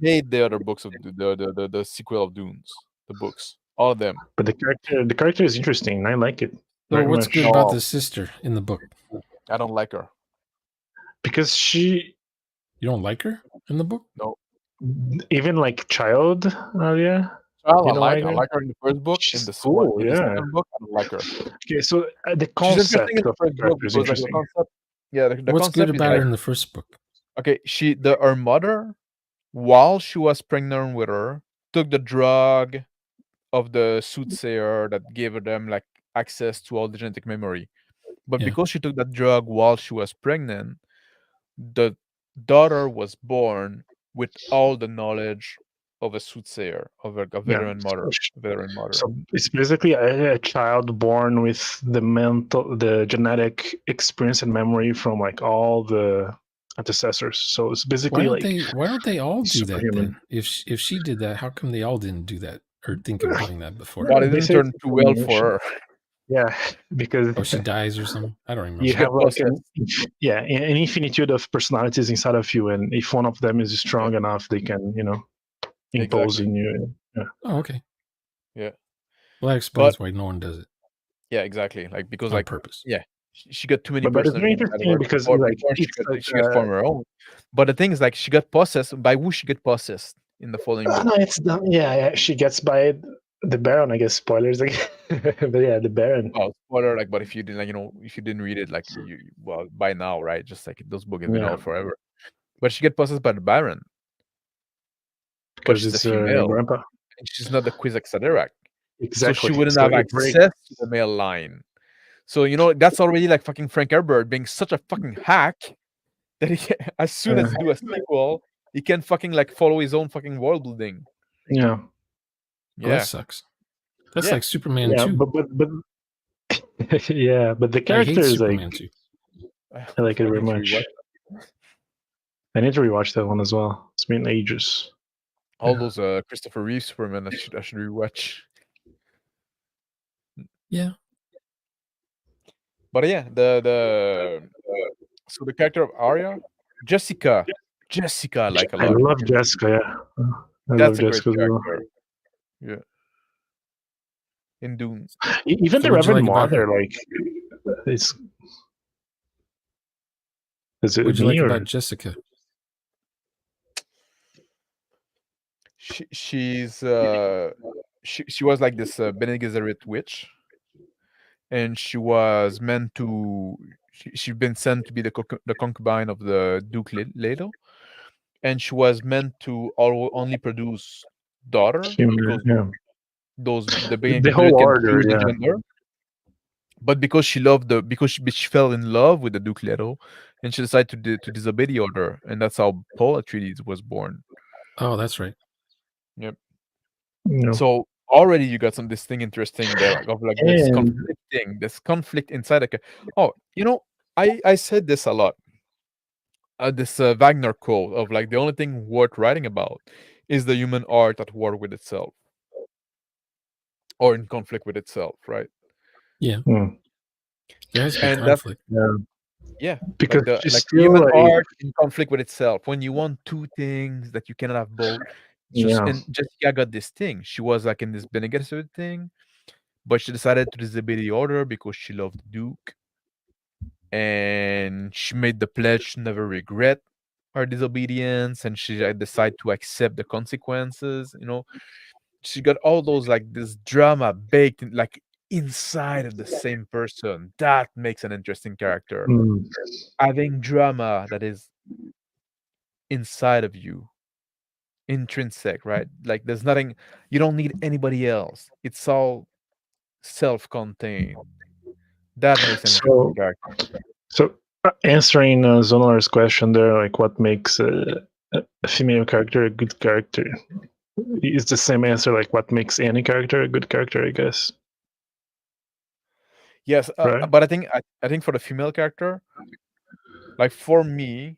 Speaker 2: hate the other books of the sequel of Dunes. The books, all of them.
Speaker 4: But the character is interesting. I like it.
Speaker 3: So what's good about the sister in the book?
Speaker 2: I don't like her.
Speaker 4: Because she...
Speaker 3: You don't like her in the book?
Speaker 2: No.
Speaker 4: Even like child, yeah.
Speaker 2: Well, I like her in the first book.
Speaker 4: She's
Speaker 2: in the
Speaker 4: cool,
Speaker 2: in the second book, I don't like her.
Speaker 4: Okay, so the concept of the character is interesting.
Speaker 2: The
Speaker 3: What's
Speaker 2: concept
Speaker 3: good about
Speaker 2: is
Speaker 3: her in the first book?
Speaker 2: Okay, her mother while she was pregnant with her, took the drug of the soothsayer that gave them like access to all the genetic memory. But
Speaker 3: Yeah.
Speaker 2: because she took that drug while she was pregnant, the daughter was born with all the knowledge of a soothsayer, of a veteran mother. Veteran mother.
Speaker 4: So it's basically a child born with the genetic experience and memory from like all the antecessors. So it's basically
Speaker 3: Why don't they all do that
Speaker 4: superhuman.
Speaker 3: then? If she did that, how come they all didn't do that or think of doing that before?
Speaker 2: But it
Speaker 4: They
Speaker 2: didn't
Speaker 4: say
Speaker 2: turn
Speaker 4: it's a
Speaker 2: too well for
Speaker 4: combination.
Speaker 2: her.
Speaker 4: Yeah, because
Speaker 3: Oh, she dies or something? I don't remember.
Speaker 4: you
Speaker 2: She got
Speaker 4: have like
Speaker 2: possessed.
Speaker 4: an infinitude of personalities inside of you, and if one of them is strong enough, they can impose
Speaker 2: Exactly.
Speaker 4: in you. Yeah.
Speaker 3: Oh, okay.
Speaker 2: Yeah.
Speaker 3: Well, that explains why no one does it
Speaker 2: Yeah, exactly. Like because
Speaker 3: on
Speaker 2: like
Speaker 3: purpose.
Speaker 2: yeah, she got too many
Speaker 4: But it's very
Speaker 2: personalities inside of
Speaker 4: interesting
Speaker 2: her
Speaker 4: because
Speaker 2: before,
Speaker 4: like
Speaker 2: before
Speaker 4: it's like
Speaker 2: she got formed her own. But the thing is, like, she got possessed. By who she get possessed in the following book?
Speaker 4: no, it's not. Yeah, she gets by the Baron. I guess spoilers. Like, but yeah, the Baron.
Speaker 2: Well, spoiler, like, but if you didn't, like, if you didn't read it, like, well, by now, right? Just like those books have been out forever. But she get possessed by the Baron. But
Speaker 4: Because
Speaker 2: she's a
Speaker 4: it's
Speaker 2: female,
Speaker 4: grandpa.
Speaker 2: and she's not the Kwisatz
Speaker 4: Exactly.
Speaker 2: so she wouldn't
Speaker 4: So
Speaker 2: have
Speaker 4: it breaks.
Speaker 2: access to the male line. So that's already like fucking Frank Herbert being such a fucking hack that as soon as he do a sequel, he can fucking like follow his own fucking world building.
Speaker 4: Yeah.
Speaker 3: Well, that sucks. That's like Superman
Speaker 4: Yeah,
Speaker 3: 2.
Speaker 4: but yeah, but the
Speaker 3: I
Speaker 4: character
Speaker 3: hate
Speaker 4: is
Speaker 3: Superman
Speaker 4: like
Speaker 3: 2.
Speaker 4: I like it very much. I need to rewatch that one as well. It's been ages.
Speaker 2: All those Christopher Reeve Superman I should rewatch.
Speaker 3: Yeah.
Speaker 2: But yeah, so the character of Arya, Jessica, like a
Speaker 4: I
Speaker 2: lot.
Speaker 4: love Jessica. Yeah, I
Speaker 2: That's
Speaker 4: love
Speaker 2: a great
Speaker 4: Jessica as well.
Speaker 2: character. Yeah. In Dune.
Speaker 4: Even
Speaker 3: So
Speaker 4: the
Speaker 3: what'd you
Speaker 4: Reverend
Speaker 3: like about
Speaker 4: Mother,
Speaker 3: her?
Speaker 4: like, it's. Is it
Speaker 3: What'd you
Speaker 4: me
Speaker 3: like
Speaker 4: or
Speaker 3: about Jessica?
Speaker 2: She's she was like this Bene Gesserit witch, and she was meant to she'd been sent to be the concubine of the Duke Leto, and she was meant to only produce daughter because
Speaker 4: yeah.
Speaker 2: the Bene
Speaker 4: The whole
Speaker 2: Gesserit can
Speaker 4: order?
Speaker 2: choose the
Speaker 4: Yeah.
Speaker 2: gender. But because she fell in love with the Duke Leto, and she decided to disobey the order, and that's how Paul Atreides was born.
Speaker 3: Oh, that's right.
Speaker 2: Yep.
Speaker 4: No.
Speaker 2: So already you got this thing interesting there, like of like this conflict inside. Like, I said this a lot. This Wagner quote of like the only thing worth writing about is the human art at war with itself, or in conflict with itself, right?
Speaker 3: Yeah. There has to be
Speaker 2: And
Speaker 3: conflict.
Speaker 2: yeah,
Speaker 4: Because
Speaker 2: like the human art in conflict with itself. When you want two things that you cannot have both, and Jessica got this thing. She was like in this Bene Gesserit thing, but she decided to disobey the order because she loved the Duke, and she made the pledge to never regret her disobedience, and she decided to accept the consequences. She got all those like this drama baked in, like inside of the same person. That makes an interesting character. Having drama that is inside of you, intrinsic, right? Like there's nothing, you don't need anybody else. It's all self-contained. That makes an interesting character.
Speaker 4: So answering Zonar's question there, like what makes a female character a good character, is the same answer like what makes any character a good character, I guess.
Speaker 2: Yes,
Speaker 4: right?
Speaker 2: But I think for the female character, like for me,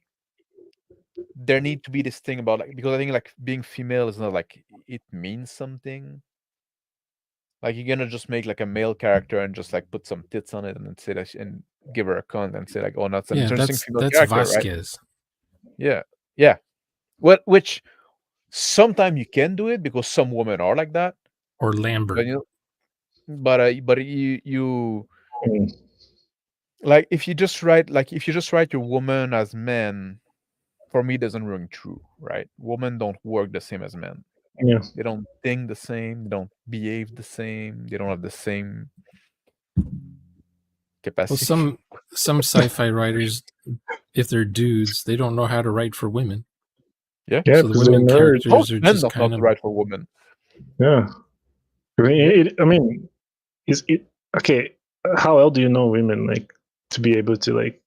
Speaker 2: there need to be this thing about like, because I think like being female is not like it means something. Like you're gonna just make like a male character and just like put some tits on it and then say that and give her a cunt and say like, oh, that's an interesting female character,
Speaker 3: Vasquez.
Speaker 2: Right? Yeah. Which sometimes you can do it because some women are like that.
Speaker 3: Or Lambert.
Speaker 2: But you like if you just write your woman as men, for me, it doesn't ring true, right? Women don't work the same as men.
Speaker 4: Yeah.
Speaker 2: They don't think the same. They don't behave the same. They don't have the same capacity.
Speaker 3: Well, some sci-fi writers, if they're dudes, they don't know how to write for women.
Speaker 2: Yeah.
Speaker 4: Yeah,
Speaker 3: So the
Speaker 4: because they're
Speaker 3: women
Speaker 4: nerds.
Speaker 3: characters
Speaker 2: Most
Speaker 3: are
Speaker 2: men
Speaker 3: just
Speaker 2: are
Speaker 3: kind
Speaker 2: not
Speaker 3: of.
Speaker 2: right for women.
Speaker 4: Yeah. I mean, is it okay? How else do you know women like to be able to like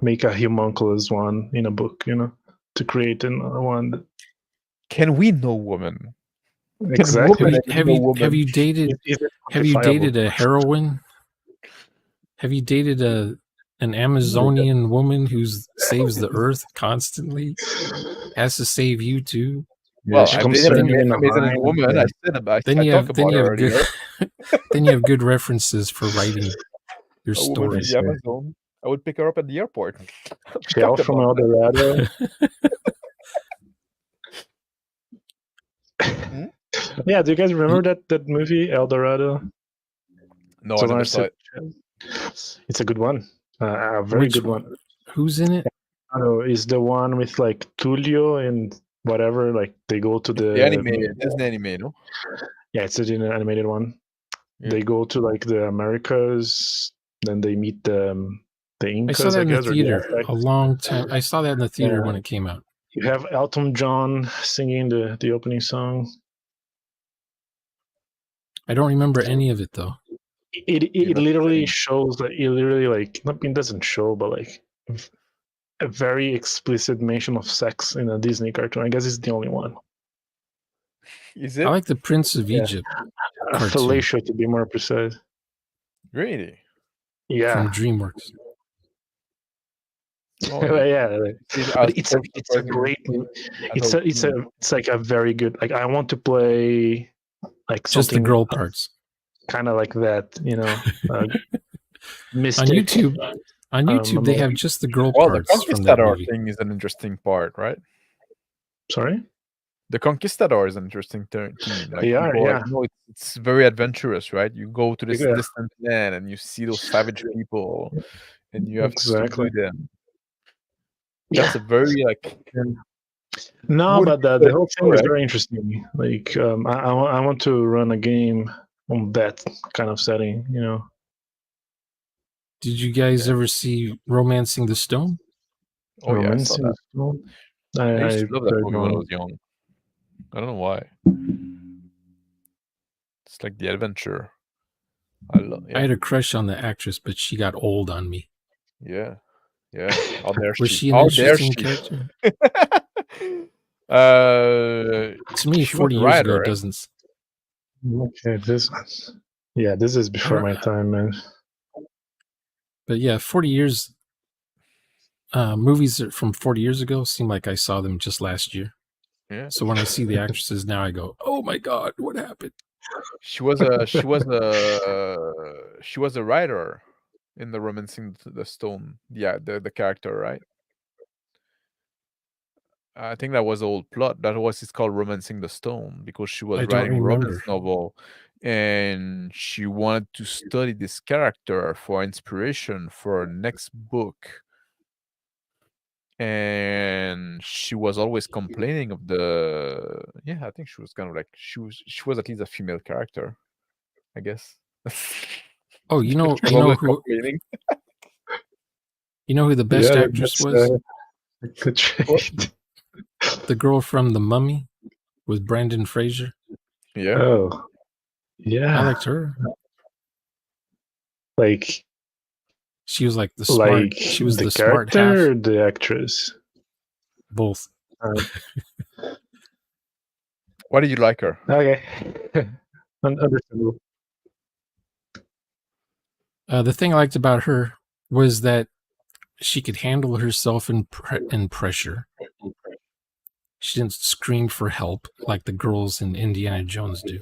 Speaker 4: make a homunculus one in a book? To create another one.
Speaker 2: Can we know women?
Speaker 4: Exactly.
Speaker 2: women
Speaker 3: Have
Speaker 2: know
Speaker 3: you
Speaker 2: women?
Speaker 4: Is it
Speaker 3: have you
Speaker 4: quantifiable?
Speaker 3: dated a heroine? Have you dated an Amazonian woman who saves the earth constantly? Has to save you too.
Speaker 4: Yeah,
Speaker 2: Well,
Speaker 4: she
Speaker 2: I've
Speaker 4: comes
Speaker 2: dated
Speaker 4: swimming in a
Speaker 2: Amazonian
Speaker 4: hive.
Speaker 2: woman.
Speaker 4: Yeah.
Speaker 3: Then
Speaker 2: I
Speaker 3: you
Speaker 2: talk
Speaker 3: have then
Speaker 2: about
Speaker 3: you
Speaker 2: her
Speaker 3: have good
Speaker 2: earlier.
Speaker 3: then you have good references for writing your
Speaker 2: A woman from
Speaker 3: stories.
Speaker 2: the Amazon. I would pick her up at the airport. We
Speaker 4: Shell
Speaker 2: talked
Speaker 4: from
Speaker 2: about
Speaker 4: El Dorado.
Speaker 2: Hmm?
Speaker 4: Yeah, do you guys remember that movie El Dorado?
Speaker 2: No, I never saw it.
Speaker 4: It's a good one. A very
Speaker 3: Which
Speaker 4: good one.
Speaker 3: who's in it?
Speaker 4: Is the one with like Tulio and whatever. Like they go to
Speaker 2: The anime, Disney anime, no?
Speaker 4: Yeah, it's an animated one.
Speaker 2: Yeah.
Speaker 4: They go to like the Americas, then they meet the
Speaker 3: I
Speaker 4: Incas.
Speaker 3: saw that in the
Speaker 4: guess, or
Speaker 3: theater
Speaker 4: Aztecs.
Speaker 3: a long time. I saw that in the theater when it came out.
Speaker 4: You have Elton John singing the opening song.
Speaker 3: I don't remember any of it though.
Speaker 4: It literally shows that it literally like it doesn't show, but like a very explicit mention of sex in a Disney cartoon. I guess it's the only one.
Speaker 2: Is
Speaker 3: I
Speaker 2: it
Speaker 3: like the Prince of Egypt
Speaker 4: A
Speaker 3: cartoon
Speaker 4: fellatio, to be more precise.
Speaker 2: really?
Speaker 4: Yeah,
Speaker 3: from DreamWorks.
Speaker 2: Oh,
Speaker 4: yeah. But it's a
Speaker 2: person-
Speaker 4: great.
Speaker 2: I
Speaker 4: It's
Speaker 2: thought-
Speaker 4: it's like a very good. Like I want to play like
Speaker 3: Just the
Speaker 4: something
Speaker 3: girl parts.
Speaker 4: kind of like that, Mystic.
Speaker 3: On YouTube, they have just the girl
Speaker 2: Well, the
Speaker 3: parts from that
Speaker 2: Conquistador
Speaker 3: movie.
Speaker 2: thing is an interesting part, right?
Speaker 4: Sorry.
Speaker 2: The Conquistador is an interesting thing. Like,
Speaker 4: They are,
Speaker 2: people,
Speaker 4: yeah.
Speaker 2: it's very adventurous, right? You go to this
Speaker 4: Yeah.
Speaker 2: distant land and you see those savage people, and you have to
Speaker 4: Exactly.
Speaker 2: subdue them. That's a very like.
Speaker 4: No,
Speaker 2: Would
Speaker 4: but
Speaker 2: be
Speaker 4: the whole thing is
Speaker 2: correct.
Speaker 4: very interesting. Like, I want to run a game on that kind of setting.
Speaker 3: Did you guys ever see Romancing the Stone?
Speaker 2: Oh yeah, I saw
Speaker 4: Romancing
Speaker 2: that.
Speaker 4: the Stone.
Speaker 2: I used to love that movie when I
Speaker 4: don't-
Speaker 2: was young. I don't know why. It's like the adventure.
Speaker 3: I had a crush on the actress, but she got old on me.
Speaker 2: Yeah. How dare
Speaker 3: Was
Speaker 2: she?
Speaker 3: she an
Speaker 2: How dare
Speaker 3: interesting
Speaker 2: she?
Speaker 3: character? To me,
Speaker 2: She
Speaker 3: 40
Speaker 2: was a
Speaker 3: years
Speaker 2: writer,
Speaker 3: ago
Speaker 2: right?
Speaker 3: doesn't.
Speaker 4: Okay, this is before my time, man.
Speaker 3: But yeah, 40 years. Movies from 40 years ago seem like I saw them just last year.
Speaker 2: Yeah.
Speaker 3: So when I see the actresses now, I go, "Oh my god, what happened?"
Speaker 2: She was a writer in the Romancing the Stone. Yeah, the character, right? I think that was the old plot. That was it's called Romancing the Stone because she was
Speaker 3: I don't
Speaker 2: writing a romance
Speaker 3: remember.
Speaker 2: novel, and she wanted to study this character for inspiration for her next book. And she was always complaining of the. Yeah, I think she was kind of like she was at least a female character, I guess.
Speaker 3: Oh, you know
Speaker 2: She was always
Speaker 3: who
Speaker 2: complaining.
Speaker 3: the best actress
Speaker 4: that's,
Speaker 3: was?
Speaker 4: good trade.
Speaker 3: The girl from The Mummy with Brendan Fraser.
Speaker 2: Yeah.
Speaker 4: Oh, yeah.
Speaker 3: I liked her.
Speaker 4: Like
Speaker 3: She was like the smart.
Speaker 4: like
Speaker 3: She was
Speaker 4: the
Speaker 3: the smart
Speaker 4: character
Speaker 3: half.
Speaker 4: or the actress.
Speaker 3: Both.
Speaker 2: Why did you like her?
Speaker 4: Okay, understandable.
Speaker 3: The thing I liked about her was that she could handle herself in pressure. She didn't scream for help like the girls in Indiana Jones do.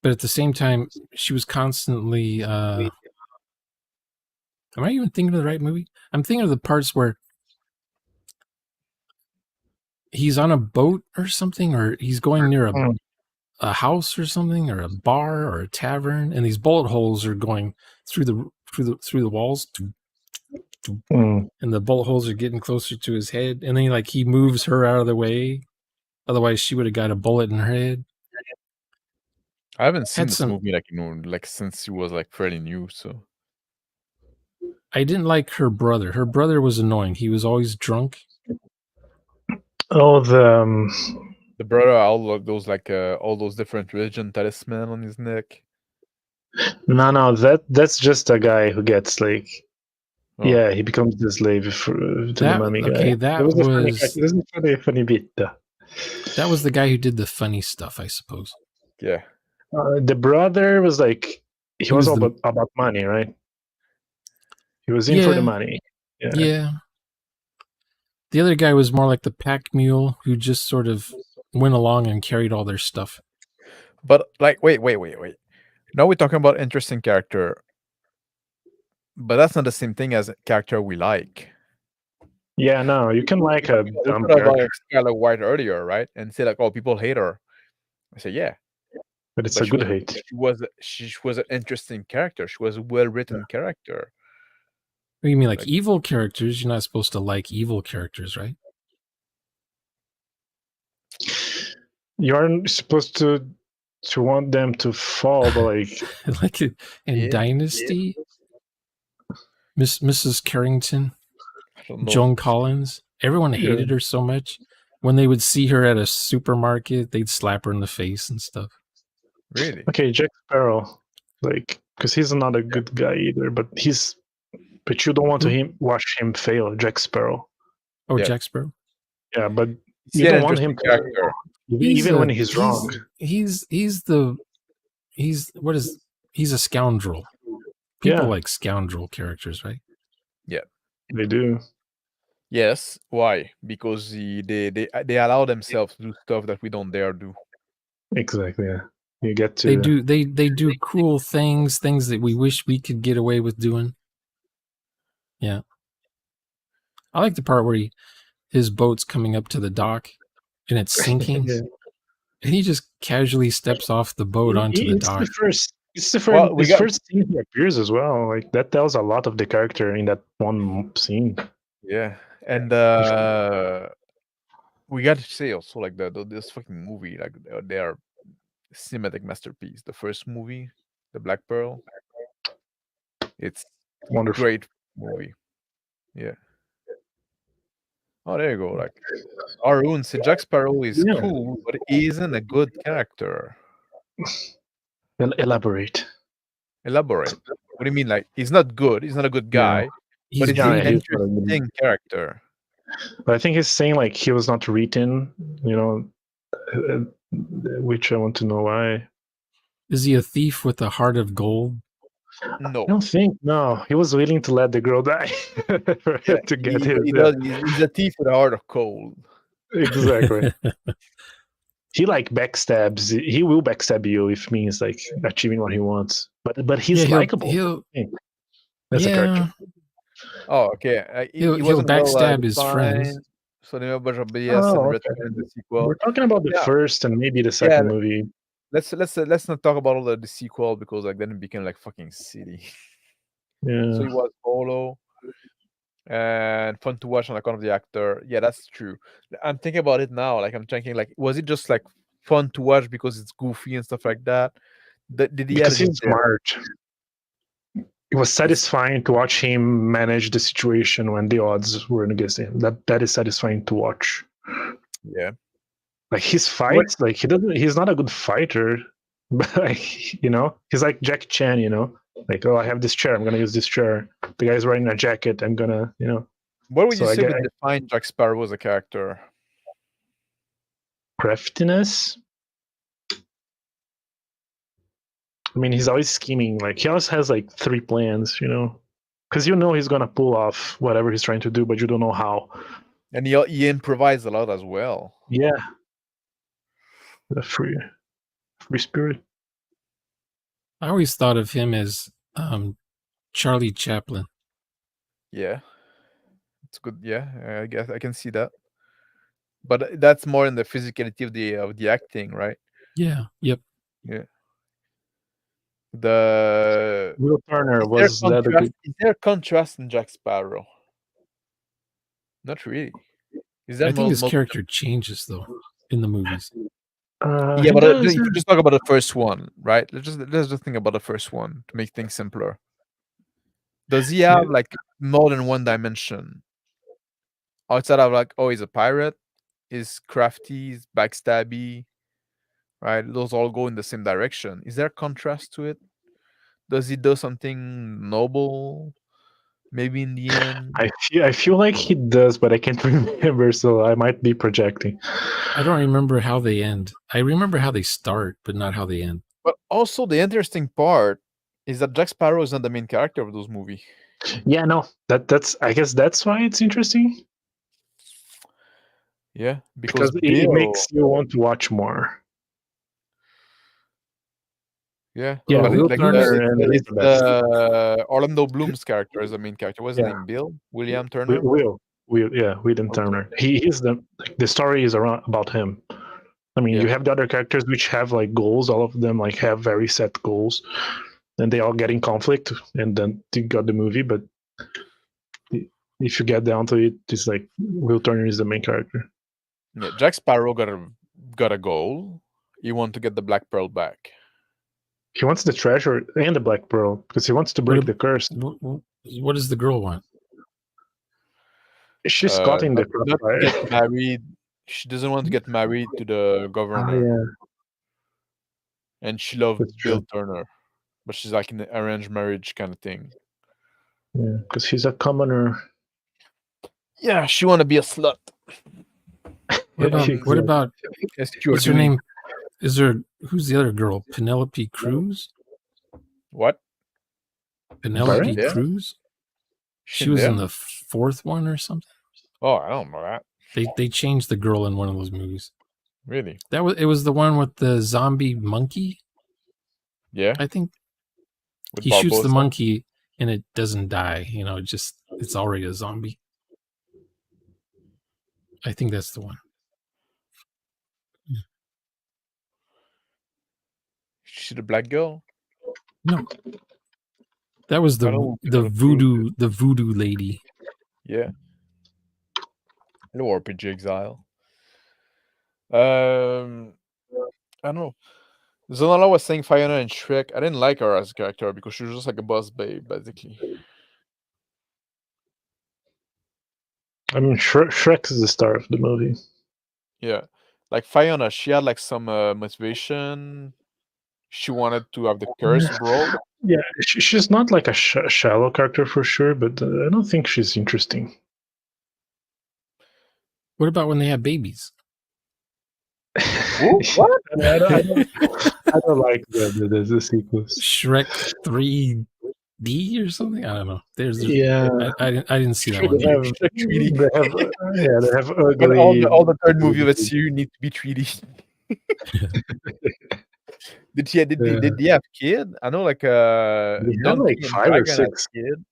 Speaker 3: But at the same time, she was constantly... am I even thinking of the right movie? I'm thinking of the parts where he's on a boat or something, or he's going near a house or something, or a bar or a tavern, and these bullet holes are going through the walls, and the bullet holes are getting closer to his head, and then he moves her out of the way. Otherwise, she would have got a bullet in her head.
Speaker 2: I haven't seen this movie like since he was like fairly new. So
Speaker 3: I didn't like her brother. Her brother was annoying. He was always drunk.
Speaker 4: Oh,
Speaker 2: The brother, all those all those different religion talisman on his neck.
Speaker 4: no, that's just a guy who gets like,
Speaker 2: Oh.
Speaker 4: yeah, he becomes the slave to the mummy guy.
Speaker 3: Okay, that
Speaker 4: was a funny bit.
Speaker 3: That was the guy who did the funny stuff, I suppose.
Speaker 2: Yeah.
Speaker 4: The brother was like, he was all about money, right? He was in for the money.
Speaker 3: Yeah. The other guy was more like the pack mule who just sort of went along and carried all their stuff.
Speaker 2: But like, wait. Now we're talking about interesting character, but that's not the same thing as a character we like.
Speaker 4: Yeah, no, you can like a dumb
Speaker 2: character.
Speaker 4: character.
Speaker 2: Scarlet White earlier, right? And say like, oh, people hate her. I say, yeah.
Speaker 4: But it's a good hate.
Speaker 2: She was an interesting character. She was a well-written character.
Speaker 3: What do you mean, like evil characters? You're not supposed to like evil characters, right?
Speaker 4: You aren't supposed to want them to fall, but like
Speaker 3: like in Dynasty, Mrs. Carrington, Joan Collins. Everyone hated her so much. When they would see her at a supermarket, they'd slap her in the face and stuff.
Speaker 2: Really?
Speaker 4: Okay, Jack Sparrow, like, because he's not a good guy either, but you don't want to watch him fail, Jack Sparrow.
Speaker 3: Oh, Jack Sparrow.
Speaker 4: Yeah, but you don't want him to, even when he's wrong.
Speaker 3: He's a scoundrel. People like scoundrel characters, right?
Speaker 2: Yeah,
Speaker 4: they do.
Speaker 2: Yes. Why? Because they allow themselves to do stuff that we don't dare do.
Speaker 4: Exactly. Yeah. You get to.
Speaker 3: They do cruel things that we wish we could get away with doing. Yeah. I like the part where his boat's coming up to the dock and it's sinking. And he just casually steps off the boat onto the dock.
Speaker 4: It's the first scene he appears as well. Like that tells a lot of the character in that one scene.
Speaker 2: Yeah. And we got to say also like this fucking movie, like their cinematic masterpiece. The first movie, The Black Pearl. It's
Speaker 4: wonderful.
Speaker 2: Great movie. Yeah. Oh, there you go. Like Arun said, Jack Sparrow is cool, but he isn't a good character.
Speaker 4: Elaborate.
Speaker 2: What do you mean? Like he's not good. He's not a good guy. But he's an interesting character.
Speaker 4: But I think he's saying like he was not written, which I want to know why.
Speaker 3: Is he a thief with a heart of gold?
Speaker 2: No,
Speaker 4: I don't think. No, he was willing to let the girl die to get his.
Speaker 2: He's a thief with a heart of gold.
Speaker 4: Exactly. He like backstabs. He will backstab you if it means like achieving what he wants. But he's likable. That's a character.
Speaker 2: Oh, okay.
Speaker 3: He'll backstab his friends.
Speaker 2: So there a bunch of BS and return in the sequel.
Speaker 4: We're talking about the first and maybe the second movie.
Speaker 2: Let's not talk about all the sequel because like then it became like fucking silly.
Speaker 4: Yeah.
Speaker 2: So he was hollow and fun to watch on account of the actor. Yeah, that's true. I'm thinking about it now. Like I'm thinking, like, was it just like fun to watch because it's goofy and stuff like that? Did he?
Speaker 4: Because he's smart. It was satisfying to watch him manage the situation when the odds were against him. That is satisfying to watch.
Speaker 2: Yeah.
Speaker 4: Like his fights, like he's not a good fighter, but like, he's like Jack Chan, like, oh, I have this chair, I'm gonna use this chair. The guy's wearing a jacket, I'm gonna,
Speaker 2: What would you say would define Jack Sparrow as a character?
Speaker 4: Craftiness. I mean, he's always scheming. Like he always has like 3 plans, because he's gonna pull off whatever he's trying to do, but you don't know how.
Speaker 2: And he improvised a lot as well.
Speaker 4: Yeah. The free spirit.
Speaker 3: I always thought of him as Charlie Chaplin.
Speaker 2: Yeah, it's good. Yeah, I guess I can see that. But that's more in the physicality of the acting, right?
Speaker 3: Yeah. Yep.
Speaker 2: Yeah. The
Speaker 4: Will Turner was that.
Speaker 2: Is there contrast in Jack Sparrow? Not really. Is there?
Speaker 3: I think his character changes though in the movies.
Speaker 2: Yeah, but just talk about the first one, right? Let's just think about the first one to make things simpler. Does he have like more than one dimension? Outside of like, oh, he's a pirate, he's crafty, he's backstabby, right? Those all go in the same direction. Is there contrast to it? Does he do something noble? Maybe in the end.
Speaker 4: I feel like he does, but I can't remember, so I might be projecting.
Speaker 3: I don't remember how they end. I remember how they start, but not how they end.
Speaker 2: But also the interesting part is that Jack Sparrow is not the main character of those movies.
Speaker 4: Yeah, no, that's I guess that's why it's interesting.
Speaker 2: Yeah, because
Speaker 4: it makes you want to watch more.
Speaker 2: Yeah,
Speaker 4: Yeah,
Speaker 2: but
Speaker 4: Will
Speaker 2: like
Speaker 4: Turner and
Speaker 2: it's Orlando Bloom's character is the main character. What's his
Speaker 4: Yeah.
Speaker 2: name? William Turner.
Speaker 4: William Turner. He's the story is about him. I mean, you have the other characters which have like goals. All of them like have very set goals, and they all get in conflict, and then you got the movie. But if you get down to it, it's like Will Turner is the main character.
Speaker 2: Yeah, Jack Sparrow got a goal. He wants to get the Black Pearl back.
Speaker 4: He wants the treasure and the Black Pearl because he wants to break the curse.
Speaker 3: What does the girl want?
Speaker 4: She's caught in the crossfire.
Speaker 2: Get married. She doesn't want to get married to the governor. And she loves Bill Turner, but she's like in an arranged marriage kind of thing.
Speaker 4: Yeah, because he's a commoner.
Speaker 2: Yeah, she want to be a slut.
Speaker 3: What about what's her name? Who's the other girl? Penelope Cruz?
Speaker 2: What?
Speaker 3: Penelope Cruz? She was in the fourth one or something.
Speaker 2: Oh, I don't know that.
Speaker 3: They changed the girl in one of those movies.
Speaker 2: Really?
Speaker 3: It was the one with the zombie monkey.
Speaker 2: Yeah,
Speaker 3: I think
Speaker 2: with
Speaker 3: he shoots the monkey and it doesn't die. You know, it's already a zombie. I think that's the one.
Speaker 2: She the black girl?
Speaker 3: No, that was the voodoo lady.
Speaker 2: Yeah. Hello, RPG Exile. I don't know. Zonala was saying Fiona and Shrek. I didn't like her as a character because she was just like a boss babe, basically.
Speaker 4: I mean, Shrek is the star of the movie.
Speaker 2: Yeah. Like Fiona, she had like some motivation. She wanted to have the curse broke.
Speaker 4: Yeah, she's not like a shallow character for sure, but I don't think she's interesting.
Speaker 3: What about when they have babies?
Speaker 2: What?
Speaker 4: I don't like the sequels.
Speaker 3: Shrek 3D or something? I don't know. I didn't see that one.
Speaker 4: They have ugly.
Speaker 2: All the third movie of you need to be 3D. Did he have kid? I know like
Speaker 4: they have like 5 or 6
Speaker 2: kids.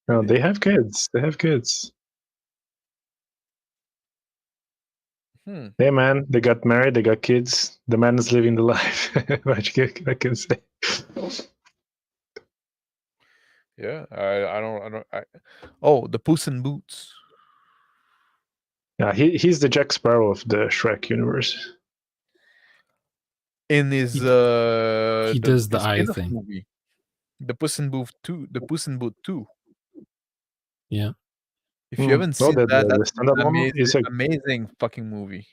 Speaker 4: No, they have kids. They have kids. Hey man, they got married, they got kids. The man is living the life. I can say.
Speaker 2: Yeah, I don't. Oh, the Puss in Boots.
Speaker 4: Yeah, he's the Jack Sparrow of the Shrek universe.
Speaker 2: In his
Speaker 3: he does the eye thing.
Speaker 2: Movie. The Puss in Boot 2. The Puss in Boot 2.
Speaker 3: Yeah.
Speaker 2: If you haven't seen that's an amazing fucking movie.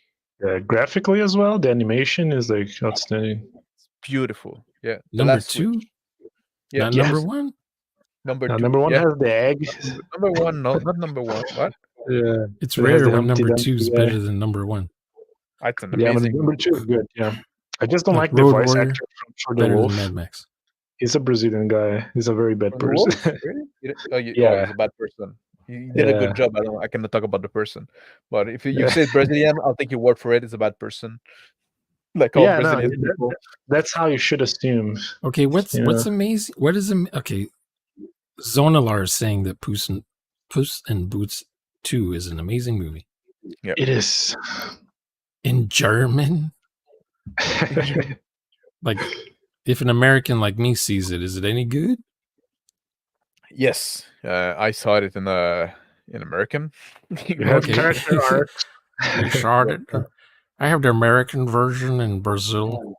Speaker 4: Graphically as well, the animation is like outstanding.
Speaker 2: It's beautiful. Yeah.
Speaker 3: Number 2?
Speaker 2: Yeah.
Speaker 3: Not number 1?
Speaker 2: Number 2.
Speaker 4: Number 1 has the egg.
Speaker 2: Number 1, no, not number 1. What?
Speaker 4: Yeah.
Speaker 3: It's rare when number 2 is better than number 1.
Speaker 2: That's an amazing.
Speaker 4: Number 2 is good. Yeah. I just don't like the voice actor from the Wolf.
Speaker 3: Mad Max.
Speaker 4: He's a Brazilian guy. He's a very bad person.
Speaker 2: Really? Yeah, he's a bad person. He did a good job. I cannot talk about the person, but if you say Brazilian, I'll take your word for it. It's a bad person. Like all Brazilian people.
Speaker 4: That's how you should assume.
Speaker 3: Okay, what's amazing? What is okay? Zonalar is saying that Puss in Boots 2 is an amazing movie.
Speaker 2: Yeah,
Speaker 4: it is.
Speaker 3: In German. Like, if an American like me sees it, is it any good?
Speaker 2: Yes, I saw it in American.
Speaker 4: You have character art.
Speaker 3: You saw it. I have the American version in Brazil.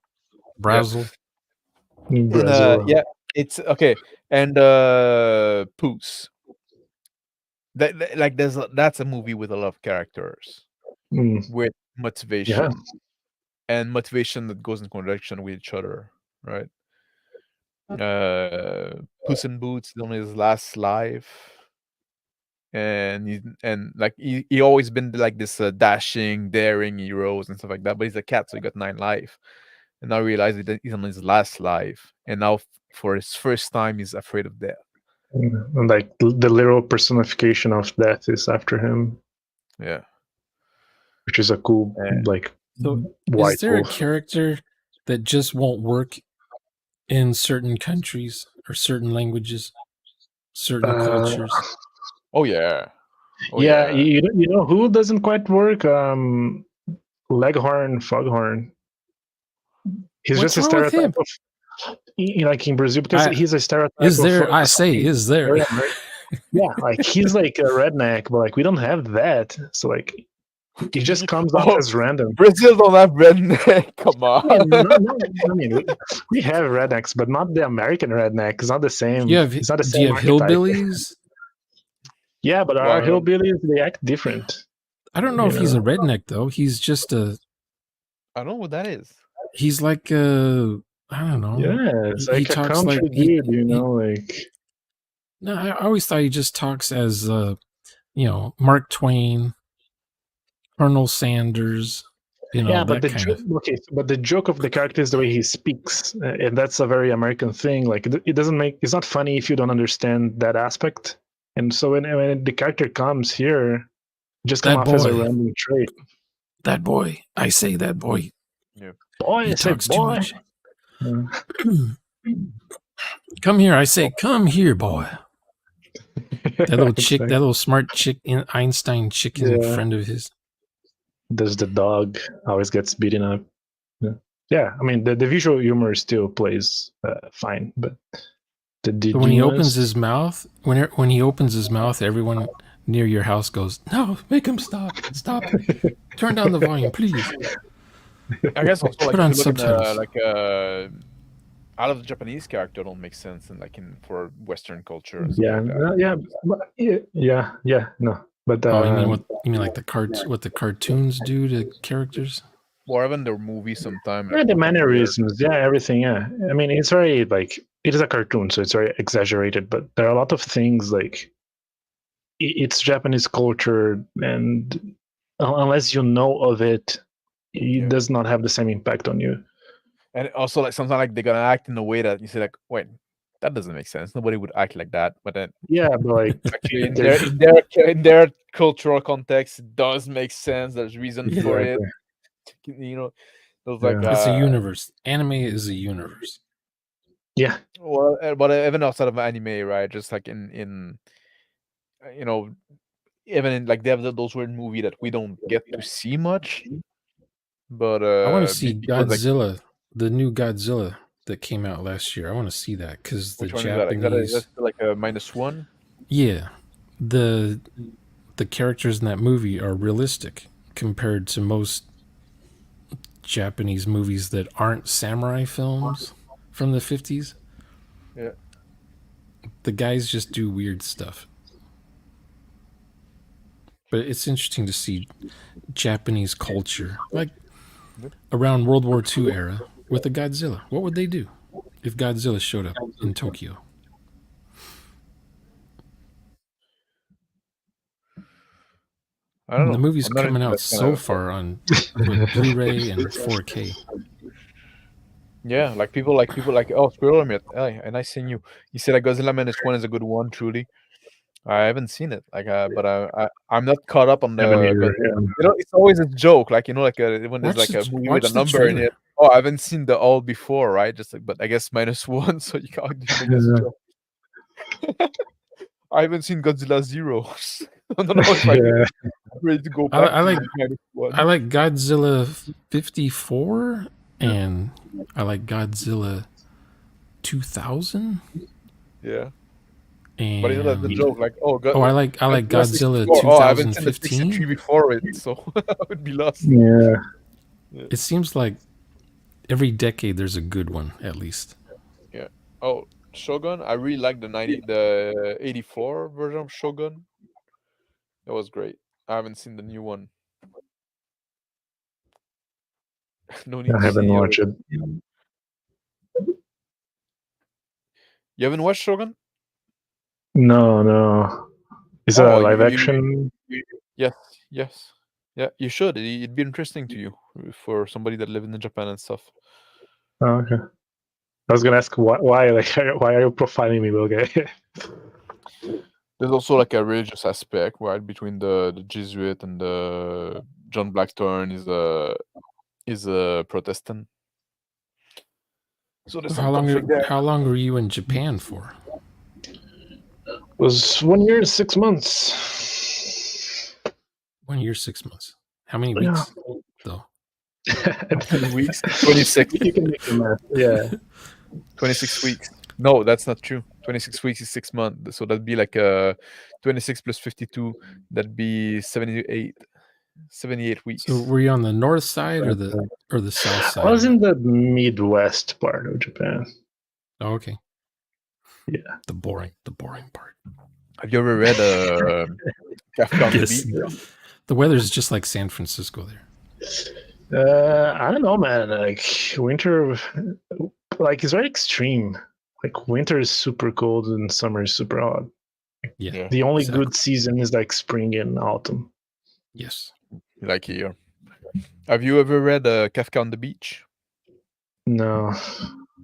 Speaker 2: Yeah, It's okay. And Poos. That's a movie with a lot of characters
Speaker 4: Mm,
Speaker 2: with
Speaker 4: yeah.
Speaker 2: motivation and motivation that goes in contradiction with each other, right? Puss in Boots is on his last life, and he always been like this dashing, daring heroes and stuff like that. But he's a cat, so he got 9 life, and now realize that he's on his last life, and now for his first time, he's afraid of death.
Speaker 4: And like the literal personification of death is after him,
Speaker 2: Yeah.
Speaker 4: which is a cool like
Speaker 3: So,
Speaker 4: white
Speaker 3: is there
Speaker 4: wolf.
Speaker 3: a character that just won't work in certain countries or certain languages, certain cultures?
Speaker 2: Oh yeah. Oh
Speaker 4: yeah,
Speaker 2: yeah.
Speaker 4: you know who doesn't quite work? Leghorn Foghorn. He's
Speaker 3: What's
Speaker 4: just a
Speaker 3: wrong with him?
Speaker 4: stereotype of like in Brazil because he's a stereotype.
Speaker 3: Is there?
Speaker 4: Of
Speaker 3: I say, is there?
Speaker 4: Yeah, like he's like a redneck, but like we don't have that. So like he just comes off as random.
Speaker 2: Brazil don't have redneck. Come on.
Speaker 4: I mean, we have rednecks, but not the American redneck. It's not the same. It's not the
Speaker 3: Do
Speaker 4: same
Speaker 3: you have
Speaker 4: archetype.
Speaker 3: hillbillies?
Speaker 4: Yeah, but our hillbillies, they act different.
Speaker 3: I don't know if he's a redneck though. He's just a.
Speaker 2: I don't know what that is.
Speaker 3: He's like a. I don't know.
Speaker 4: Yeah, it's like
Speaker 3: he
Speaker 4: a
Speaker 3: talks
Speaker 4: country
Speaker 3: like
Speaker 4: dude, you know, like.
Speaker 3: No, I always thought he just talks as, Mark Twain, Colonel Sanders,
Speaker 4: Yeah, but
Speaker 3: that kind of.
Speaker 4: Okay, but the joke of the character is the way he speaks, and that's a very American thing. Like it doesn't make it's not funny if you don't understand that aspect. And so when the character comes here, it just come off as a random trait.
Speaker 3: That boy, I say that boy.
Speaker 2: Yeah.
Speaker 4: Boy,
Speaker 3: he
Speaker 4: I say
Speaker 3: talks
Speaker 4: boy.
Speaker 3: Too much. Come here, I say, come here, boy. That little chick, that little smart chick, Einstein chicken friend of his.
Speaker 4: There's the dog always gets beaten up. Yeah, I mean the visual humor still plays fine, but
Speaker 3: when he opens his mouth, when he opens his mouth, everyone near your house goes, "No, make him stop! Stop! Turn down the volume, please."
Speaker 2: I guess also like
Speaker 3: put on subtitles.
Speaker 2: Out of the Japanese character don't make sense for Western culture.
Speaker 4: Yeah, no. But
Speaker 3: you mean like what the cartoons do to characters?
Speaker 2: Or even their movies sometimes.
Speaker 4: Yeah, the mannerisms, everything. Yeah, I mean it's very like it is a cartoon, so it's very exaggerated. But there are a lot of things like it's Japanese culture, and unless you know of it, it does not have the same impact on you.
Speaker 2: And also, like sometimes, like they're gonna act in a way that you say, like, wait, that doesn't make sense. Nobody would act like that. But then,
Speaker 4: but like
Speaker 2: actually, in their cultural context, it does make sense. There's reason for it. You know,
Speaker 3: it's a universe. Anime is a universe.
Speaker 4: Yeah.
Speaker 2: Well, but even outside of anime, right? Just like in even in like they have those weird movie that we don't get to see much. But
Speaker 3: I want to see Godzilla, the new Godzilla that came out last year. I want to see that because the Japanese.
Speaker 2: Is that like a -1?
Speaker 3: Yeah, the characters in that movie are realistic compared to most Japanese movies that aren't samurai films from the 50s.
Speaker 2: Yeah,
Speaker 3: the guys just do weird stuff. But it's interesting to see Japanese culture, like around World War II era, with a Godzilla. What would they do if Godzilla showed up in Tokyo?
Speaker 2: I don't know.
Speaker 3: The movie's coming out so far on Blu-ray and 4K.
Speaker 2: Yeah, like people like oh, Squirrel Hermit, hey, and I seen you. You said that Godzilla -1 is a good one, truly. I haven't seen it, like, but I'm not caught up on the. It's always a joke, like when there's like a movie with a number in it. Oh, I haven't seen the all before, right? Just like, but I guess -1, so you can't make this joke. I haven't seen Godzilla 0. I don't know if I'm ready to go back.
Speaker 3: I like Godzilla 54, and I like Godzilla 2000.
Speaker 2: Yeah.
Speaker 3: And
Speaker 2: but that's the joke, like I
Speaker 3: like Godzilla 2015.
Speaker 2: I haven't seen the 63 before it, so I would be lost.
Speaker 4: Yeah.
Speaker 3: It seems like every decade there's a good one, at least.
Speaker 2: Yeah. Oh, Shogun. I really like the 84 version of Shogun. That was great. I haven't seen the new one. No need
Speaker 4: I
Speaker 2: to
Speaker 4: haven't
Speaker 2: see.
Speaker 4: watched it.
Speaker 2: You haven't watched Shogun?
Speaker 4: No. Is it a
Speaker 2: Oh,
Speaker 4: live action?
Speaker 2: yes, yes, yeah. You should. It'd be interesting to you for somebody that lives in Japan and stuff.
Speaker 4: Oh, okay. I was gonna ask why like why are you profiling me, okay?
Speaker 2: There's also like a religious aspect, right, between the Jesuit and the John Blackthorne is a Protestant. So there's some conflict there.
Speaker 3: How long were you in Japan for?
Speaker 4: Was 1 year and 6 months.
Speaker 3: 1 year, 6 months. How many weeks though?
Speaker 2: Weeks. 26.
Speaker 4: You can make the math. Yeah.
Speaker 2: 26 weeks. No, that's not true. 26 weeks is 6 months. So that'd be like 26 plus 52. That'd be 78 weeks.
Speaker 3: So were you on the north side or the south side?
Speaker 4: I was in the Midwest part of Japan.
Speaker 3: Oh, okay.
Speaker 4: Yeah.
Speaker 3: The boring part.
Speaker 2: Have you ever read Kafka on the
Speaker 3: Yes.
Speaker 2: Beach?
Speaker 3: The weather's just like San Francisco there.
Speaker 4: I don't know, man. Like winter, like it's very extreme. Like winter is super cold and summer is super hot.
Speaker 3: Yeah.
Speaker 4: The only
Speaker 3: exactly.
Speaker 4: good season is like spring and autumn.
Speaker 3: Yes.
Speaker 2: Like here. Have you ever read Kafka on the Beach?
Speaker 4: No,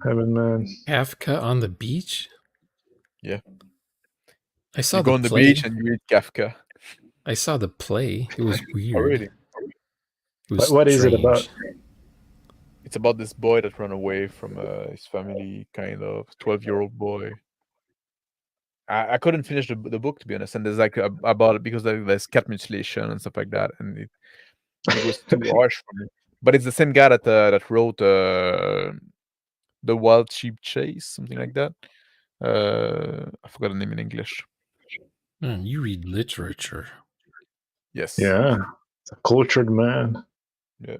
Speaker 4: haven't, man.
Speaker 3: Kafka on the beach?
Speaker 2: Yeah.
Speaker 3: I saw
Speaker 2: You go on the beach and you read Kafka.
Speaker 3: I saw the play. It was weird.
Speaker 2: Oh, really?
Speaker 3: It was
Speaker 4: What is it
Speaker 3: strange.
Speaker 4: about?
Speaker 2: It's about this boy that ran away from his family, kind of 12-year-old boy. I couldn't finish the book, to be honest, and there's like about it because there's cat mutilation and stuff like that, and it was too harsh for me. But it's the same guy that wrote the Wild Sheep Chase, something like that. I forgot the name in English.
Speaker 3: Man, you read literature.
Speaker 2: Yes.
Speaker 4: Yeah, it's a cultured man.
Speaker 2: Yeah.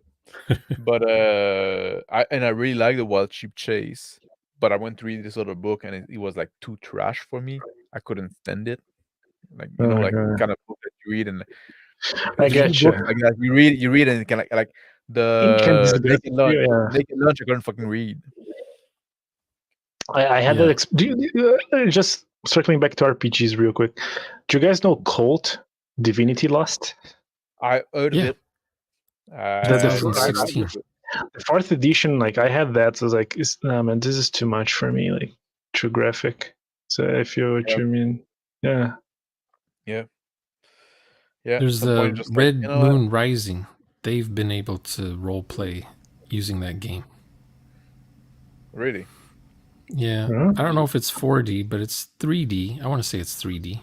Speaker 2: But I really like the Wild Sheep Chase, but I went to read this other book and it was like too trash for me. I couldn't stand it. Like like kind of book that you read and
Speaker 4: I get you.
Speaker 2: Like that. You read and it can like the Naked Lunch I couldn't fucking read.
Speaker 4: I had that. Just circling back to RPGs real quick. Do you guys know Cult Divinity Lost?
Speaker 2: I heard of it.
Speaker 3: That's 2016.
Speaker 4: The 4th edition, like I had that, so I was like, man, this is too much for me, like too graphic. So if you know what you mean, yeah.
Speaker 3: There's the Red Moon Rising. They've been able to role play using that game.
Speaker 2: Really?
Speaker 3: Yeah. I don't know if it's 4D, but it's 3D. I want to say it's 3D.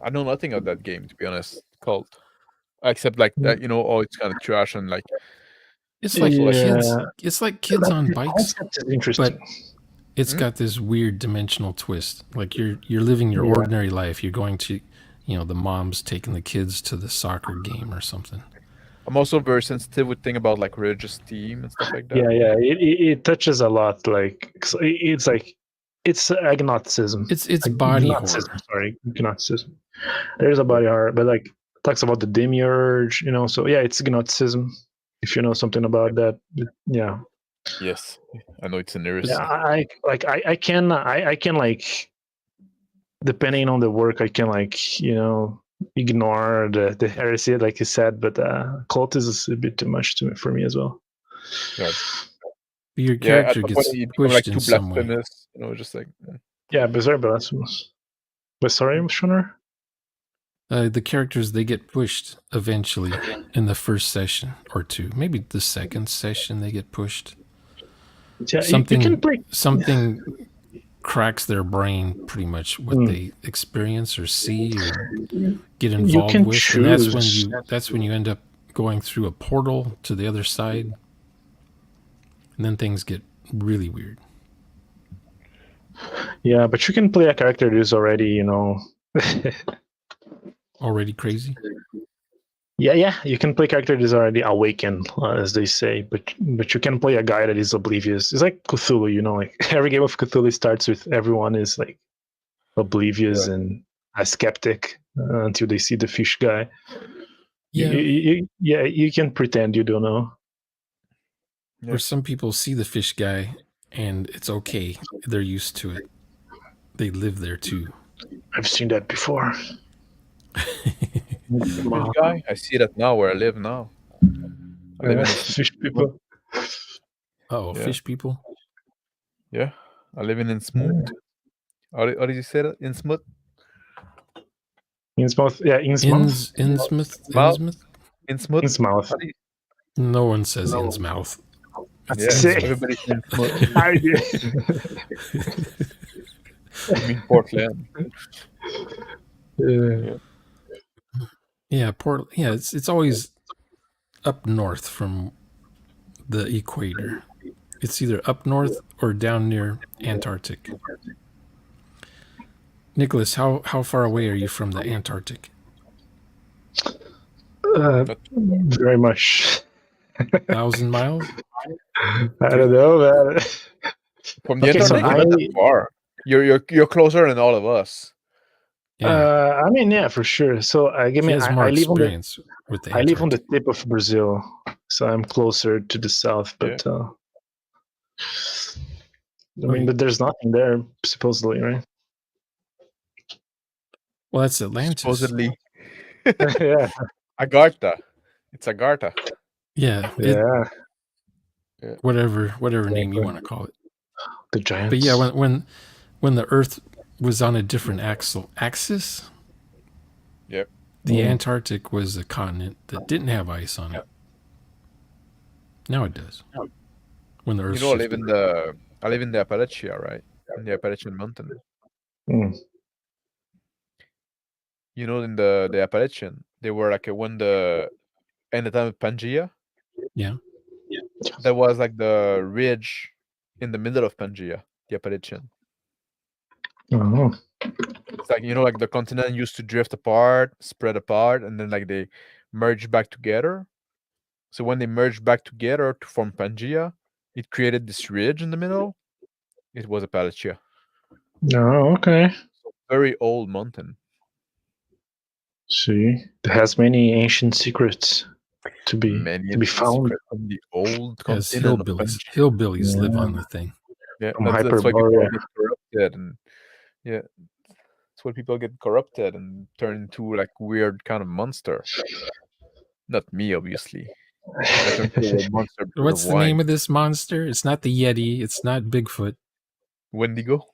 Speaker 2: I know nothing of that game, to be honest. Cult. Except like that, it's kind of trash and like
Speaker 3: it's like kids. It's like kids on bikes.
Speaker 4: Interesting.
Speaker 3: But it's got this weird dimensional twist. Like you're living your ordinary life. You're going to, the mom's taking the kids to the soccer game or something.
Speaker 2: I'm also very sensitive with things about like religious theme and stuff like that.
Speaker 4: Yeah. It touches a lot. Like it's agnosticism.
Speaker 3: It's body horror.
Speaker 4: Sorry, agnosticism. There's a body horror, but like talks about the demiurge, so yeah, it's agnosticism. If you know something about that, yeah.
Speaker 2: Yes, I know it's an heresy.
Speaker 4: Yeah, I can like, depending on the work, I can like ignore the heresy, like you said, but cult is a bit too much for me as well.
Speaker 2: Right.
Speaker 3: Your character gets pushed
Speaker 2: like
Speaker 3: in
Speaker 2: too
Speaker 3: some way.
Speaker 2: blasphemous, just like.
Speaker 4: Yeah, bizarre blasphemous. But sorry, Shoner?
Speaker 3: The characters, they get pushed eventually in the first session or two. Maybe the second session they get pushed.
Speaker 4: Yeah,
Speaker 3: something cracks their brain, pretty much what they experience or see or get involved with.
Speaker 4: Choose.
Speaker 3: And that's when you end up going through a portal to the other side. And then things get really weird.
Speaker 4: Yeah, but you can play a character who's already,
Speaker 3: already crazy?
Speaker 4: Yeah, you can play character that is already awakened, as they say, but you can play a guy that is oblivious. It's like Cthulhu, like every game of Cthulhu starts with everyone is like oblivious and a skeptic until they see the fish guy.
Speaker 3: Yeah.
Speaker 4: You can pretend you don't know.
Speaker 3: Or some people see the fish guy and it's okay. They're used to it. They live there too.
Speaker 4: I've seen that before.
Speaker 2: Fish guy, I see that now where I live now. I live in
Speaker 4: Fish people.
Speaker 3: Oh,
Speaker 2: Yeah.
Speaker 3: fish people.
Speaker 2: Yeah, I live in Innsmouth. How did you say that? Innsmouth?
Speaker 4: Innsmouth. Yeah, Innsmouth.
Speaker 3: Innsmouth.
Speaker 2: Innsmouth.
Speaker 4: Innsmouth.
Speaker 2: How do you-
Speaker 3: No one says Innsmouth.
Speaker 2: Yeah,
Speaker 3: Innsmouth.
Speaker 2: everybody's Innsmouth.
Speaker 4: I did.
Speaker 2: I mean Portland.
Speaker 3: Yeah, it's always up north from the equator. It's either up north or down near Antarctic. Nicholas, how far away are you from the Antarctic?
Speaker 4: Very much.
Speaker 3: 1,000 miles?
Speaker 4: I don't know, man.
Speaker 2: From the
Speaker 4: Okay, so
Speaker 2: Antarctic, not that far. You're closer than all of us.
Speaker 3: Yeah.
Speaker 4: I mean, yeah, for sure. So I
Speaker 3: He has more experience with the Antarctic.
Speaker 4: I live on the tip of Brazil, so I'm closer to the south. But I mean, but there's nothing there supposedly, right?
Speaker 3: Well, that's Atlantis.
Speaker 2: Supposedly.
Speaker 4: Yeah.
Speaker 2: Agartha. It's Agartha.
Speaker 3: Yeah.
Speaker 4: Yeah.
Speaker 3: Whatever name you want to call it.
Speaker 4: The giants.
Speaker 3: But yeah, when the Earth was on a different axis,
Speaker 2: yep,
Speaker 3: the Antarctic was a continent that didn't have ice on it. Now it does. When the Earth
Speaker 2: I live in the Appalachia, right? In the Appalachian Mountain.
Speaker 4: Mm.
Speaker 2: In the Appalachian, they were like in the time of Pangea.
Speaker 3: Yeah.
Speaker 2: There was like the ridge in the middle of Pangea, the Appalachian.
Speaker 4: Oh.
Speaker 2: It's like like the continent used to drift apart, spread apart, and then like they merged back together. So when they merged back together to form Pangea, it created this ridge in the middle. It was Appalachia.
Speaker 4: Oh, okay.
Speaker 2: So very old mountain.
Speaker 4: See, it has many ancient secrets to be found.
Speaker 2: From the old
Speaker 3: As
Speaker 2: continent.
Speaker 3: hillbillies live on the thing.
Speaker 2: Yeah, that's why people get corrupted, and that's why people get corrupted and turn into like weird kind of monster. Not me, obviously. I turn into a monster.
Speaker 3: What's the name of this monster? It's not the Yeti. It's not Bigfoot.
Speaker 2: Wendigo.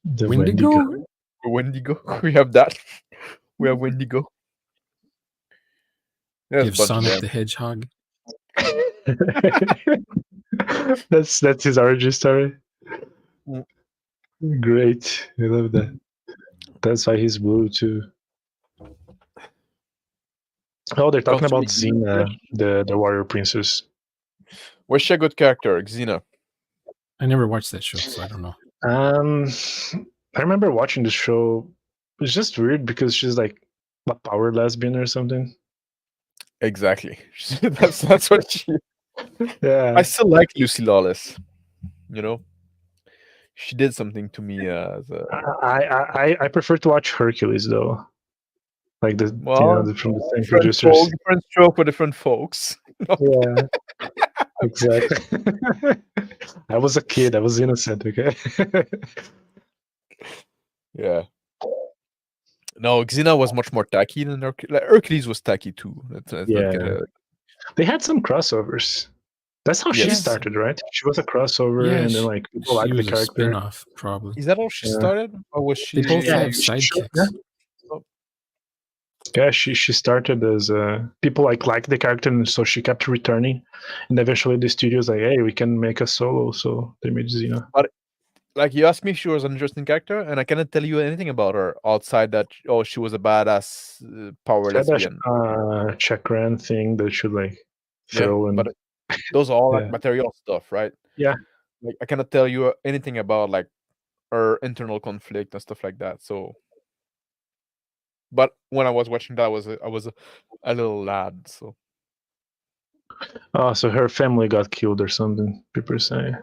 Speaker 4: The
Speaker 3: Wendigo.
Speaker 2: Wendigo. We have that. We have Wendigo.
Speaker 3: You have Sonic the Hedgehog.
Speaker 4: That's his origin story. Great, I love that. That's why he's blue too. Oh, they're talking about Xena, the warrior princess.
Speaker 2: Was she a good character, Xena?
Speaker 3: I never watched that show, so I don't know.
Speaker 4: I remember watching the show. It's just weird because she's like a power lesbian or something.
Speaker 2: Exactly. that's what she.
Speaker 4: Yeah.
Speaker 2: I still like Lucy Lawless. She did something to me as a.
Speaker 4: I prefer to watch Hercules though. Like from the same producers.
Speaker 2: Different stroke for different folks.
Speaker 4: Yeah. Exactly. I was a kid. I was innocent. Okay.
Speaker 2: Yeah. No, Xena was much more tacky than Hercules. Hercules was tacky too.
Speaker 4: They had some crossovers. That's how she started, right? She was a crossover, and then like people like the character.
Speaker 3: Spin-off, probably.
Speaker 2: Is that how she started, or was she?
Speaker 3: They both have sidekicks.
Speaker 4: Yeah, she started as people like the character, and so she kept returning, and eventually the studio's like, hey, we can make a solo, so they made Xena.
Speaker 2: But like you asked me, she was an interesting character, and I cannot tell you anything about her outside that. Oh, she was a badass power lesbian.
Speaker 4: Chakran thing that should like throw and.
Speaker 2: But those are all like material stuff, right?
Speaker 4: Yeah.
Speaker 2: Like I cannot tell you anything about like her internal conflict and stuff like that. So But when I was watching that, I was a little lad. So
Speaker 4: Oh, so her family got killed or something. People say,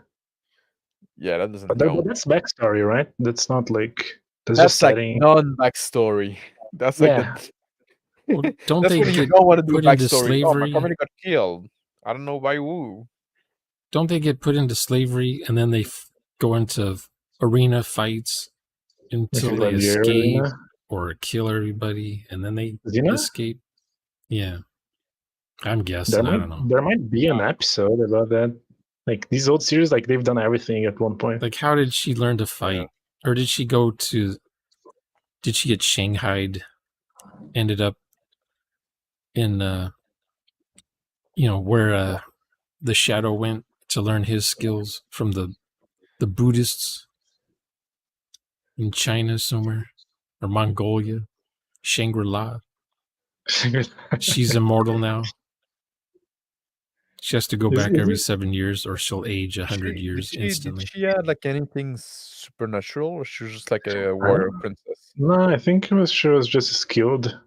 Speaker 2: yeah, that doesn't
Speaker 4: but
Speaker 2: help.
Speaker 4: that's backstory, right? That's not like that's
Speaker 2: That's
Speaker 4: just
Speaker 2: like
Speaker 4: setting.
Speaker 2: non-backstory. That's like
Speaker 4: Yeah,
Speaker 3: Well, don't
Speaker 2: that's
Speaker 3: they
Speaker 2: when you
Speaker 3: get
Speaker 2: don't want to do a
Speaker 3: put into
Speaker 2: backstory. Oh, my
Speaker 3: slavery?
Speaker 2: family got killed. I don't know by who.
Speaker 3: Don't they get put into slavery and then they go into arena fights
Speaker 4: like a
Speaker 3: until they
Speaker 4: gladiator
Speaker 3: escape
Speaker 4: arena.
Speaker 3: or kill everybody and then they
Speaker 4: Xena?
Speaker 3: escape? Yeah, I'm guessing. I don't know.
Speaker 4: There might be an episode about that. Like these old series, like they've done everything at one point.
Speaker 3: Like, how did she learn to fight? Or did she go to? Did she get shanghaied? Ended up in where the shadow went to learn his skills from the Buddhists in China somewhere or Mongolia, Shangri-La. She's immortal now. She has to go back every 7 years or she'll age 100 years
Speaker 2: Did
Speaker 3: instantly.
Speaker 2: she add like anything supernatural, or she was just like a warrior princess?
Speaker 4: No, I think she was just skilled.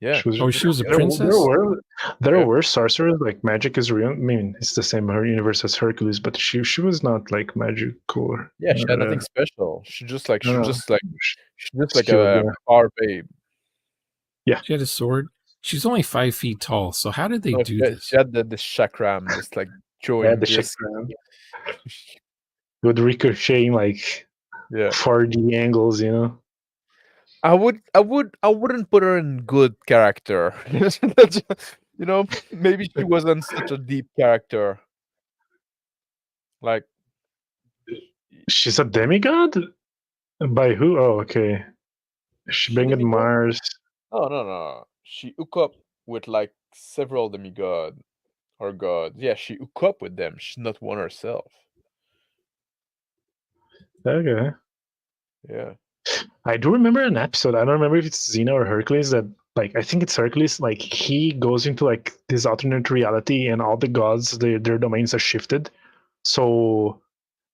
Speaker 2: Yeah.
Speaker 3: She was a
Speaker 4: There
Speaker 3: princess?
Speaker 4: were sorcerers, like magic is real. I mean, it's the same universe as Hercules, but she was not like magical.
Speaker 2: Yeah, she had nothing special. She just like
Speaker 4: skilled,
Speaker 2: a power babe.
Speaker 4: Yeah.
Speaker 3: She had a sword. She's only 5 feet tall, so how did they do this?
Speaker 2: She had this chakram, this like throwing
Speaker 4: the
Speaker 2: disc.
Speaker 4: With ricocheting like 4D angles, you know.
Speaker 2: I wouldn't put her in good character. You know, maybe she wasn't such a deep character. Like
Speaker 4: she's a demigod? By who? Oh, okay. She banged Mars.
Speaker 2: Oh no. She hook up with like several demigod or gods. Yeah, she hook up with them. She's not one herself.
Speaker 4: Okay.
Speaker 2: Yeah.
Speaker 4: I do remember an episode. I don't remember if it's Xena or Hercules that like I think it's Hercules, like he goes into like this alternate reality and all the gods, their domains are shifted. So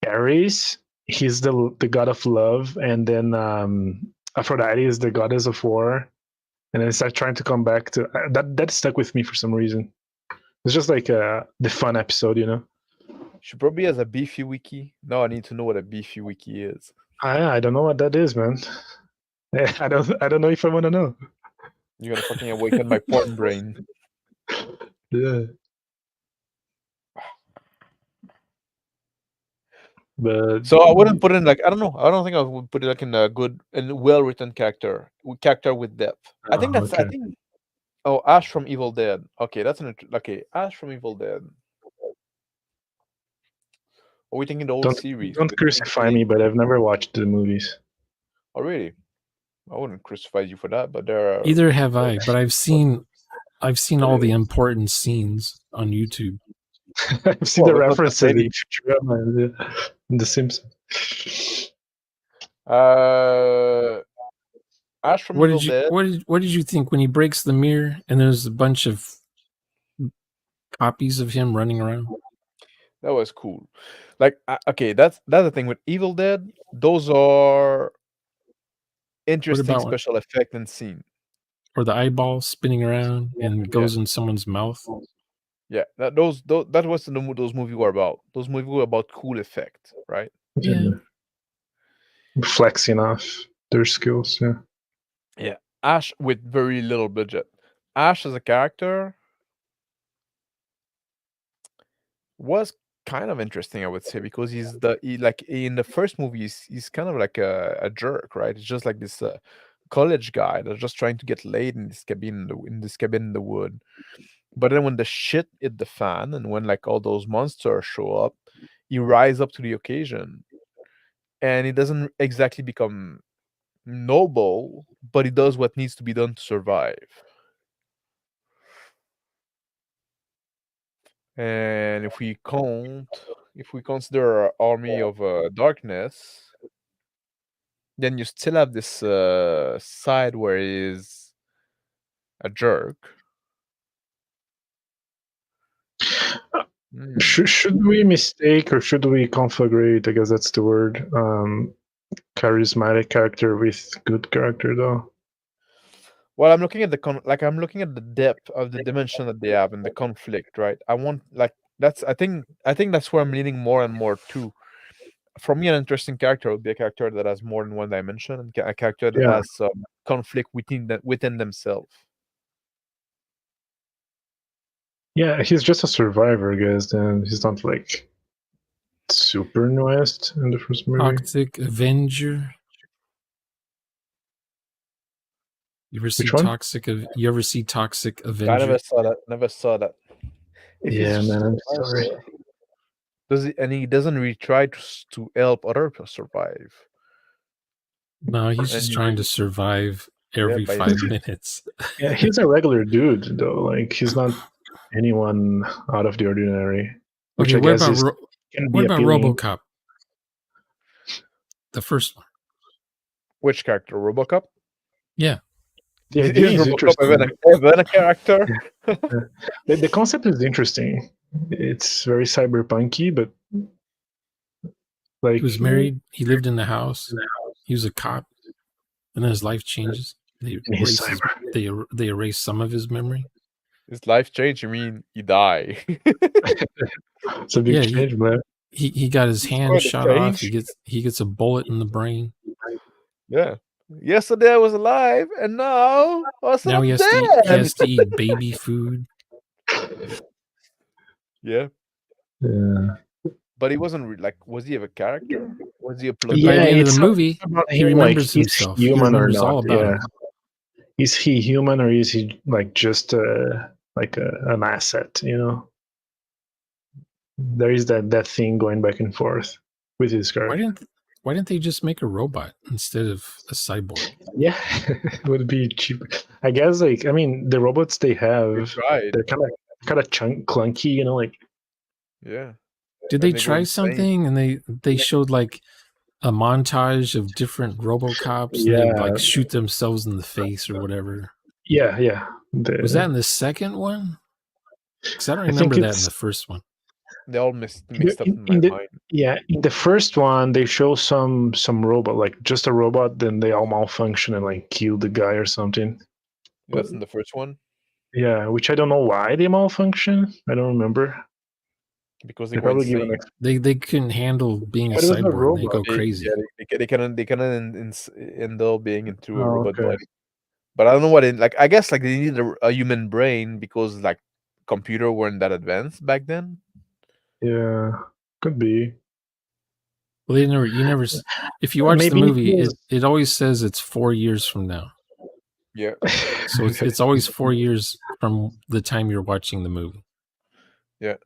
Speaker 4: Ares, he's the god of love, and then Aphrodite is the goddess of war. And then start trying to come back to that stuck with me for some reason. It's just like the fun episode, you know.
Speaker 2: She probably has a beefy wiki. Now I need to know what a beefy wiki is.
Speaker 4: I don't know what that is, man. I don't know if I want to know.
Speaker 2: You're gonna fucking awaken my porn brain.
Speaker 4: Yeah. But
Speaker 2: so I wouldn't put it in like I don't know. I don't think I would put it like in a good and well written character with depth. I think that's I think. Oh, Ash from Evil Dead. Okay, that's Ash from Evil Dead. Are we thinking the old series?
Speaker 4: Don't crucify me, but I've never watched the movies.
Speaker 2: Oh really? I wouldn't crucify you for that, but there are
Speaker 3: either have I, but I've seen all the important scenes on YouTube.
Speaker 4: I've seen the references in Futurama and The Simpsons.
Speaker 2: Ash from Evil Dead.
Speaker 3: What did you think when he breaks the mirror and there's a bunch of copies of him running around?
Speaker 2: That was cool. Like okay, that's the thing with Evil Dead. Those are interesting special effect and scene.
Speaker 3: Or the eyeball spinning around and goes in someone's mouth.
Speaker 2: Yeah, that was what those movies were about. Those movies were about cool effect, right?
Speaker 3: Yeah.
Speaker 4: Flexing off their skills, yeah.
Speaker 2: Yeah. Ash with very little budget. Ash as a character was kind of interesting, I would say, because like in the first movie, he's kind of like a jerk, right? It's just like this college guy that's just trying to get laid in this cabin in the wood. But then when the shit hit the fan and when like all those monsters show up, he rise up to the occasion. And he doesn't exactly become noble, but he does what needs to be done to survive. And if we consider our army of darkness, then you still have this side where he's a jerk.
Speaker 4: Should we mistake or should we conflagrate? I guess that's the word. Charismatic character with good character, though.
Speaker 2: Well, I'm looking at I'm looking at the depth of the dimension that they have and the conflict, right? I want that's I think that's where I'm leaning more and more to. For me, an interesting character would be a character that has more than one dimension and a character that
Speaker 4: Yeah.
Speaker 2: has some conflict within themselves.
Speaker 4: Yeah, he's just a survivor, I guess. Then he's not like super nuanced in the first movie.
Speaker 3: Toxic Avenger. You ever see
Speaker 4: Which one?
Speaker 3: You ever see Toxic
Speaker 2: I
Speaker 3: Avenger?
Speaker 2: never saw that. Never saw that. If he's
Speaker 4: Yeah,
Speaker 2: just
Speaker 4: man,
Speaker 2: a
Speaker 4: I'm sorry.
Speaker 2: survivor, and he doesn't really try to help other people survive.
Speaker 3: No, he's just
Speaker 2: And
Speaker 3: trying to survive every
Speaker 2: by
Speaker 3: 5 minutes.
Speaker 4: Yeah, he's a regular dude though. Like he's not anyone out of the ordinary. Which
Speaker 3: Okay,
Speaker 4: I guess is can be
Speaker 3: what about
Speaker 4: appealing.
Speaker 3: RoboCop? The first one.
Speaker 2: which character? RoboCop?
Speaker 3: Yeah.
Speaker 4: The idea
Speaker 2: Is
Speaker 4: is
Speaker 2: RoboCop
Speaker 4: interesting.
Speaker 2: even a character?
Speaker 4: The concept is interesting. It's very cyberpunky, but like
Speaker 3: He was married. He lived in the house. He was a cop, and then his life changes. They
Speaker 4: And he's
Speaker 3: erase
Speaker 4: cyber.
Speaker 3: they erase some of his memory.
Speaker 2: His life changed. You mean he die?
Speaker 4: It's a big change, man.
Speaker 3: He got his hand
Speaker 2: quite a
Speaker 3: shot off.
Speaker 2: change.
Speaker 3: He gets a bullet in the brain.
Speaker 2: Yeah. Yesterday I was alive, and now
Speaker 3: Now he
Speaker 2: I'm
Speaker 3: has
Speaker 2: dead.
Speaker 3: to eat baby food.
Speaker 2: Yeah,
Speaker 4: Yeah.
Speaker 2: but he wasn't was he a character? Was he a plot?
Speaker 3: By the end of
Speaker 4: it's
Speaker 3: the
Speaker 4: not
Speaker 3: movie,
Speaker 4: about
Speaker 3: he
Speaker 4: him,
Speaker 3: remembers
Speaker 4: like, is
Speaker 3: himself.
Speaker 4: he
Speaker 3: He
Speaker 4: human or
Speaker 3: remembers
Speaker 4: not?
Speaker 3: all about
Speaker 4: Yeah.
Speaker 3: him.
Speaker 4: Is he human or is he like just like an asset? You know, there is that thing going back and forth with his character.
Speaker 3: Why didn't they just make a robot instead of a cyborg?
Speaker 4: Yeah, it would be cheaper. I guess. Like, I mean, the robots they have,
Speaker 2: tried.
Speaker 4: they're kind of clunky. You know, like
Speaker 2: Yeah.
Speaker 3: Did they
Speaker 2: go
Speaker 3: try
Speaker 2: insane.
Speaker 3: something and they showed like a montage of different RoboCops and
Speaker 4: Yeah.
Speaker 3: they would like shoot themselves in the face or whatever?
Speaker 4: Yeah.
Speaker 3: Was that in the second one? Because I don't
Speaker 4: I think
Speaker 3: remember that in
Speaker 4: it's-
Speaker 3: the first one.
Speaker 2: They all mixed up in my mind.
Speaker 4: Yeah, in the first one they show some robot, like just a robot, then they all malfunction and like kill the guy or something.
Speaker 2: That's in the first one
Speaker 4: Yeah, which I don't know why they malfunction. I don't remember.
Speaker 2: because they
Speaker 4: They
Speaker 2: were
Speaker 4: probably give
Speaker 2: insane.
Speaker 4: an
Speaker 3: They couldn't handle being a
Speaker 4: But it was a
Speaker 3: cyborg. They
Speaker 4: robot.
Speaker 3: go crazy.
Speaker 2: They can end up being into a robot
Speaker 4: okay.
Speaker 2: body. But I don't know what I guess like they needed a human brain because like computer weren't that advanced back then.
Speaker 4: Yeah, could be.
Speaker 3: Well, you never. If you watch
Speaker 4: Maybe
Speaker 3: the movie,
Speaker 4: it was-
Speaker 3: it always says it's 4 years from now.
Speaker 2: Yeah.
Speaker 3: So it's always 4 years from the time you're watching the movie.
Speaker 2: Yeah.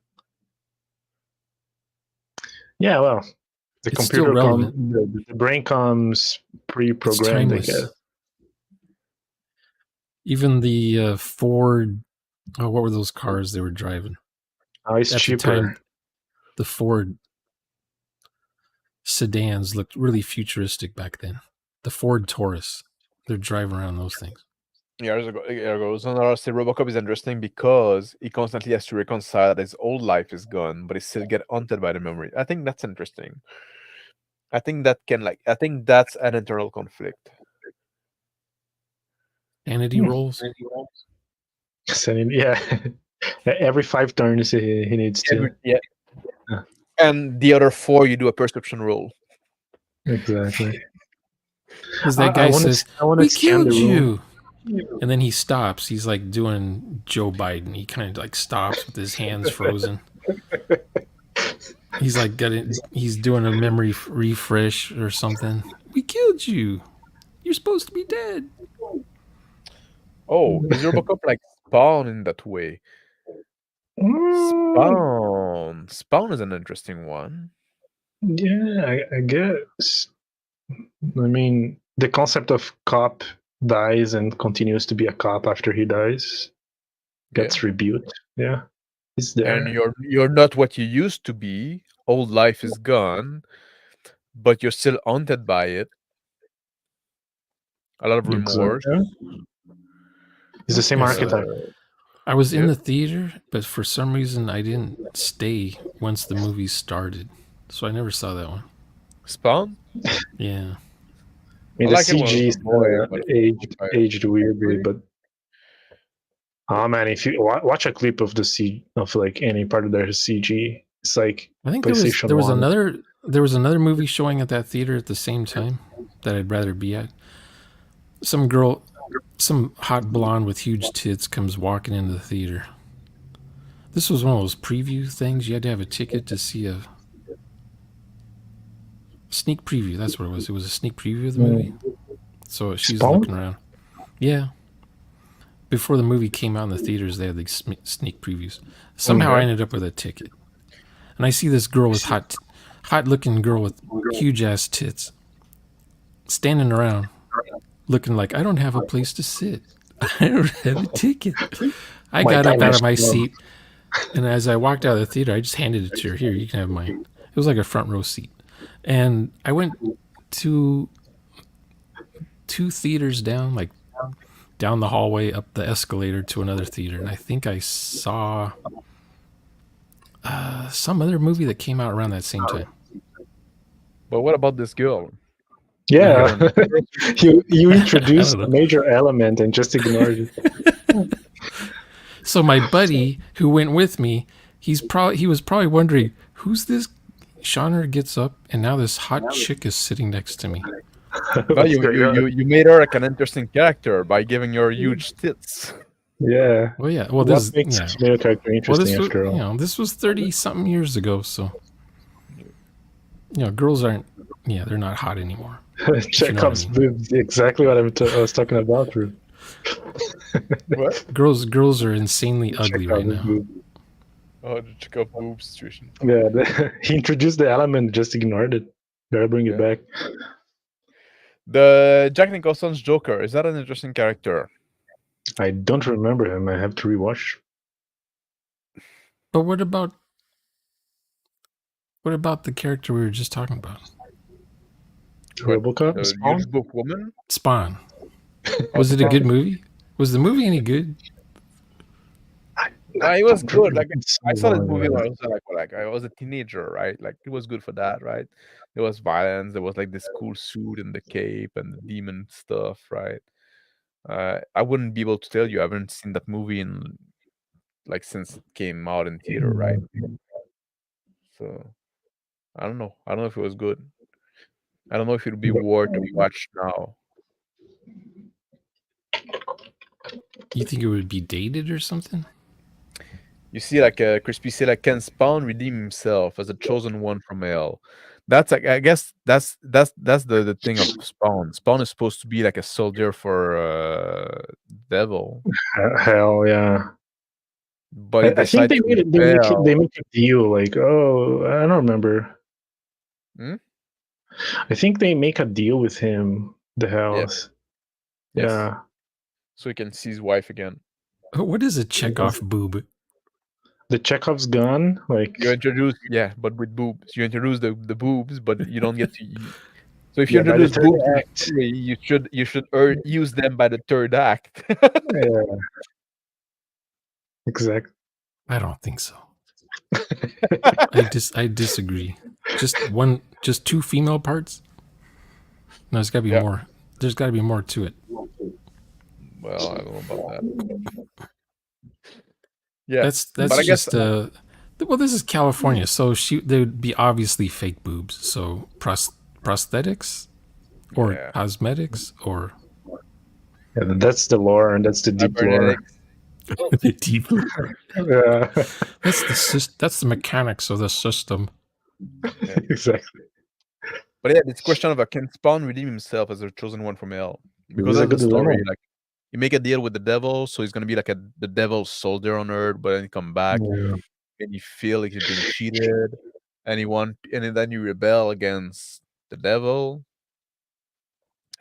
Speaker 4: Yeah, well, the
Speaker 3: It's still
Speaker 4: computer
Speaker 3: relevant.
Speaker 4: the brain comes pre-programmed, I
Speaker 3: timeless.
Speaker 4: guess.
Speaker 3: Even the Ford. Oh, what were those cars they were driving?
Speaker 4: Oh, it's
Speaker 3: At
Speaker 4: cheaper.
Speaker 3: the time, the Ford sedans looked really futuristic back then. The Ford Taurus. They're driving around those things.
Speaker 2: Years ago. So now I say RoboCop is interesting because he constantly has to reconcile that his old life is gone, but he still get haunted by the memory. I think that's interesting. I think that's an internal conflict.
Speaker 3: Sanity rolls.
Speaker 4: Yeah. Every 5 turns he needs to.
Speaker 2: Yeah. And the other 4 you do a perception roll.
Speaker 4: Exactly.
Speaker 3: Because that guy says,
Speaker 4: I wanna
Speaker 3: "We
Speaker 4: scan the
Speaker 3: killed
Speaker 4: room."
Speaker 3: you," and then he stops. He's like doing Joe Biden. He kind of like stops with his hands frozen. He's like he's doing a memory refresh or something. "We killed you. You're supposed to be dead."
Speaker 2: Oh, is RoboCop like Spawn in that way? Spawn is an interesting one.
Speaker 4: Yeah, I guess. I mean, the concept of cop dies and continues to be a cop after he dies gets rebuilt. Yeah, it's there.
Speaker 2: And you're not what you used to be. Old life is gone, but you're still haunted by it. A lot of remorse.
Speaker 4: Yeah. It's the same archetype.
Speaker 3: I was in the theater, but for some reason I didn't stay once the movie started, so I never saw that one.
Speaker 2: Spawn?
Speaker 3: Yeah.
Speaker 4: I mean,
Speaker 2: I
Speaker 4: the
Speaker 2: like it when I was
Speaker 4: CG
Speaker 2: a
Speaker 4: is
Speaker 2: boy, but
Speaker 4: aged weirdly,
Speaker 2: really?
Speaker 4: but man, if you watch a clip of like any part of their CG, it's like
Speaker 3: I think
Speaker 4: PlayStation
Speaker 3: there was
Speaker 4: 1.
Speaker 3: another movie showing at that theater at the same time that I'd rather be at. Some girl, some hot blonde with huge tits comes walking into the theater. This was one of those preview things. You had to have a ticket to see a sneak preview. That's what it was. It was a sneak preview of the movie. So she's
Speaker 4: Spawn?
Speaker 3: looking around. Yeah. Before the movie came out in the theaters, they had these sneak previews. Somehow I ended up with a ticket. And I see this girl with hot looking girl with huge ass tits standing around looking like, I don't have a place to sit. I don't have a ticket. I got up out of my seat, and as I walked out of the theater, I just handed it to her. Here, you can have mine. It was like a front row seat. And I went to 2 theaters down, like down the hallway, up the escalator to another theater, and I think I saw some other movie that came out around that same time.
Speaker 2: But what about this girl?
Speaker 4: Yeah, you introduced
Speaker 3: know.
Speaker 4: a major element and just ignored it.
Speaker 3: So my buddy who went with me, he was probably wondering, who's this? Shaner gets up, and now this hot chick is sitting next to me.
Speaker 2: No, you made her like an interesting character by giving her huge tits.
Speaker 4: Yeah.
Speaker 3: Well, yeah. Well,
Speaker 4: What makes a female character interesting after all?
Speaker 3: This was 30-something years ago, so girls aren't. Yeah, they're not hot anymore.
Speaker 4: Chekhov's boobs, exactly what I was talking about, Drew.
Speaker 2: What?
Speaker 3: Girls are insanely ugly right now.
Speaker 2: Oh, the Chekhov boob situation.
Speaker 4: Yeah, he introduced the element, just ignored it. Gotta bring it back.
Speaker 2: The Jack Nicholson's Joker, is that an interesting character?
Speaker 4: I don't remember him. I have to rewatch.
Speaker 3: But what about the character we were just talking about?
Speaker 4: RoboCop?
Speaker 2: Spawn? Book woman?
Speaker 3: Spawn. Was it a good movie? Was the movie any good?
Speaker 2: It was good. Like I saw this movie when I was like I was a teenager, right? Like it was good for that, right? There was violence. There was like this cool suit and the cape and the demon stuff, right? I wouldn't be able to tell you. I haven't seen that movie in like since it came out in theater, right? So I don't know. I don't know if it was good. I don't know if it would be worth to watch now.
Speaker 3: You think it would be dated or something?
Speaker 2: You see, like Crispy say, like, can Spawn redeem himself as a chosen one from hell? That's like, I guess that's the thing of Spawn. Spawn is supposed to be like a soldier for devil.
Speaker 4: Hell yeah.
Speaker 2: But
Speaker 4: I think they make a deal. Like, oh, I don't remember. I think they make a deal with him. The Hells. Yeah.
Speaker 2: So he can see his wife again.
Speaker 3: What is a Chekhov boob?
Speaker 4: The Chekhov's gun, like
Speaker 2: you introduce, but with boobs. You introduce the boobs, but you don't get to. So if you introduce boobs, you should use them by the third act.
Speaker 4: Yeah. Exactly.
Speaker 3: I don't think so. I disagree. Just 2 female parts? No, there's got to be more. There's got to be more to it.
Speaker 2: Well, I don't know about that. Yeah,
Speaker 3: that's just well, this is California, so they would be obviously fake boobs. So prosthetics or cosmetics or
Speaker 4: that's the lore, and that's the deep lore.
Speaker 3: The deep lore.
Speaker 4: Yeah,
Speaker 3: that's the mechanics of the system.
Speaker 2: Yeah.
Speaker 4: Exactly.
Speaker 2: But yeah, it's a question of can Spawn redeem himself as a chosen one from hell? Because that's the story. Like, you make a deal with the devil, so he's gonna be like the devil's soldier on Earth, but then he come back and you feel like he's being cheated, and then you rebel against the devil.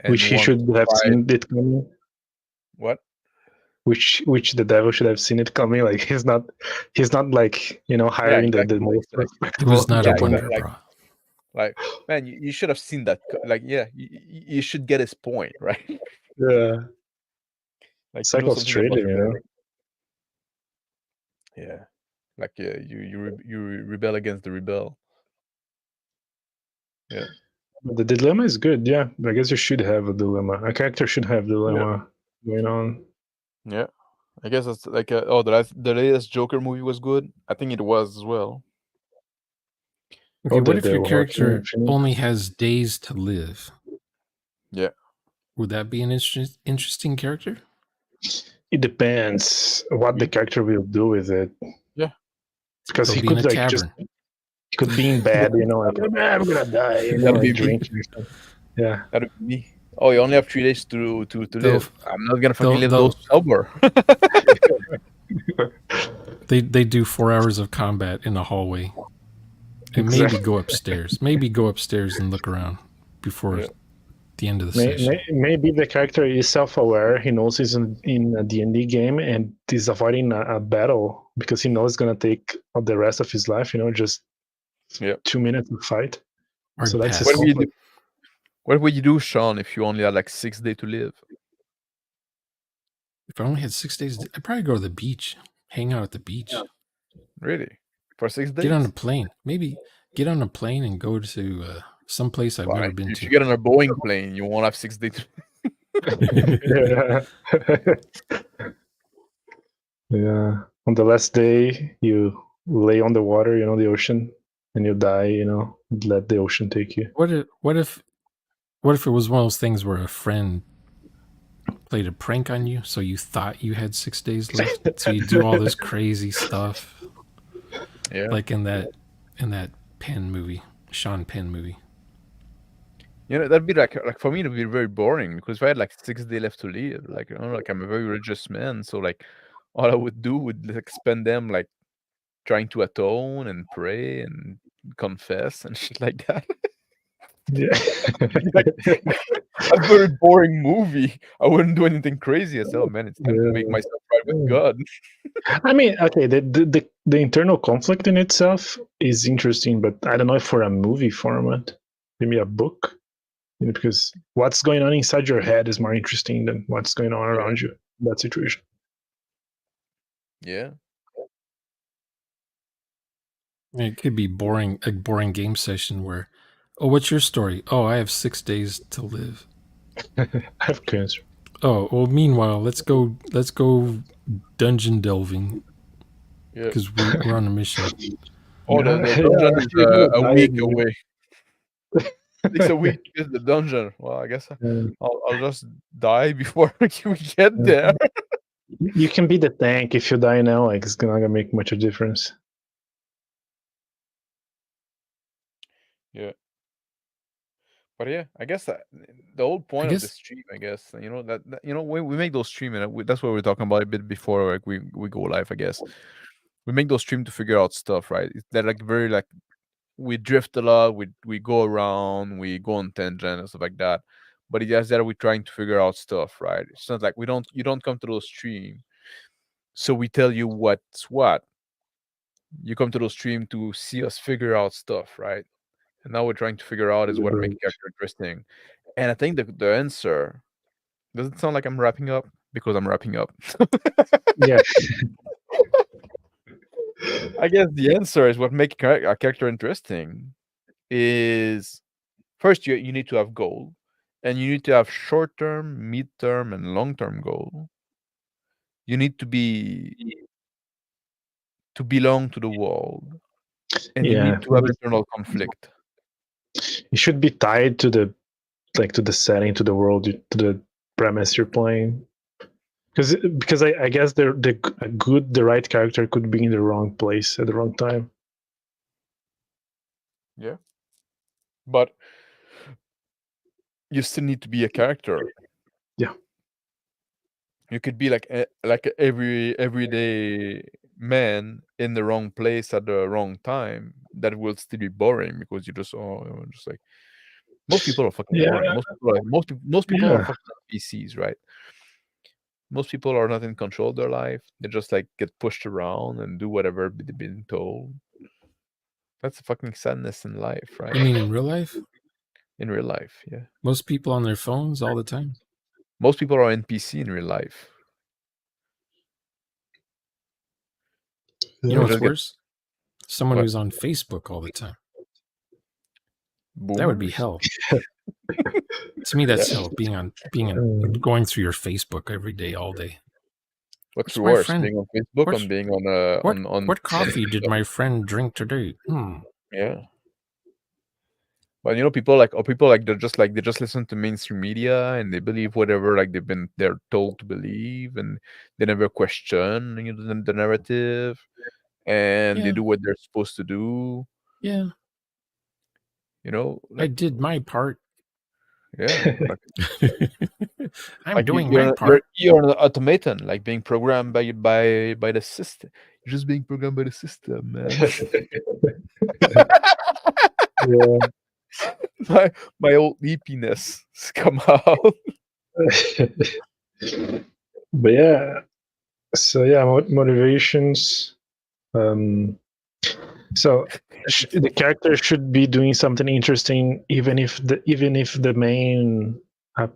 Speaker 4: Which he should have seen it coming.
Speaker 2: What?
Speaker 4: Which the devil should have seen it coming. Like he's not like hiring the most.
Speaker 3: It was not a wonder, bro.
Speaker 2: Like, man, you should have seen that. Like, you should get his point, right?
Speaker 4: Yeah.
Speaker 2: Like
Speaker 4: it's like Australia,
Speaker 2: Yeah, like you rebel against the rebel. Yeah.
Speaker 4: The dilemma is good. Yeah, I guess you should have a dilemma. A character should have dilemma going on.
Speaker 2: Yeah, I guess that's like the latest Joker movie was good. I think it was as well.
Speaker 3: Okay, what if
Speaker 4: the
Speaker 3: your
Speaker 4: Joaquin
Speaker 3: character
Speaker 4: Phoenix.
Speaker 3: only has days to live?
Speaker 2: Yeah.
Speaker 3: Would that be an interesting character?
Speaker 4: It depends what the character will do with it.
Speaker 2: Yeah.
Speaker 4: Because
Speaker 3: He'll
Speaker 4: he
Speaker 3: be in
Speaker 4: could
Speaker 3: a
Speaker 4: like just
Speaker 3: tavern.
Speaker 4: he could be in bed, like I'm gonna die,
Speaker 2: That'd be
Speaker 4: like
Speaker 2: me.
Speaker 4: drinking or something. Yeah.
Speaker 2: That'd be me. Oh, you only have 3 days to
Speaker 3: They'll-
Speaker 2: live. I'm not gonna fucking live
Speaker 3: they'll-
Speaker 2: those sober.
Speaker 3: They do 4 hours of combat in a hallway, and
Speaker 4: Exactly.
Speaker 3: maybe go upstairs. Maybe go upstairs and look around before the end of the session.
Speaker 4: Maybe the character is self-aware. He knows he's in a D&D game and is avoiding a battle because he knows it's gonna take the rest of his life. Just 2 minutes to fight.
Speaker 3: Or
Speaker 4: So that's his
Speaker 2: What would you do?
Speaker 4: conflict.
Speaker 2: What would you do, Sean, if you only had like 6 days to live?
Speaker 3: If I only had 6 days, I'd probably go to the beach, hang out at the beach.
Speaker 2: Really? For 6 days?
Speaker 3: Get on a plane. Maybe get on a plane and go to someplace I've never been
Speaker 2: If
Speaker 3: to.
Speaker 2: you get on a Boeing plane, you won't have 6 days.
Speaker 4: Yeah. Yeah. On the last day, you lay on the water, the ocean, and you die. Let the ocean take you.
Speaker 3: What if it was one of those things where a friend played a prank on you, so you thought you had 6 days left, so you do all this crazy stuff, like in that Penn movie, Sean Penn movie.
Speaker 2: That'd be like for me, it'd be very boring because if I had like 6 days left to live, like I'm a very religious man, so like all I would do would like spend them like trying to atone and pray and confess and shit like that.
Speaker 4: Yeah.
Speaker 2: A very boring movie. I wouldn't do anything crazy. I said, oh man, it's time to make myself right with God.
Speaker 4: I mean, okay, the internal conflict in itself is interesting, but I don't know if for a movie format, maybe a book, because what's going on inside your head is more interesting than what's going on around you in that situation.
Speaker 2: Yeah.
Speaker 3: It could be boring, a boring game session where, oh, what's your story? Oh, I have 6 days to live.
Speaker 4: I have cancer.
Speaker 3: Oh, well, meanwhile, let's go dungeon delving.
Speaker 2: Yeah.
Speaker 3: Because we're on a mission.
Speaker 2: Oh, the dungeon is a week away. It's a week to get the dungeon. Well, I guess I'll just die before we get there.
Speaker 4: You can be the tank if you die now. Like it's not gonna make much of a difference.
Speaker 2: Yeah. But yeah, I guess that the whole point of the stream, I guess, that when we make those stream, and that's what we were talking about a bit before, like we go live. I guess we make those stream to figure out stuff, right? They're like very like we drift a lot, we go around, we go on tangent and stuff like that. But it's just that we're trying to figure out stuff, right? It's not like you don't come to those stream, so we tell you what's what. You come to those stream to see us figure out stuff, right? And now we're trying to figure out is what makes character interesting. And I think the answer doesn't sound like I'm wrapping up because I'm wrapping up.
Speaker 4: Yeah.
Speaker 2: I guess the answer is what makes a character interesting is first you need to have goal, and you need to have short term, mid term, and long term goal. You need to belong to the world, and you need to have internal conflict.
Speaker 4: It should be tied to the setting, to the world, to the premise you're playing. Because I guess the right character could be in the wrong place at the wrong time.
Speaker 2: Yeah, but you still need to be a character.
Speaker 4: Yeah,
Speaker 2: you could be like everyday man in the wrong place at the wrong time. That will still be boring because you just like most people are fucking boring. Most people are fucking NPCs, right? Most people are not in control of their life. They just like get pushed around and do whatever they've been told. That's a fucking sadness in life, right?
Speaker 3: You mean in real life?
Speaker 2: In real life, yeah.
Speaker 3: Most people on their phones all the time.
Speaker 2: Most people are NPC in real life.
Speaker 3: You know what's worse? Someone who's on Facebook all the time. That would be
Speaker 2: Boomers.
Speaker 3: hell. To me, that's hell. Going through your Facebook every day, all day.
Speaker 2: What's
Speaker 3: my
Speaker 2: worse,
Speaker 3: friend?
Speaker 2: being on Facebook
Speaker 3: What's-
Speaker 2: and being on
Speaker 3: What coffee did my friend drink today?
Speaker 2: Yeah. But people like they just listen to mainstream media and they believe whatever they're told to believe, and they never question the narrative, and they
Speaker 3: Yeah.
Speaker 2: do what they're supposed to do.
Speaker 3: Yeah, I did my part.
Speaker 2: Yeah.
Speaker 3: I'm doing my part.
Speaker 2: You're an automaton, like being programmed by the system. You're just being programmed by the system, man.
Speaker 4: Yeah.
Speaker 2: my old leapiness come out.
Speaker 4: But yeah, so yeah, motivations. So the character should be doing something interesting, even if the main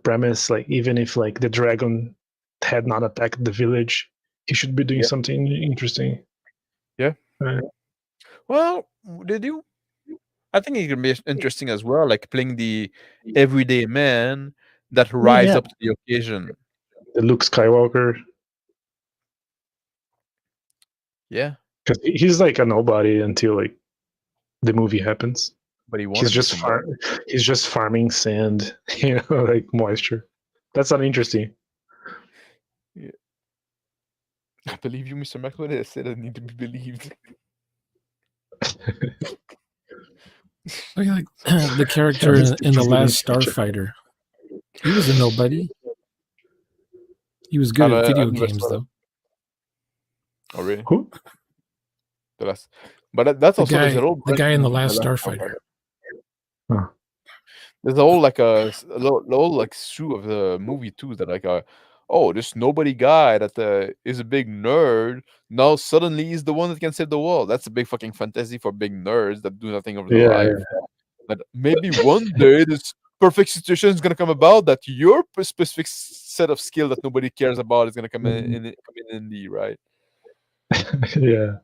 Speaker 4: premise, like even if like the dragon had not attacked the village, he should be doing something interesting.
Speaker 2: Yeah. Well, did you? I think it can be interesting as well, like playing the everyday man that rise up to the occasion.
Speaker 4: The Luke Skywalker.
Speaker 2: Yeah.
Speaker 4: Because he's like a nobody until like the movie happens.
Speaker 2: But
Speaker 4: he's just farming sand, like moisture. That's not interesting.
Speaker 2: Yeah. I believe you, Mr. McLeod. I said I need to be believed.
Speaker 3: Like the character in The Last Starfighter. He was a nobody. He was good at video games, though.
Speaker 2: Oh, really?
Speaker 4: Who?
Speaker 2: But that's also
Speaker 3: the guy in The Last Starfighter.
Speaker 4: Huh.
Speaker 2: There's a whole like shoe of the movie too that this nobody guy that is a big nerd. Now suddenly he's the one that can save the world. That's a big fucking fantasy for big nerds that do nothing of their life. Yeah. But maybe one day this perfect situation is gonna come about that your specific set of skill that nobody cares about is gonna come in handy, right?
Speaker 4: Yeah.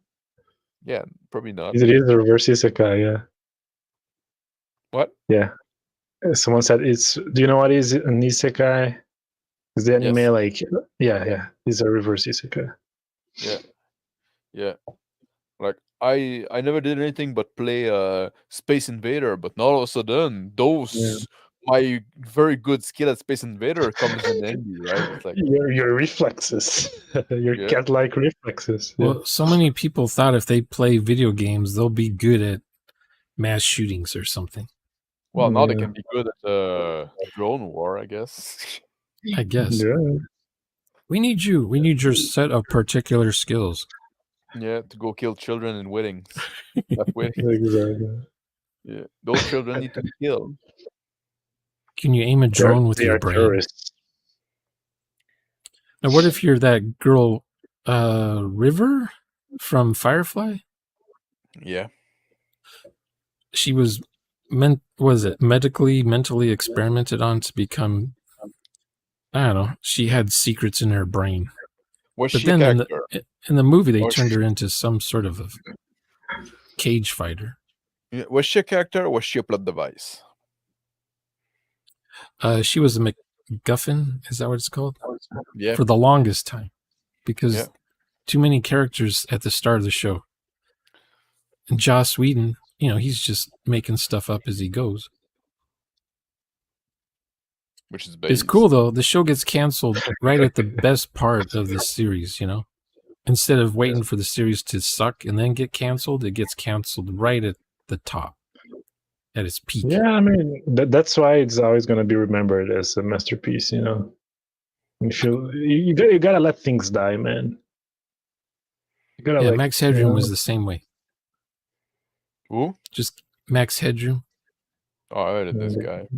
Speaker 2: Yeah, probably not.
Speaker 4: It is a reverse isekai, yeah.
Speaker 2: What?
Speaker 4: Yeah. Someone said it's. Do you know what is an isekai? Is the anime like? Yeah. It's a reverse isekai.
Speaker 2: Yeah. Like I never did anything but play Space Invader, but now all of a sudden my very good skill at Space Invader comes in handy, right? It's like
Speaker 4: your reflexes, your cat-like reflexes.
Speaker 3: Well, so many people thought if they play video games, they'll be good at mass shootings or something.
Speaker 2: Well, now they can be good at drone war, I guess.
Speaker 3: I guess.
Speaker 4: Yeah.
Speaker 3: We need you. We need your set of particular skills.
Speaker 2: Yeah, to go kill children in weddings. That way.
Speaker 4: Exactly.
Speaker 2: Yeah, those children need to be killed.
Speaker 3: Can you aim a drone with your brain? Terrorists. Now, what if you're that girl, River from Firefly?
Speaker 2: Yeah.
Speaker 3: She was mentally experimented on to become, I don't know, she had secrets in her brain.
Speaker 2: Was
Speaker 3: but
Speaker 2: she
Speaker 3: then
Speaker 2: a character?
Speaker 3: in the movie, they turned her into some sort of a cage fighter.
Speaker 2: Yeah. Was she a character or was she a plot device?
Speaker 3: She was a MacGuffin. Is that what it's called?
Speaker 2: Yeah.
Speaker 3: For the longest time. Because too many characters at the start of the show. And Joss Whedon, he's just making stuff up as he goes.
Speaker 2: Which is
Speaker 3: It's cool, though. The show gets canceled right at the best part of the series, Instead of waiting for the series to suck and then get canceled, it gets canceled right at the top, at its peak.
Speaker 4: Yeah, I mean, that's why it's always going to be remembered as a masterpiece, You got to let things die, man. You gotta
Speaker 3: Max Headroom was the same way.
Speaker 2: Who?
Speaker 3: Just Max Headroom.
Speaker 2: Oh, I heard this guy.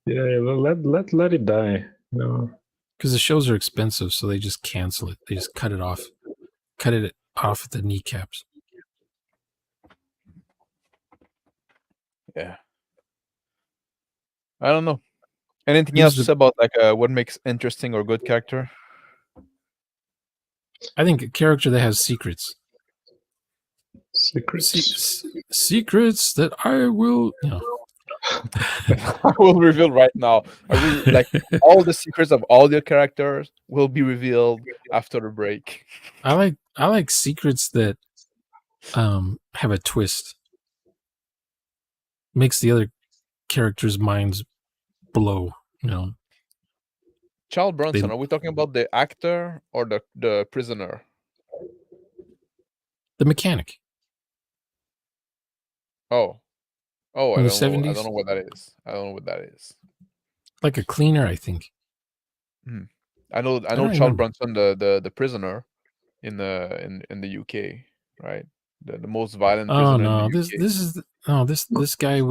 Speaker 4: Yeah, let it die.
Speaker 3: Because the shows are expensive, so they just cancel it. They just cut it off at the kneecaps.
Speaker 2: Yeah. I don't know. Anything else to say about what makes interesting or good character?
Speaker 3: I think a character that has secrets.
Speaker 4: Secrets.
Speaker 3: Secrets that I will,
Speaker 2: I will reveal right now. Like all the secrets of all your characters will be revealed after the break.
Speaker 3: I like secrets that have a twist. Makes the other characters' minds blow,
Speaker 2: Charles Bronson, are we talking about the actor or the prisoner?
Speaker 3: The mechanic.
Speaker 2: Oh,
Speaker 3: From
Speaker 2: I
Speaker 3: the
Speaker 2: don't know. I
Speaker 3: 70s?
Speaker 2: don't know what that is. I don't know what that is.
Speaker 3: Like a cleaner, I think.
Speaker 2: I know
Speaker 3: don't
Speaker 2: Charles
Speaker 3: remember.
Speaker 2: Bronson, the prisoner in the UK, right? The most violent
Speaker 3: Oh
Speaker 2: prisoner in
Speaker 3: no,
Speaker 2: the UK.
Speaker 3: this guy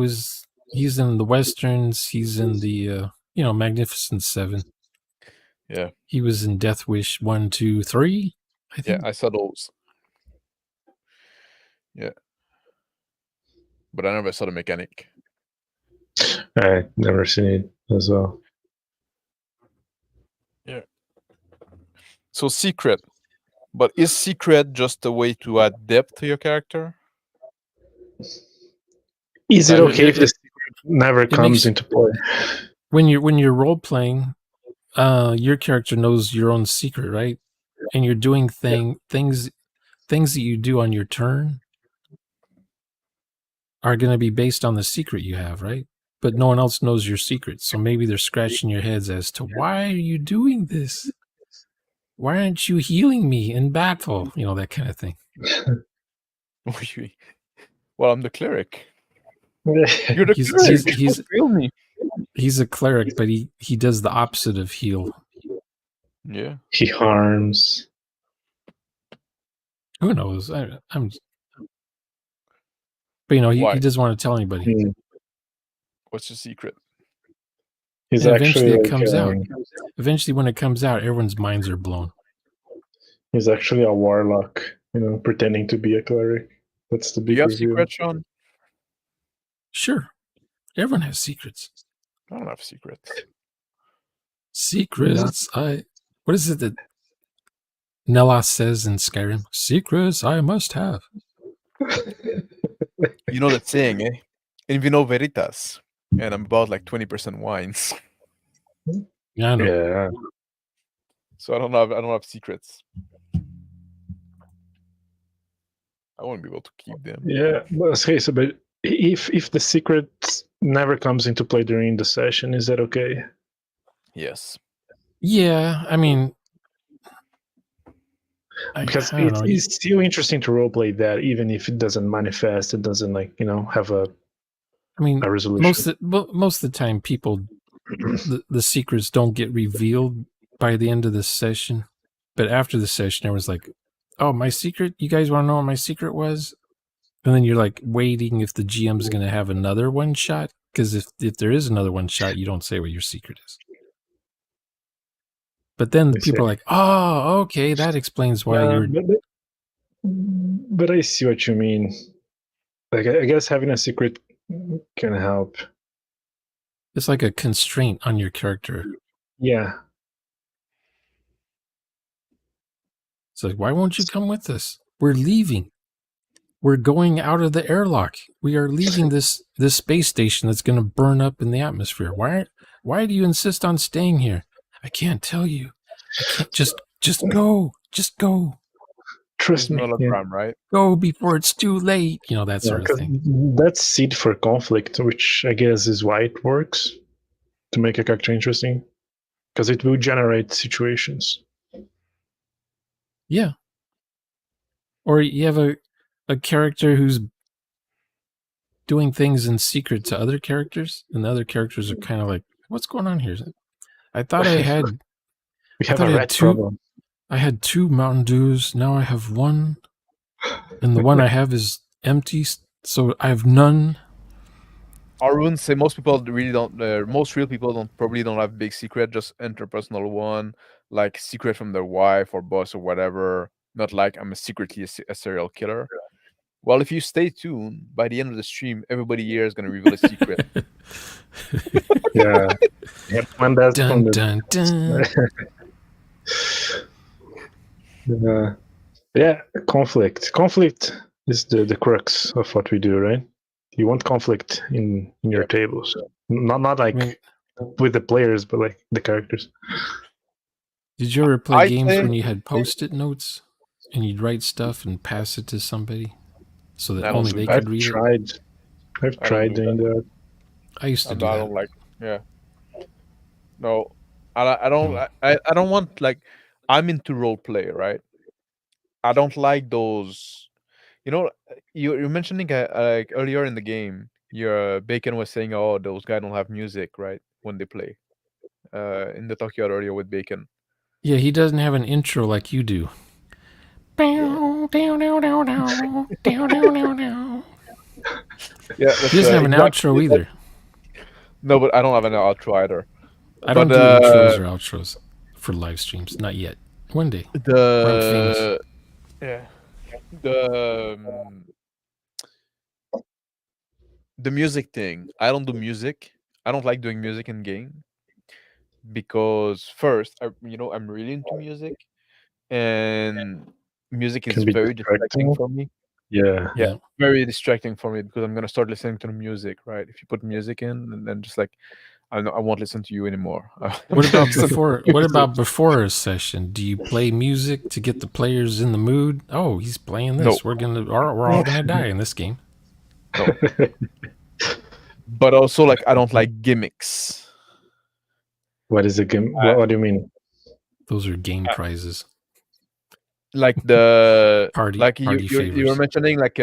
Speaker 3: he's in the westerns, he's in the Magnificent Seven.
Speaker 2: Yeah.
Speaker 3: He was in Death Wish 1, 2, 3, I think.
Speaker 2: Yeah, I saw those. Yeah. But I never saw the mechanic.
Speaker 4: I never seen it as well.
Speaker 2: Yeah. So secret. But is secret just a way to add depth to your character?
Speaker 4: Is it
Speaker 2: Like,
Speaker 4: okay if the secret never comes into play?
Speaker 3: When you're role playing, your character knows your own secret, right? And you're doing things that you do on your turn are going to be based on the secret you have, right? But no one else knows your secret. So maybe they're scratching your heads as to why are you doing this? Why aren't you healing me in battle? That kind of thing.
Speaker 2: Well, I'm the cleric. You're the cleric. You're supposed to heal me.
Speaker 3: He's a cleric, but he does the opposite of heal.
Speaker 2: Yeah.
Speaker 4: He harms.
Speaker 3: Who knows? I'm. But he doesn't want to tell anybody.
Speaker 2: What's your secret?
Speaker 4: He's
Speaker 3: and
Speaker 4: actually
Speaker 3: eventually it comes out. Eventually, when it comes out, everyone's minds are blown.
Speaker 4: He's actually a warlock, pretending to be a cleric. That's the big
Speaker 2: Do you have
Speaker 4: reveal.
Speaker 2: secrets, Sean?
Speaker 3: Sure. Everyone has secrets.
Speaker 2: I don't have secrets.
Speaker 3: Secrets. What is it that Nellos says in Skyrim? Secrets I must have.
Speaker 2: You know that saying, eh? In vino veritas. And I'm about like 20% wines.
Speaker 3: Yeah, I know.
Speaker 4: Yeah.
Speaker 2: So I don't have secrets. I won't be able to keep them.
Speaker 4: Yeah, but if the secret never comes into play during the session, is that okay?
Speaker 2: Yes.
Speaker 3: Yeah, I mean,
Speaker 4: because
Speaker 3: I don't know.
Speaker 4: It's still interesting to roleplay that, even if it doesn't manifest, it doesn't have a.
Speaker 3: I mean,
Speaker 4: a resolution.
Speaker 3: most of the time, people the secrets don't get revealed by the end of the session, but after the session, everyone's like, "Oh, my secret! You guys want to know what my secret was?" And then you're like waiting if the GM's going to have another one shot, because if there is another one shot, you don't say what your secret is. But then people are like, "Oh, okay, that explains why you're."
Speaker 4: But I see what you mean. Like, I guess having a secret can help.
Speaker 3: It's like a constraint on your character.
Speaker 4: Yeah.
Speaker 3: It's like, why won't you come with us? We're leaving. We're going out of the airlock. We are leaving this space station that's going to burn up in the atmosphere. Why do you insist on staying here? I can't tell you. I can't. Just go. Just go.
Speaker 4: Trust me.
Speaker 2: Hologram, right?
Speaker 3: Go before it's too late. That sort of thing.
Speaker 4: That's seed for conflict, which I guess is why it works to make a character interesting, because it will generate situations.
Speaker 3: Yeah. Or you have a character who's doing things in secret to other characters, and the other characters are kind of like, "What's going on here? I thought I had."
Speaker 4: We have a rat problem.
Speaker 3: I had 2 Mountain Dews. Now I have 1, and the one I have is empty, so I have none.
Speaker 2: Arun say most people really don't. Most real people probably don't have big secret, just interpersonal one, like secret from their wife or boss or whatever. Not like I'm secretly a serial killer. Well, if you stay tuned, by the end of the stream, everybody here is going to reveal a secret.
Speaker 4: Yeah. When that's
Speaker 3: dun, dun, dun.
Speaker 4: Yeah, conflict. Conflict is the crux of what we do, right? You want conflict in your tables, not like with the players, but like the characters.
Speaker 3: Did you ever play
Speaker 2: I'd
Speaker 3: games
Speaker 2: say-
Speaker 3: when you had post-it notes and you'd write stuff and pass it to somebody so that
Speaker 2: I don't
Speaker 3: only
Speaker 2: do
Speaker 3: they
Speaker 2: that.
Speaker 3: could read it?
Speaker 4: I've
Speaker 2: I don't
Speaker 4: tried
Speaker 2: do
Speaker 4: doing that.
Speaker 3: I used to do
Speaker 2: I
Speaker 3: that.
Speaker 2: don't like. Yeah. No, I don't.
Speaker 3: No.
Speaker 2: I don't want like. I'm into role play, right? I don't like those. You know, you're mentioning like earlier in the game, your Bacon was saying, "Oh, those guys don't have music, right?" When they play. In the talk you had earlier with Bacon.
Speaker 3: Yeah, he doesn't have an intro like you do.
Speaker 2: Yeah,
Speaker 3: He doesn't have an outro either.
Speaker 2: No, but I don't have an outro either.
Speaker 3: I don't do intros or outros for live streams. Not yet. One day. When I'm famous.
Speaker 2: Yeah. The music thing. I don't do music. I don't like doing music in game because first, I'm really into music, and music is
Speaker 4: Can be
Speaker 2: very distracting
Speaker 4: distracting.
Speaker 2: for me.
Speaker 4: Yeah.
Speaker 2: Yeah, very distracting for me because I'm gonna start listening to the music, right? If you put music in, and then just like I won't listen to you anymore.
Speaker 3: What about before? What about before a session? Do you play music to get the players in the mood? Oh, he's playing this.
Speaker 2: No.
Speaker 3: We're all gonna die in this game.
Speaker 2: No. But also, like, I don't like gimmicks.
Speaker 4: What is a game? What do you mean?
Speaker 3: Those are game prizes.
Speaker 2: Like the
Speaker 3: Party
Speaker 2: you
Speaker 3: favors.
Speaker 2: were mentioning like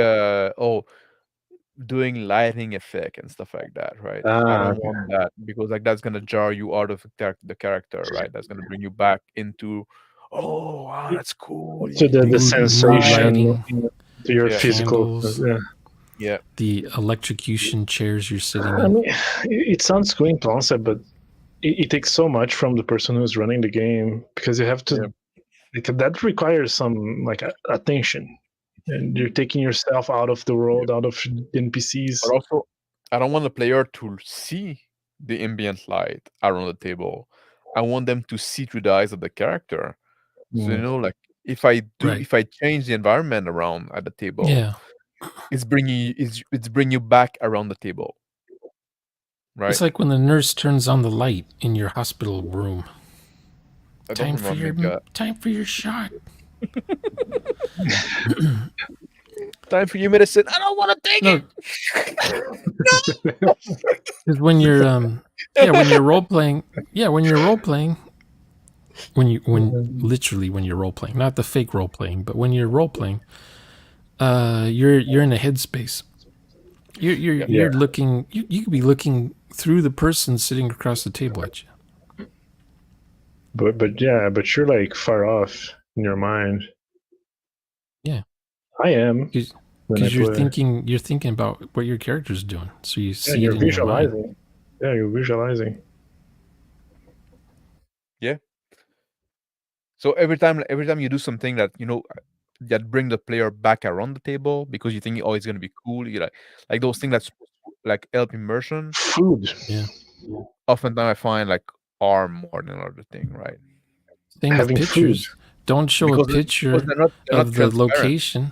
Speaker 2: doing lighting effect and stuff like that, right? I don't want that because like that's gonna jar you out of the character, right? That's gonna bring you back into, oh wow, that's cool.
Speaker 4: So the sensation to your physical.
Speaker 3: Candles, the electrocution chairs you're sitting in.
Speaker 4: I mean, it sounds cool in concept, but it takes so much from the person who's running the game because you have to. Like, that requires some like attention, and you're taking yourself out of the world, out of NPCs.
Speaker 2: But also, I don't want the player to see the ambient light around the table. I want them to see through the eyes of the character. So like if I change the environment around at the table, it's bring you back around the table. Right.
Speaker 3: It's like when the nurse turns on the light in your hospital room. Time for your shot.
Speaker 2: Time for your medicine. I don't want to take
Speaker 3: it. No. Because when you're when you're role playing, when you're role playing, not the fake role playing, but when you're role playing, you're in a headspace. You're looking. You could be looking through the person sitting across the table at you.
Speaker 4: But you're like far off in your mind.
Speaker 3: Yeah,
Speaker 4: I am.
Speaker 3: Because you're thinking about what your character's doing, so you see it in your mind.
Speaker 4: Yeah, you're visualizing.
Speaker 2: Yeah. So every time you do something that that bring the player back around the table because you think it's gonna be cool, you like those things that's like help immersion.
Speaker 4: Food.
Speaker 3: Yeah.
Speaker 2: Oftentimes I find like are more than other thing, right?
Speaker 3: Same with pictures. Food. Don't show a picture of the location.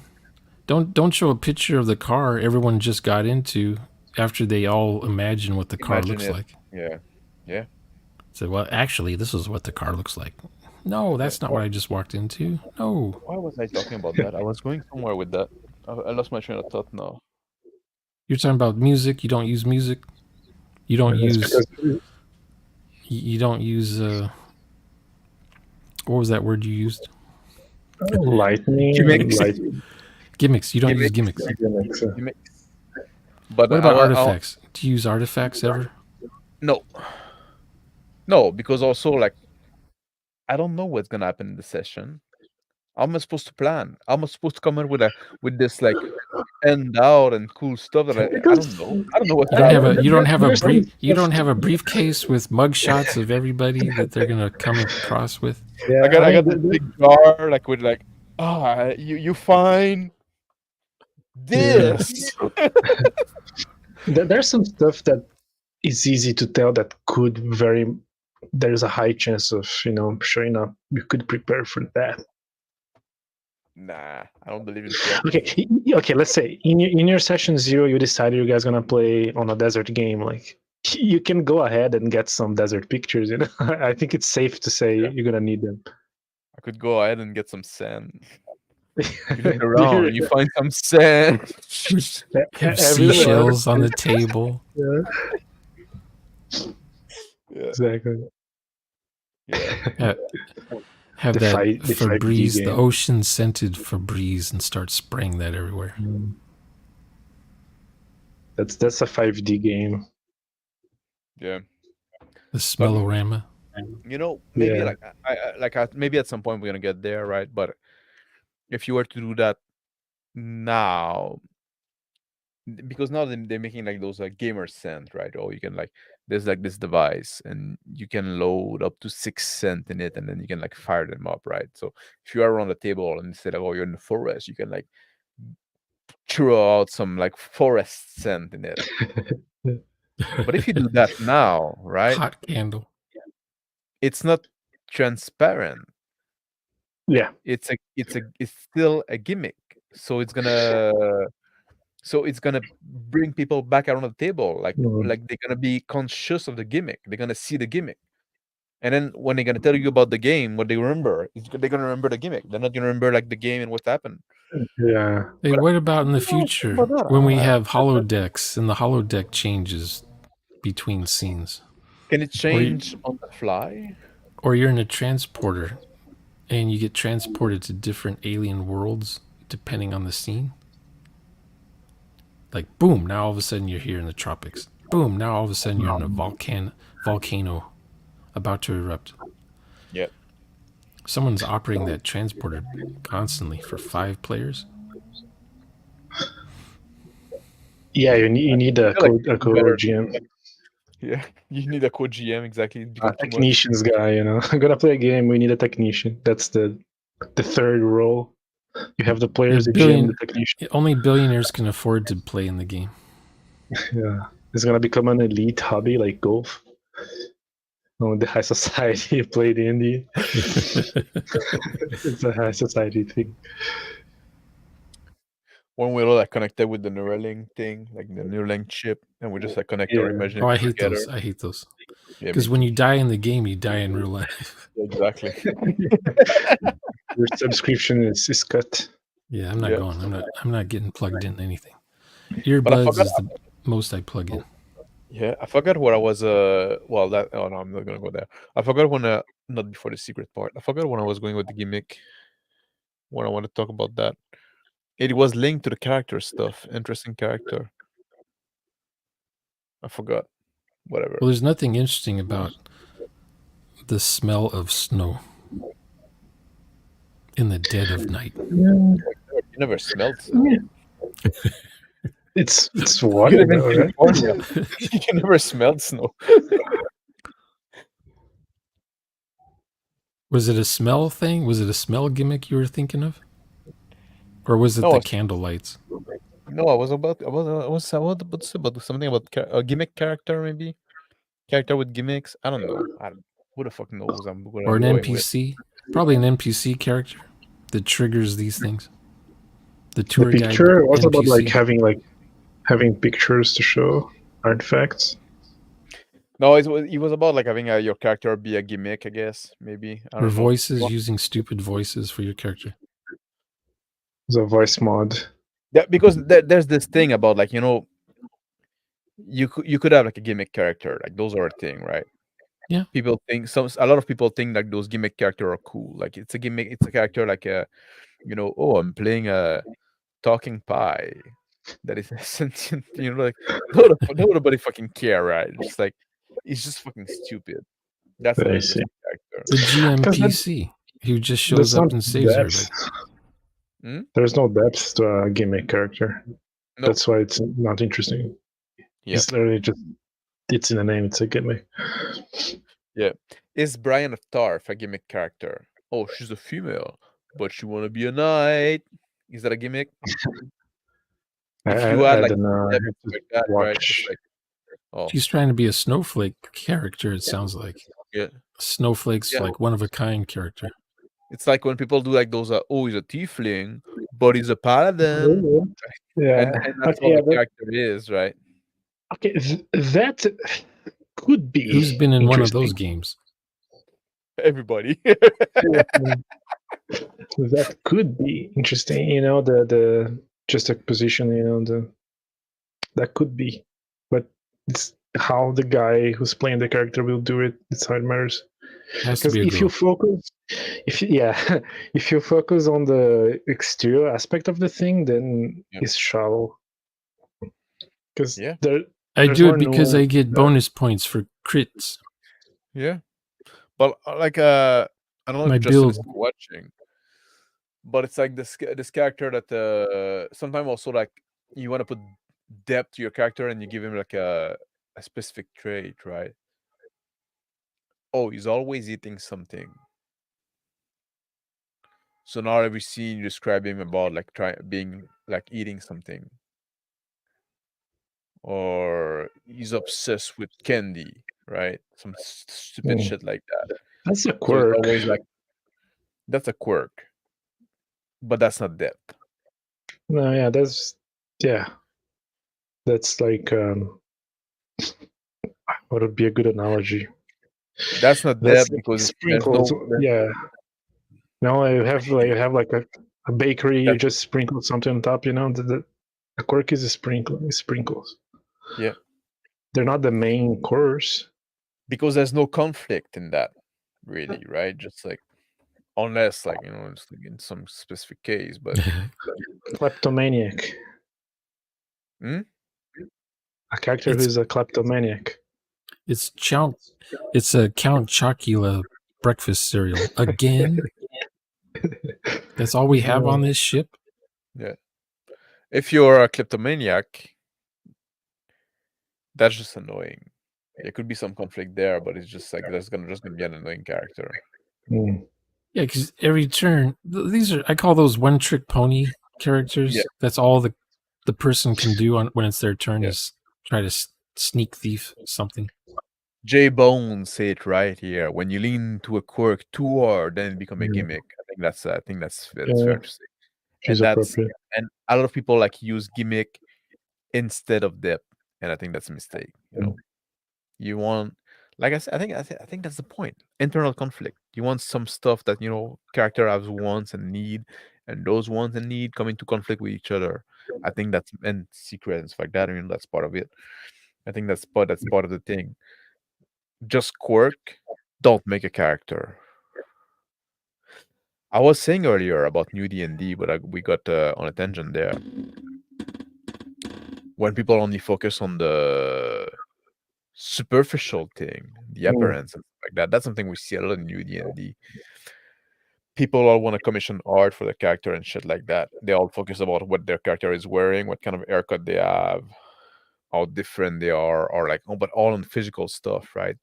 Speaker 3: Don't show a picture of the car everyone just got into after they all imagine what the car looks like.
Speaker 2: Yeah. Yeah.
Speaker 3: So, well, actually, this is what the car looks like. No, that's not what I just walked into. No.
Speaker 2: Why was I talking about that? I was going somewhere with that. I lost my train of thought now.
Speaker 3: You're talking about music. You don't use music. You don't use. You don't use. What was that word you used?
Speaker 4: Lightning.
Speaker 3: Gimmicks. You don't use gimmicks.
Speaker 2: But
Speaker 3: what about artifacts? Do you use artifacts ever?
Speaker 2: No, because also like I don't know what's gonna happen in the session. How am I supposed to plan? How am I supposed to come in with this like end out and cool stuff that I don't know. I don't know what.
Speaker 3: You don't have a briefcase with mugshots of everybody that they're gonna come across with.
Speaker 2: Yeah, I got this big jar like with like you find this.
Speaker 4: There's some stuff that is easy to tell that could there's a high chance of showing up. You could prepare for that.
Speaker 2: Nah, I don't believe in fluff.
Speaker 4: Okay. Let's say in your session 0, you decided you guys gonna play on a desert game. Like, you can go ahead and get some desert pictures. You know, I think it's safe to say you're gonna need them.
Speaker 2: I could go ahead and get some sand. You look around, you find some sand.
Speaker 3: Have
Speaker 4: Everywhere.
Speaker 3: seashells on the table.
Speaker 4: Yeah,
Speaker 2: Yeah.
Speaker 4: exactly.
Speaker 2: Yeah.
Speaker 3: Have
Speaker 4: The
Speaker 3: that
Speaker 4: 5D
Speaker 3: Febreze, the
Speaker 4: game.
Speaker 3: ocean scented Febreze, and start spraying that everywhere.
Speaker 4: That's a 5D game.
Speaker 2: Yeah.
Speaker 3: The smellorama.
Speaker 2: You know, maybe
Speaker 4: Yeah.
Speaker 2: maybe at some point we're gonna get there, right? But if you were to do that now, because now they're making like those gamer scent, right? Or you can there's like this device and you can load up to 6 scent in it, and then you can like fire them up, right? So if you are around the table and instead of you're in the forest, you can like throw out some like forest scent in it. But if you do that now, right?
Speaker 3: Hot candle.
Speaker 2: It's not transparent.
Speaker 4: Yeah.
Speaker 2: It's still a gimmick. So it's gonna bring people back around the table. Like they're gonna be conscious of the gimmick. They're gonna see the gimmick. And then when they're gonna tell you about the game, what they remember is they're gonna remember the gimmick. They're not gonna remember like the game and what's happened.
Speaker 4: Yeah.
Speaker 3: Hey, what about in the future when we have holodecks and the holodeck changes between scenes?
Speaker 2: Can it change on the fly?
Speaker 3: Or you're in a transporter and you get transported to different alien worlds depending on the scene? Like, boom, now all of a sudden you're here in the tropics. Boom, now all of a sudden you're in a volcano about to erupt.
Speaker 2: Yeah.
Speaker 3: Someone's operating that transporter constantly for 5 players.
Speaker 4: Yeah, you need a co-GM.
Speaker 2: Yeah, you need a co-GM, exactly.
Speaker 4: A technician's guy, you know. I'm gonna play a game, we need a technician. That's the third role. You have the players, the GM, the technician.
Speaker 3: Only billionaires can afford to play in the game.
Speaker 4: Yeah. It's gonna become an elite hobby like golf. Oh, the high society played indie. It's a high society thing.
Speaker 2: When we're all like connected with the Neuralink thing, like the Neuralink chip, and we just like connect our imaginary.
Speaker 3: Oh, I hate those. I hate those. Because
Speaker 2: Yeah,
Speaker 3: when you die in the game, you die in real life.
Speaker 2: Exactly.
Speaker 4: Your subscription is cut.
Speaker 3: Yeah, I'm not going. I'm not getting plugged in anything. Earbuds is the most I plug in.
Speaker 2: Yeah, I forgot what I was. Well, that. Oh no, I'm not gonna go there. I forgot when. Not before the secret part. I forgot when I was going with the gimmick. When I want to talk about that, it was linked to the character stuff. Interesting character. I forgot. Whatever.
Speaker 3: Well, there's nothing interesting about the smell of snow in the dead of night.
Speaker 2: You never smelled snow.
Speaker 4: It's what?
Speaker 2: You live in California. You never smelled snow.
Speaker 3: Was it a smell thing? Was it a smell gimmick you were thinking of, or was it the candle lights?
Speaker 2: No, I was about something about a gimmick character, maybe character with gimmicks. I don't know. Who the fuck knows?
Speaker 3: Or an NPC, probably an NPC character that triggers these things. The tour guide.
Speaker 4: Picture was about having pictures to show artifacts.
Speaker 2: No, it was about like having your character be a gimmick, I guess, maybe.
Speaker 3: Or voices, using stupid voices for your character.
Speaker 4: It's a voice mod.
Speaker 2: Yeah, because there's this thing about like, you could have like a gimmick character, like those are a thing, right?
Speaker 3: Yeah.
Speaker 2: People think a lot of people think like those gimmick characters are cool. Like it's a gimmick, it's a character like oh, I'm playing a talking pie that is sentient, like nobody fucking care, right? Just like it's just fucking stupid. That's an interesting character.
Speaker 3: The GMPC who just shows up and saves everybody.
Speaker 4: There's no depth to a gimmick character. No. That's why it's not interesting. Yeah. It's literally just it's in the name, it's a gimmick.
Speaker 2: Yeah. Is Brian of Tarth a gimmick character? Oh, she's a female, but she wanna be a knight. Is that a gimmick?
Speaker 4: If you add like that,
Speaker 3: right? She's trying to be a snowflake character, it sounds like.
Speaker 2: Yeah.
Speaker 3: Snowflake's like one of a kind character.
Speaker 2: It's like when people do like those, he's a tiefling, but he's a paladin,
Speaker 4: Yeah.
Speaker 2: and that's
Speaker 4: Okay.
Speaker 2: what the character is, right?
Speaker 4: Okay. That could be
Speaker 3: Who's been in one of those
Speaker 4: interesting.
Speaker 3: games?
Speaker 2: Everybody.
Speaker 4: That could be interesting. You know, the juxtaposition. You know, that could be, but it's how the guy who's playing the character will do it. It's how it matters.
Speaker 3: Has to
Speaker 4: Because
Speaker 3: be a
Speaker 4: if you
Speaker 3: girl.
Speaker 4: focus, if you focus on the exterior aspect of the thing, then
Speaker 2: Yeah.
Speaker 4: it's shallow. Because
Speaker 2: Yeah.
Speaker 3: I
Speaker 4: there's
Speaker 3: do
Speaker 4: more
Speaker 3: it because
Speaker 4: no-
Speaker 3: I get bonus points for crits.
Speaker 2: Yeah. But like I don't know
Speaker 3: My
Speaker 2: if Justin is
Speaker 3: build.
Speaker 2: watching, but it's like this character that sometimes also like you want to put depth to your character and you give him like a specific trait, right? Oh, he's always eating something. So now every scene you describe him about like being like eating something. Or he's obsessed with candy, right? Some stupid
Speaker 4: Mm.
Speaker 2: shit like that.
Speaker 4: That's a
Speaker 2: So it's
Speaker 4: quirk.
Speaker 2: always like that's a quirk, but that's not depth.
Speaker 4: No, yeah, that's like what would be a good analogy?
Speaker 2: That's not
Speaker 4: That's
Speaker 2: depth because there's
Speaker 4: sprinkles.
Speaker 2: no.
Speaker 4: Yeah. No, you have like a bakery. You
Speaker 2: That's-
Speaker 4: just sprinkle something on top. You know, the quirk is a sprinkle. It's sprinkles.
Speaker 2: Yeah,
Speaker 4: They're not the main course.
Speaker 2: because there's no conflict in that, really, right? Just like unless like it's like in some specific case, but
Speaker 4: Kleptomaniac.
Speaker 2: Hmm?
Speaker 4: A character
Speaker 3: It's-
Speaker 4: who's a kleptomaniac.
Speaker 3: It's a Count Chocula breakfast cereal. Again? That's all we have on this ship?
Speaker 2: Yeah. If you're a kleptomaniac, that's just annoying. There could be some conflict there, but it's just like that's just gonna be an annoying character.
Speaker 4: Mm.
Speaker 3: Yeah, because every turn, I call those one-trick pony characters.
Speaker 2: Yeah.
Speaker 3: That's all the person can do when it's their turn
Speaker 2: Yeah.
Speaker 3: is try to sneak thief something.
Speaker 2: J Bones say it right here. When you lean to a quirk too hard, then it become a
Speaker 4: Yeah.
Speaker 2: gimmick. I think that's fair
Speaker 4: Yeah.
Speaker 2: to say.
Speaker 4: She's
Speaker 2: And
Speaker 4: appropriate.
Speaker 2: and a lot of people like use gimmick instead of depth, and I think that's a mistake. You want, like I said, I think that's the point. Internal conflict. You want some stuff that character has wants and need, and those wants and need come into conflict with each other. I think that's and secret and stuff like that. That's part of it. I think that's part of the thing. Just quirk, don't make a character. I was saying earlier about new D&D, but we got on a tangent there. When people only focus on the superficial thing, the appearance and stuff like that, that's something we see a lot in new D&D. People all want to commission art for the character and shit like that. They all focus about what their character is wearing, what kind of haircut they have, how different they are, or like, but all on physical stuff, right?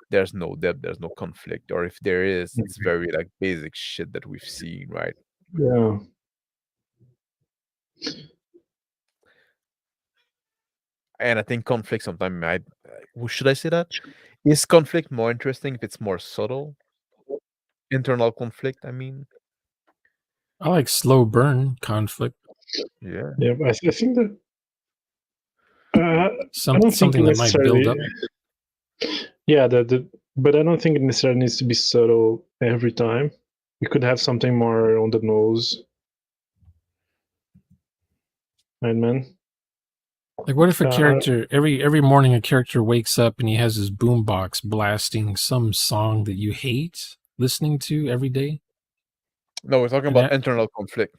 Speaker 2: There's no depth, there's no conflict, or if there is, it's very like basic shit that we've seen, right?
Speaker 4: Yeah.
Speaker 2: And I think conflict sometimes should I say that? Is conflict more interesting if it's more subtle? Internal conflict, I mean.
Speaker 3: I like slow burn conflict.
Speaker 2: Yeah.
Speaker 4: Yeah, I think that I don't think
Speaker 3: Something that might build up.
Speaker 4: Yeah, but I don't think it necessarily needs to be subtle every time. You could have something more on the nose. Right, man?
Speaker 3: Like, what if a character every morning a character wakes up and he has his boombox blasting some song that you hate listening to every day?
Speaker 2: No, we're talking about internal conflict.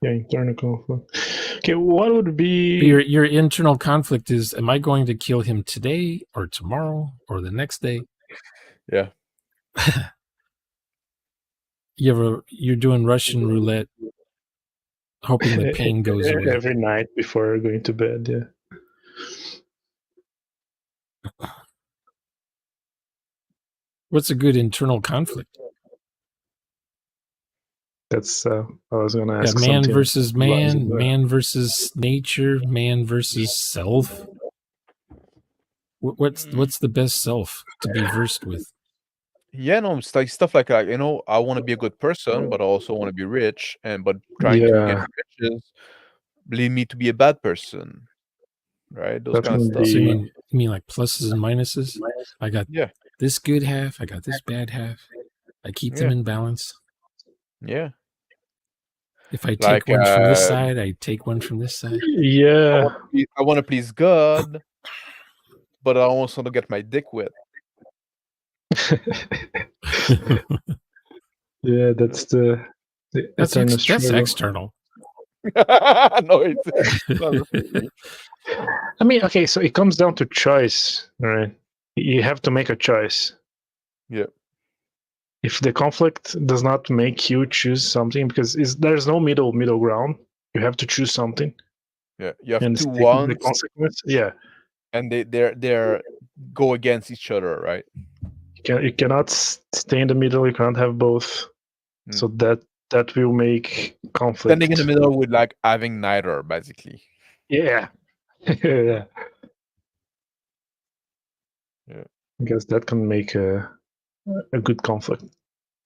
Speaker 4: Yeah, internal conflict. Okay, what would be
Speaker 3: your internal conflict is: am I going to kill him today or tomorrow or the next day?
Speaker 2: Yeah.
Speaker 3: You're doing Russian roulette, hoping the pain goes away
Speaker 4: every night before going to bed. Yeah.
Speaker 3: What's a good internal conflict?
Speaker 4: That's I was going to ask.
Speaker 3: Man
Speaker 4: something
Speaker 3: versus man, man versus nature, man versus self. What's the best self to be versed with?
Speaker 2: Yeah, no, it's like stuff like I want to be a good person, but I also want to be rich, but trying to get
Speaker 4: Yeah,
Speaker 2: riches lead me to be a bad person, right? Those
Speaker 4: that
Speaker 2: kind of
Speaker 4: would
Speaker 2: stuff.
Speaker 3: So
Speaker 4: be.
Speaker 3: you mean like pluses and minuses? I got
Speaker 2: Yeah,
Speaker 3: this good half, I got this bad half. I keep them
Speaker 2: yeah,
Speaker 3: in balance.
Speaker 2: yeah.
Speaker 3: If I take
Speaker 2: Like
Speaker 3: one from this side, I take one from this side.
Speaker 4: Yeah,
Speaker 2: I want to please God, but I also want to get my dick wet.
Speaker 4: yeah. That's the eternal
Speaker 3: that's
Speaker 4: struggle.
Speaker 3: external.
Speaker 2: No, it's not really.
Speaker 4: I mean, okay, so it comes down to choice, right? You have to make a choice.
Speaker 2: Yeah,
Speaker 4: If the conflict does not make you choose something, because there's no middle ground, you have to choose something
Speaker 2: yeah. You have
Speaker 4: and
Speaker 2: two
Speaker 4: stick with the
Speaker 2: wants,
Speaker 4: consequence. Yeah,
Speaker 2: and they're go against each other, right?
Speaker 4: you cannot stay in the middle. You can't have both.
Speaker 2: Mm.
Speaker 4: So that will make conflict.
Speaker 2: Standing in the middle with like having neither, basically.
Speaker 4: Yeah, yeah.
Speaker 2: Yeah.
Speaker 4: I guess that can make a good conflict.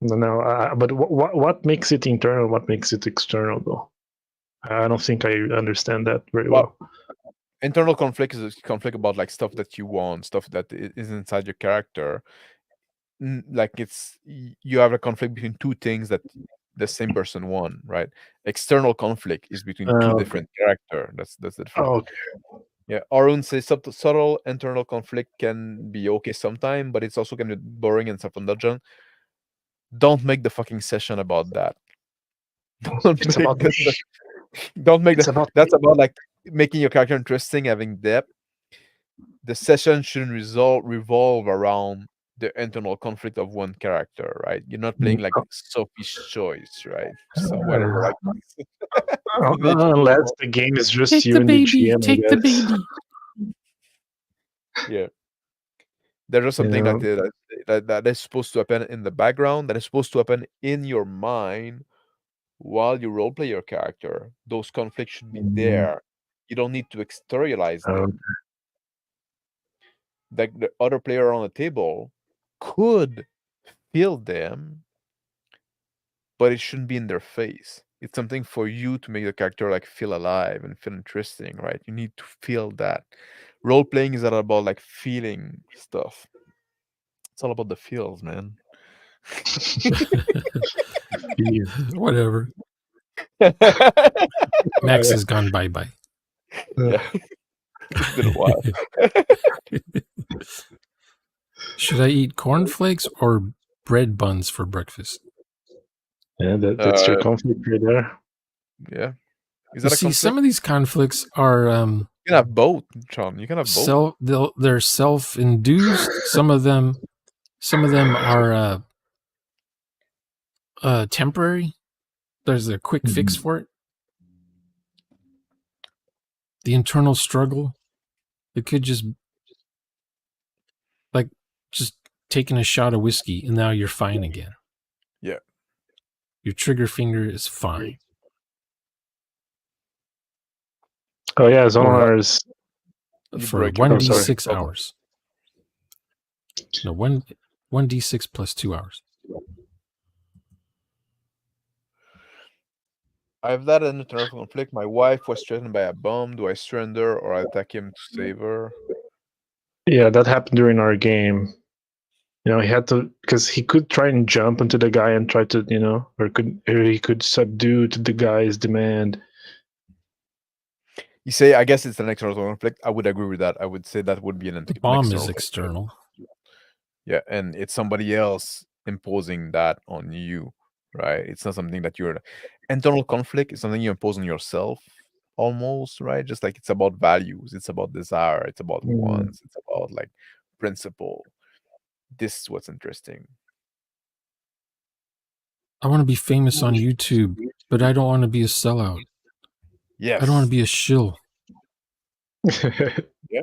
Speaker 4: Now, but what makes it internal? What makes it external, though? I don't think I understand that very well.
Speaker 2: Internal conflict is a conflict about like stuff that you want, stuff that is inside your character. Like you have a conflict between two things that the same person won, right? External conflict is between two
Speaker 4: Okay.
Speaker 2: different character. That's the difference.
Speaker 4: Oh, okay.
Speaker 2: Yeah, Arun says subtle internal conflict can be okay sometime, but it's also can be boring and self-indulgent. Don't make the fucking session about that.
Speaker 4: It's about me.
Speaker 2: Don't make
Speaker 4: It's about
Speaker 2: that's about like making your character interesting, having depth. The session shouldn't revolve around the internal conflict of one character, right? You're not playing like Sophie's Choice, right? So whatever, like
Speaker 4: unless the game is just
Speaker 3: Take
Speaker 4: you
Speaker 3: the
Speaker 4: and the
Speaker 3: baby,
Speaker 4: GM.
Speaker 3: take the baby.
Speaker 2: yeah. There's just something that is supposed to happen in the background, that is supposed to happen in your mind while you roleplay your character. Those conflicts should be there. You don't need to exteriorize them. Like the other player on the table could feel them, but it shouldn't be in their face. It's something for you to make the character like feel alive and feel interesting, right? You need to feel that. Role playing is not about like feeling stuff. It's all about the feels, man.
Speaker 3: Whatever. Max has gone bye-bye.
Speaker 2: Yeah. It's been a while.
Speaker 3: Should I eat cornflakes or bread buns for breakfast?
Speaker 4: Yeah, that's your conflict right there.
Speaker 2: Yeah. Is
Speaker 3: You
Speaker 2: that a
Speaker 3: see,
Speaker 2: conflict?
Speaker 3: some of these conflicts are
Speaker 2: You can have both, Sean. You can have both.
Speaker 3: they're self-induced. Some of them are temporary. There's a quick fix for it. The internal struggle. It could just taking a shot of whiskey and now you're fine again.
Speaker 2: Yeah.
Speaker 3: Your trigger finger is fine.
Speaker 4: Oh yeah, Zonar's
Speaker 3: for
Speaker 2: break your
Speaker 3: 1d6 hours. No, 1d6 plus 2 hours.
Speaker 2: I've had an internal conflict. My wife was threatened by a bomb. Do I surrender or I attack him to save her?
Speaker 4: Yeah, that happened during our game. You know, he had to, because he could try and jump into the guy and try to, or he could subdue to the guy's demand.
Speaker 2: You say, I guess it's an external conflict. I would agree with that. I would say that would be an
Speaker 3: The bomb is external.
Speaker 2: Yeah, and it's somebody else imposing that on you, right? It's not something that you're... Internal conflict is something you impose on yourself, almost, right? Just like it's about values, it's about desire, it's about wants, it's about like principle. This is what's interesting.
Speaker 3: I want to be famous on YouTube, but I don't want to be a sellout.
Speaker 2: Yes.
Speaker 3: I don't want to be a shill.
Speaker 2: Yeah.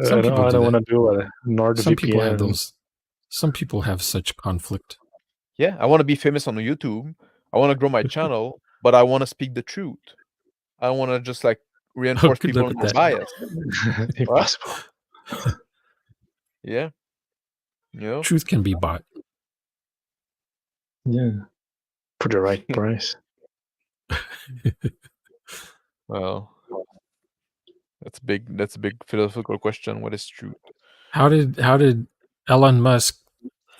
Speaker 3: Some people
Speaker 4: I
Speaker 3: do
Speaker 4: don't want
Speaker 3: that.
Speaker 4: to do a NordVPN.
Speaker 3: Some people have those. Some people have such conflict.
Speaker 2: Yeah, I want to be famous on YouTube. I want to grow my channel, but I want to speak the truth. I want to just like reinforce
Speaker 3: good
Speaker 2: people
Speaker 3: luck
Speaker 2: in
Speaker 3: with
Speaker 2: their
Speaker 3: that.
Speaker 2: bias.
Speaker 4: Impossible.
Speaker 2: Yeah. You know?
Speaker 3: Truth can be bought.
Speaker 4: Yeah, for the right price.
Speaker 2: Well, that's big. That's a big philosophical question. What is truth?
Speaker 3: How did Elon Musk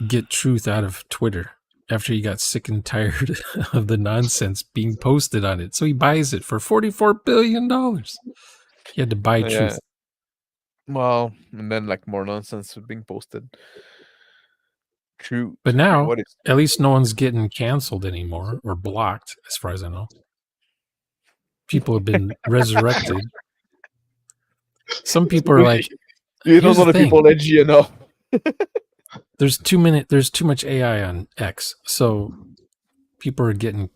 Speaker 3: get truth out of Twitter after he got sick and tired of the nonsense being posted on it? So he buys it for $44 billion. He had to buy
Speaker 2: Yeah.
Speaker 3: truth.
Speaker 2: Well, and then like more nonsense was being posted. Truth.
Speaker 3: But now,
Speaker 2: What is
Speaker 3: at least no one's getting canceled anymore or blocked, as far as I know. People have been resurrected. Some people are like,
Speaker 2: you don't
Speaker 3: here's
Speaker 2: know
Speaker 3: the
Speaker 2: the
Speaker 3: thing.
Speaker 2: people edgy enough.
Speaker 3: There's too much AI on X, so people are getting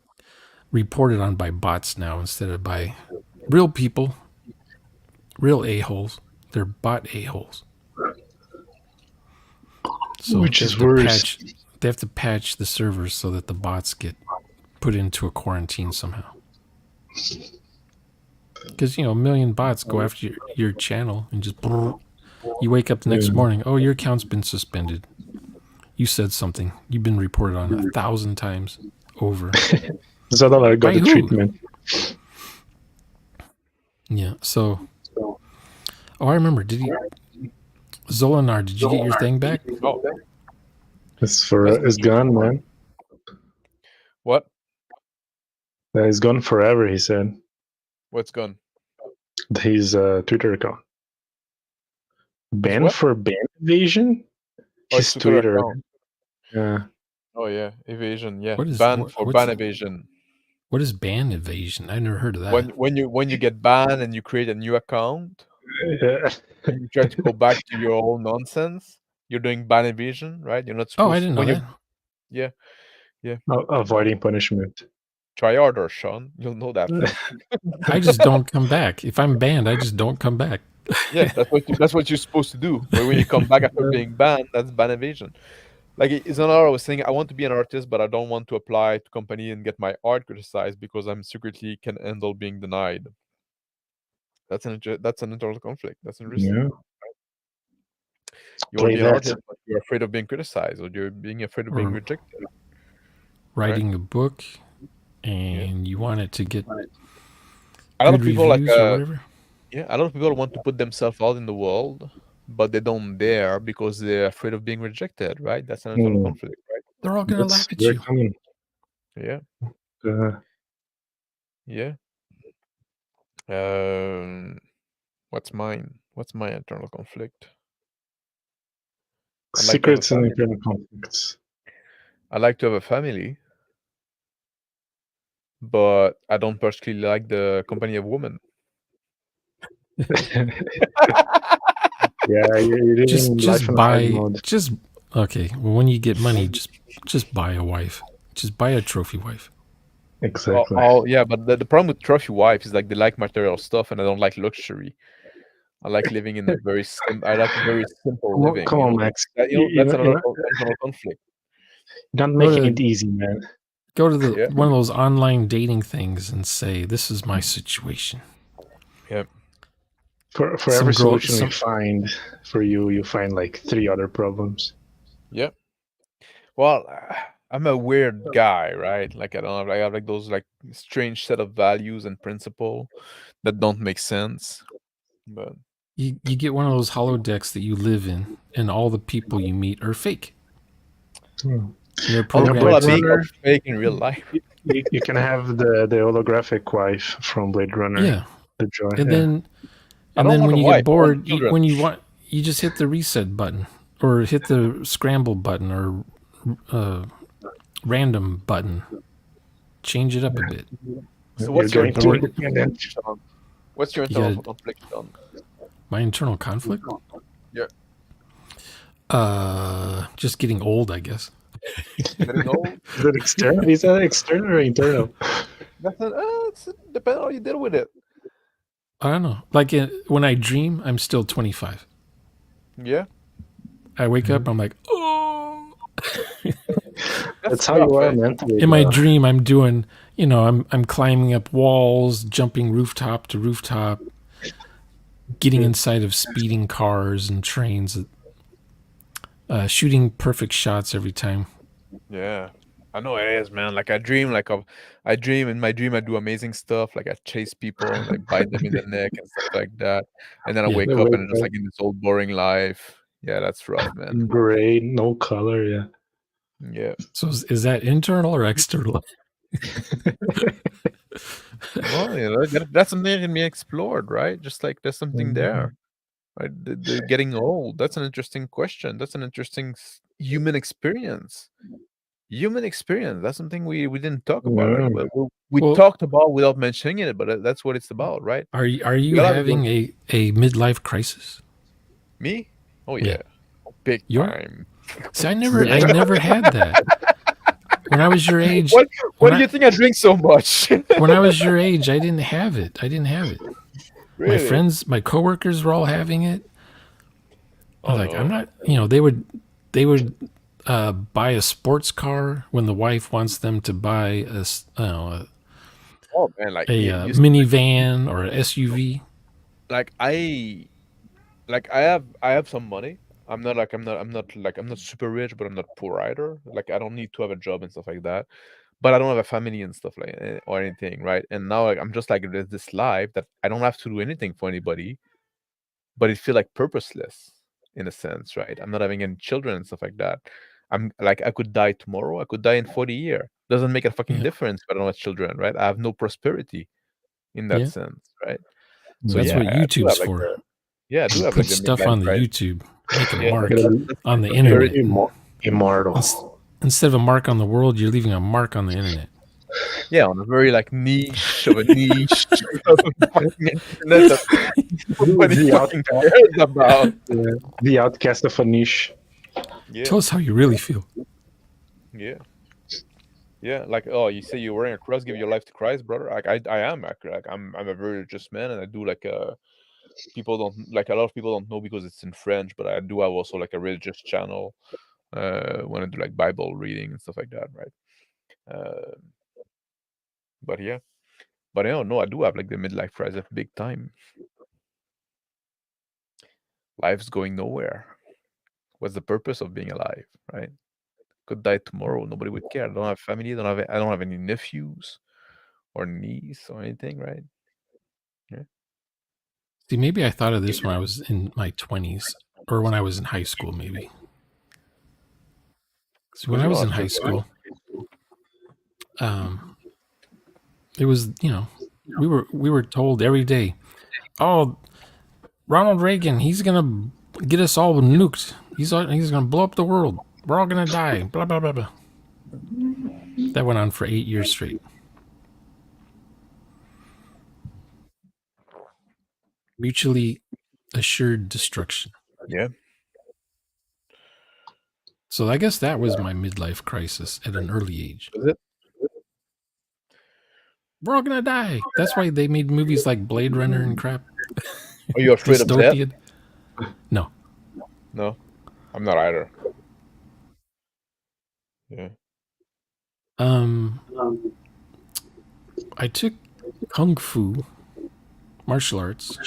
Speaker 3: reported on by bots now instead of by real people, real a-holes. They're bot a-holes. So
Speaker 4: Which is worse.
Speaker 3: They have to patch the servers so that the bots get put into a quarantine somehow. Because, a million bots go after your channel and just... You wake up the next morning, oh, your account's been suspended. You said something. You've been reported on 1,000 times over.
Speaker 4: Zadala got the treatment.
Speaker 3: Yeah, so... Oh, I remember. Zolinar, did you get your thing back?
Speaker 2: Oh.
Speaker 4: It's gone, man.
Speaker 2: What?
Speaker 4: It's gone forever, he said.
Speaker 2: What's gone?
Speaker 4: His Twitter account. Banned for ban evasion? His Twitter account. Yeah.
Speaker 2: Oh, yeah. Evasion, yeah.
Speaker 3: What is,
Speaker 2: ban evasion.
Speaker 3: What is ban evasion? I never heard of that.
Speaker 2: When you get banned and you create a new account, and you try to go back to your old nonsense, you're doing ban evasion, right? You're not supposed
Speaker 3: I didn't know that.
Speaker 2: Yeah.
Speaker 4: Avoiding punishment.
Speaker 2: Try harder, Sean. You'll know that.
Speaker 3: I just don't come back. If I'm banned, I just don't come back.
Speaker 2: Yeah, that's what you're supposed to do. But when you come back after being banned, that's ban evasion. Like it's another. I was saying I want to be an artist, but I don't want to apply to company and get my art criticized because I'm secretly can handle being denied. That's an internal conflict. That's interesting.
Speaker 4: Yeah.
Speaker 2: You want to be an artist, but you're afraid of being criticized, or you're being afraid of being rejected.
Speaker 3: Writing a book, and you want it to get
Speaker 2: a lot of people like
Speaker 3: or whatever.
Speaker 2: Yeah, a lot of people want to put themselves out in the world, but they don't dare because they're afraid of being rejected, right? That's an internal conflict, right?
Speaker 3: They're all gonna laugh at you.
Speaker 4: Common.
Speaker 2: Yeah. Yeah. What's mine? What's my internal conflict?
Speaker 4: Secrets and internal conflicts.
Speaker 2: I like to have a family, but I don't particularly like the company of women.
Speaker 4: Yeah, you're
Speaker 3: just buy. Just okay. Well, when you get money, just buy a wife. Just buy a trophy wife.
Speaker 4: Exactly.
Speaker 2: Yeah, but the problem with trophy wives is like they like material stuff, and I don't like luxury. I like living in a very I like very simple living.
Speaker 4: Come on, Max.
Speaker 2: That's another conflict.
Speaker 4: You're not making it easy, man.
Speaker 3: Go to one of those online dating things and say, "This is my situation."
Speaker 2: Yeah.
Speaker 4: For every solution you find for you find like 3 other problems.
Speaker 2: Yeah. Well, I'm a weird guy, right? Like I have like those like strange set of values and principle that don't make sense. But
Speaker 3: you get one of those holodecks that you live in, and all the people you meet are fake. They're
Speaker 2: programmed fake in real life.
Speaker 4: You can have the holographic wife from Blade Runner.
Speaker 3: Yeah.
Speaker 4: The joy.
Speaker 3: And then when you get bored, you just hit the reset button or hit the scramble button or random button. Change it up a bit.
Speaker 2: So what's your internal conflict on?
Speaker 3: My internal conflict?
Speaker 2: Yeah.
Speaker 3: Just getting old, I guess.
Speaker 2: Getting old?
Speaker 4: Is that external? Is that external or internal?
Speaker 2: It depends on how you deal with it.
Speaker 3: I don't know. Like when I dream, I'm still 25.
Speaker 2: Yeah.
Speaker 3: I wake up, I'm like, oh.
Speaker 4: That's how you are mentally.
Speaker 3: In my dream, I'm doing, I'm climbing up walls, jumping rooftop to rooftop, getting inside of speeding cars and trains, shooting perfect shots every time.
Speaker 2: Yeah. I know it is, man. Like I dream, I dream in my dream I do amazing stuff. Like I chase people and I bite them in the neck and stuff like that. And then I
Speaker 3: Yeah.
Speaker 2: wake up and I'm just like in this old boring life. Yeah, that's rough, man.
Speaker 4: Gray, no color. Yeah.
Speaker 2: Yeah.
Speaker 3: So is that internal or external?
Speaker 2: Well, that's something that can be explored, right? Just like there's something there, right? The getting old. That's an interesting question. That's an interesting human experience. Human experience. That's something we didn't talk about, right?
Speaker 4: Yeah.
Speaker 2: We
Speaker 3: Well-
Speaker 2: talked about without mentioning it, but that's what it's about, right?
Speaker 3: Are you
Speaker 2: gotta
Speaker 3: having a midlife crisis?
Speaker 2: Me? Oh
Speaker 3: Yeah.
Speaker 2: yeah, big
Speaker 3: You're-
Speaker 2: time.
Speaker 3: See, I never had that. When I was your age,
Speaker 2: What
Speaker 3: when
Speaker 2: do you think I drink so much?
Speaker 3: when I was your age, I didn't have it.
Speaker 2: Really?
Speaker 3: My friends, my coworkers were all having it.
Speaker 2: Oh,
Speaker 3: Like,
Speaker 2: no.
Speaker 3: I'm not, they would buy a sports car when the wife wants them to buy a
Speaker 2: Oh man, like
Speaker 3: minivan or a SUV.
Speaker 2: like I have some money. I'm not super rich, but I'm not poor either. Like I don't need to have a job and stuff like that. But I don't have a family and stuff like or anything, right? And now like I'm just like there's this life that I don't have to do anything for anybody, but it feel like purposeless in a sense, right? I'm not having any children and stuff like that. I'm like I could die tomorrow, I could die in 40 years. Doesn't make a fucking
Speaker 3: Yeah.
Speaker 2: difference if I don't have children, right? I have no prosperity in that
Speaker 3: Yeah.
Speaker 2: sense, right? So
Speaker 3: That's
Speaker 2: yeah,
Speaker 3: what
Speaker 2: I do
Speaker 3: YouTube's
Speaker 2: have, like,
Speaker 3: for.
Speaker 2: I do have
Speaker 3: Put
Speaker 2: like the
Speaker 3: stuff
Speaker 2: midlife
Speaker 3: on the
Speaker 2: crisis.
Speaker 3: YouTube, make a
Speaker 2: Yeah,
Speaker 3: mark
Speaker 2: like,
Speaker 3: on the
Speaker 2: that's
Speaker 3: internet.
Speaker 4: Immortal.
Speaker 3: Instead of a mark on the world, you're leaving a mark on the internet.
Speaker 2: yeah, on a very like niche of a niche of a fucking internet that nobody
Speaker 4: The
Speaker 2: fucking cares about.
Speaker 4: The outcast of a niche.
Speaker 2: Yeah,
Speaker 3: Tell us how you really feel.
Speaker 2: yeah. Yeah, like you say you're wearing a cross, give your life to Christ, brother. Like I am actually like I'm a very religious man, and I do like people don't like a lot of people don't know because it's in French, but I do have also like a religious channel when I do like Bible reading and stuff like that, right? Uh, but yeah, but I don't know. I do have like the midlife crisis big time. Life's going nowhere. What's the purpose of being alive, right? Could die tomorrow, nobody would care. I don't have family. I don't have any nephews or niece or anything, right?
Speaker 3: See, maybe I thought of this when I was in my 20s or when I was in high school, maybe. So when I was in high school, it was, we were told every day, oh, Ronald Reagan, he's gonna get us all nuked. He's gonna blow up the world. We're all gonna die. Blah blah blah blah. That went on for 8 years straight. Mutually assured destruction.
Speaker 2: Yeah.
Speaker 3: So I guess that was my midlife crisis at an early age.
Speaker 2: Was it?
Speaker 3: We're all gonna die. That's why they made movies like Blade Runner and crap.
Speaker 2: Are you afraid of death?
Speaker 3: Dystopian. No.
Speaker 2: No, I'm not either. Yeah.
Speaker 3: I took kung fu, martial arts,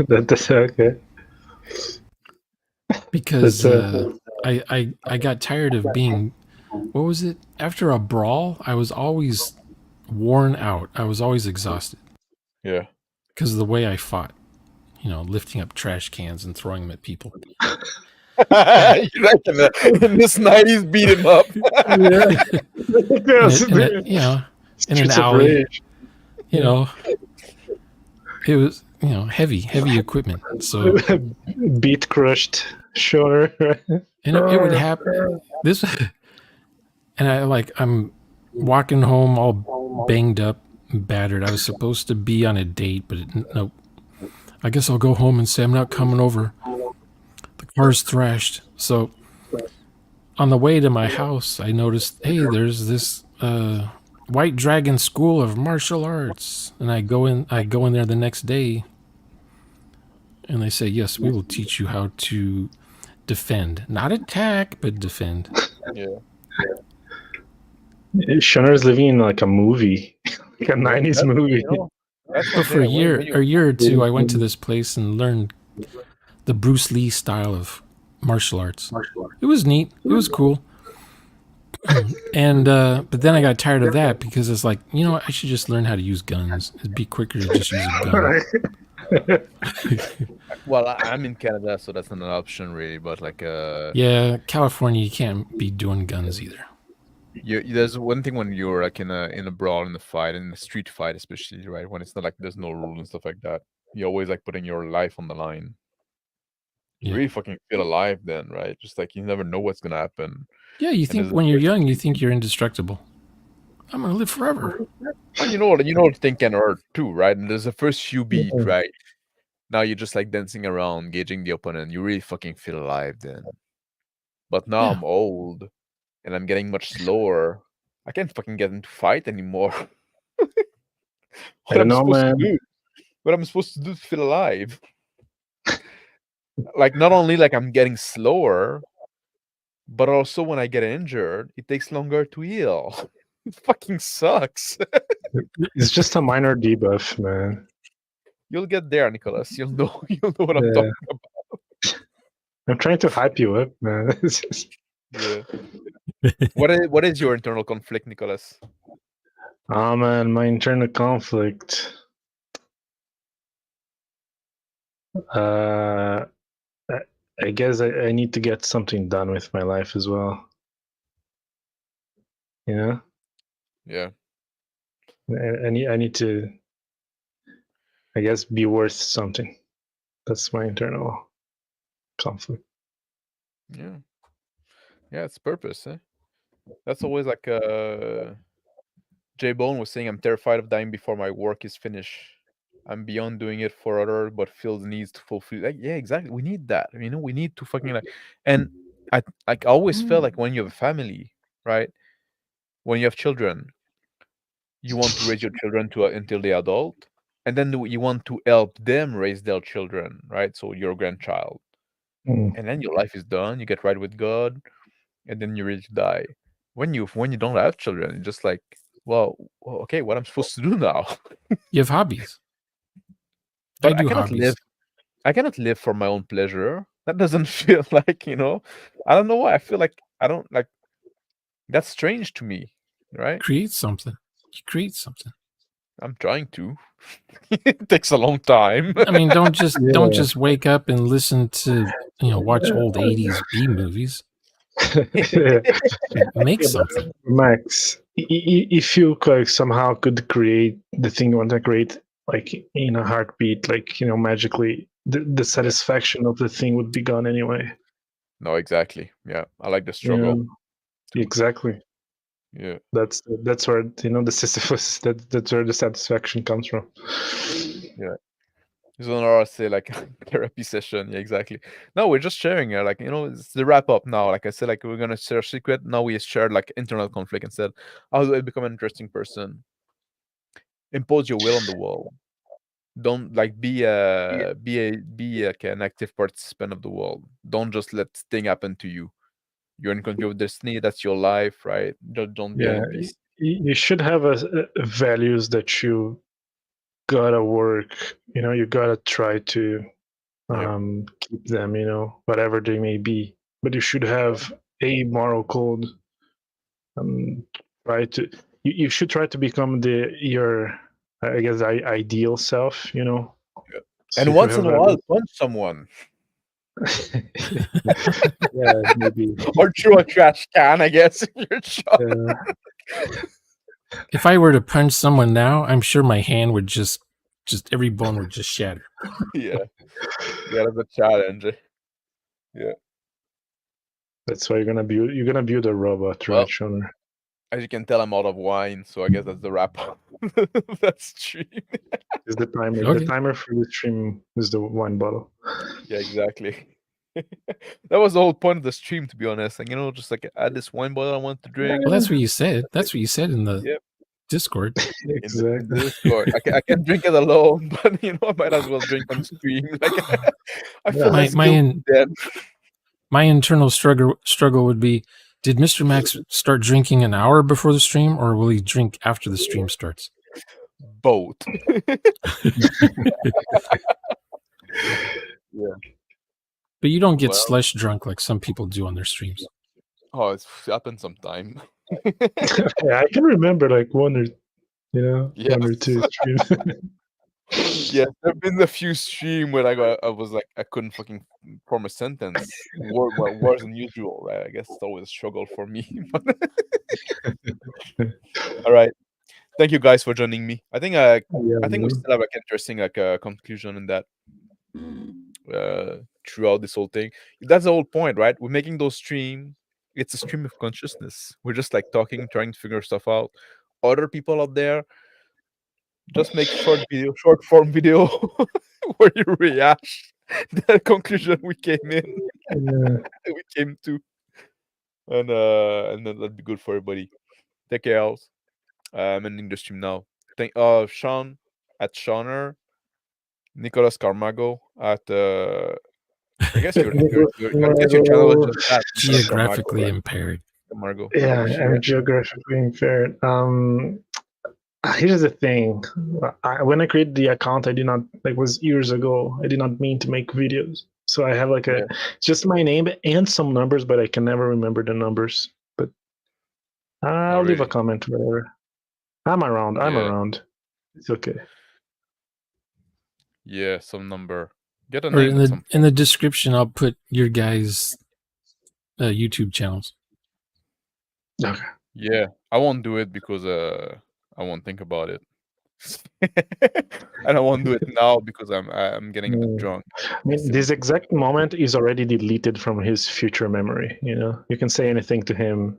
Speaker 4: That's okay.
Speaker 3: because
Speaker 4: That's,
Speaker 3: I got tired of being, what was it? After a brawl, I was always worn out. I was always exhausted
Speaker 2: Yeah.
Speaker 3: because of the way I fought. Lifting up trash cans and throwing them at people.
Speaker 2: You like in this 90s beat him up.
Speaker 3: In an alley. It was heavy equipment. So
Speaker 4: beat crushed, sure.
Speaker 3: and it would happen. And I'm walking home all banged up, and battered. I was supposed to be on a date, but nope. I guess I'll go home and say I'm not coming over. The car's thrashed. So on the way to my house, I noticed, hey, there's this White Dragon School of Martial Arts, and I go in there the next day, and they say, yes, we will teach you how to defend, not attack, but defend.
Speaker 2: Yeah.
Speaker 4: Shunner's living in like a movie, like a 90s movie.
Speaker 3: But for a year or two, I went to this place and learned the Bruce Lee style of martial arts. It was neat. It was cool. And but then I got tired of that because it's like, you know what, I should just learn how to use guns. It'd be quicker to just use a gun.
Speaker 2: Well, I'm in Canada, so that's not an option really. But like,
Speaker 3: Yeah, California, you can't be doing guns either.
Speaker 2: there's one thing when you're like in a brawl, in a fight, in a street fight, especially, right? When it's not like there's no rule and stuff like that. You're always like putting your life on the line. You
Speaker 3: Yeah.
Speaker 2: really fucking feel alive then, right? Just like you never know what's gonna happen.
Speaker 3: Yeah, you think when you're young, you think you're indestructible. I'm gonna live forever.
Speaker 2: Well, you know the thing can hurt too, right? And there's the first few beats, right? Now you're just like dancing around, gauging the opponent. You really fucking feel alive then. But now I'm old and I'm getting much slower. I can't fucking get into fight anymore.
Speaker 4: I don't know, man.
Speaker 2: What I'm supposed to do to feel alive? Like, not only like I'm getting slower, but also when I get injured, it takes longer to heal. It fucking sucks.
Speaker 4: It's just a minor debuff, man.
Speaker 2: You'll get there, Nicholas. You'll know what I'm talking about.
Speaker 4: I'm trying to hype you up, man.
Speaker 2: Yeah. What is your internal conflict, Nicholas?
Speaker 4: Oh man, my internal conflict. I guess I need to get something done with my life as well. You know?
Speaker 2: Yeah.
Speaker 4: I need to, I guess, be worth something. That's my internal conflict.
Speaker 2: Yeah. Yeah, it's purpose, eh? That's always like J Bone was saying, I'm terrified of dying before my work is finished. I'm beyond doing it for others, but feel the needs to fulfill. Like, yeah, exactly. We need that. You know, we need to fucking like, and I always felt like when you have a family, right? When you have children, you want to raise your children until they're adult, and then you want to help them raise their children, right? So your grandchild, and then your life is done. You get right with God, and then you're ready to die. When you don't have children, it's just like, well, okay, what I'm supposed to do now?
Speaker 3: You have hobbies.
Speaker 2: But
Speaker 3: I do hobbies.
Speaker 2: I cannot live for my own pleasure. That doesn't feel like, I don't know why. I feel like I don't like. That's strange to me, right?
Speaker 3: Create something. You create something.
Speaker 2: I'm trying to. It takes a long time.
Speaker 3: I mean, don't just wake up and listen to watch old 80s B movies. Make something.
Speaker 4: Max, if you somehow could create the thing you want to create, like in a heartbeat, like magically, the satisfaction of the thing would be gone anyway.
Speaker 2: No, exactly. Yeah, I like the struggle.
Speaker 4: Exactly.
Speaker 2: Yeah,
Speaker 4: that's where the Sisyphus. That's where the satisfaction comes from.
Speaker 2: Yeah. This is another, say, like therapy session. Yeah, exactly. No, we're just sharing it. Like, it's the wrap up now. Like I said, like we're gonna share secret. Now we shared like internal conflict and said, how do I become an interesting person? Impose your will on the world. Don't like be like an active participant of the world. Don't just let thing happen to you. You're in control of destiny. That's your life, right? Don't be an NPC.
Speaker 4: You should have values that you gotta work. You gotta try to keep them. Whatever they may be. But you should have a moral code. You should try to become your, I guess, ideal self.
Speaker 2: Yeah.
Speaker 4: So
Speaker 2: and once in a while, punch someone.
Speaker 4: Yeah, maybe.
Speaker 2: Or through a trash can, I guess. You're shot.
Speaker 3: If I were to punch someone now, I'm sure my hand would just every bone would just shatter.
Speaker 2: Yeah, that's a challenge. Yeah,
Speaker 4: that's why you're gonna build a robot, right, Shoner?
Speaker 2: As you can tell, I'm out of wine, so I guess that's the wrap up. That stream.
Speaker 4: Is the timer? Okay. The timer for the stream is the wine bottle.
Speaker 2: Yeah, exactly. That was the whole point of the stream, to be honest. And just like I had this wine bottle I wanted to drink.
Speaker 3: Well, that's what you said. That's what you said in the Discord.
Speaker 4: Exactly.
Speaker 2: In the Discord. I can drink it alone, but I might as well drink on stream. Like, I feel
Speaker 3: my internal struggle would be: did Mr. Max start drinking an hour before the stream, or will he drink after the stream starts?
Speaker 2: Both. Yeah.
Speaker 3: But you don't get slush drunk like some people do on their streams.
Speaker 2: Oh, it's happened sometime.
Speaker 4: Yeah, I can remember like one or
Speaker 2: Yes.
Speaker 4: 2 streams.
Speaker 2: Yes, there've been a few stream where I was like I couldn't fucking form a sentence. Worse than usual, right? I guess it's always a struggle for me. All right. Thank you guys for joining me. I think
Speaker 4: Yeah,
Speaker 2: we still have like interesting like conclusion in that throughout this whole thing. That's the whole point, right? We're making those stream. It's a stream of consciousness. We're just like talking, trying to figure stuff out. Other people out there just make short form video where you rehash the conclusion we came to, and then that'd be good for everybody. Take care, else. I'm ending the stream now. Thank Sean at Shauner, Nicolas Carmago at I guess your channel is just that Nicolas Carmago,
Speaker 3: Geographically
Speaker 2: right?
Speaker 3: impaired.
Speaker 2: Camargo.
Speaker 4: Yeah,
Speaker 2: Okay,
Speaker 4: I'm geographically impaired. Here's the thing. When I created the account, I did not was years ago. I did not mean to make videos. So I have like just my name and some numbers, but I can never remember the numbers. But I'll leave a comment wherever. I'm around. I'm around. It's okay.
Speaker 2: Yeah, some number. Get a
Speaker 3: Or
Speaker 2: name.
Speaker 3: in the description, I'll put your guys' YouTube channels.
Speaker 4: Okay.
Speaker 2: Yeah, I won't do it because I won't think about it. And I won't do it now because I'm getting a bit drunk.
Speaker 4: I mean, this exact moment is already deleted from his future memory. You can say anything to him.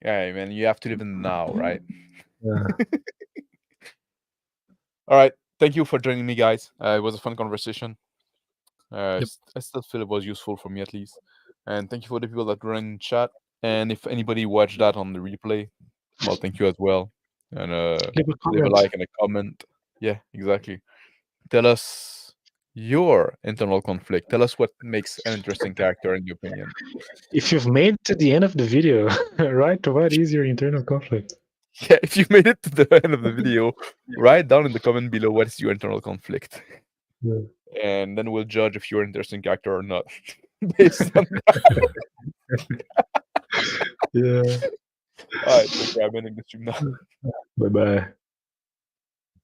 Speaker 2: Yeah, man, you have to live in now, right?
Speaker 4: Yeah.
Speaker 2: All right. Thank you for joining me, guys. It was a fun conversation. I still feel it was useful for me at least. And thank you for the people that were in chat. And if anybody watched that on the replay, well, thank you as well. And leave a like and a comment. Yeah, exactly. Tell us your internal conflict. Tell us what makes an interesting character in your opinion.
Speaker 4: If you've made it to the end of the video, right, what is your internal conflict?
Speaker 2: Yeah, if you made it to the end of the video, write down in the comment below what is your internal conflict.
Speaker 4: Yeah.
Speaker 2: And then we'll judge if you're an interesting character or not based on that.
Speaker 4: Yeah.
Speaker 2: All right, okay, I'm ending the stream now.
Speaker 4: Bye-bye.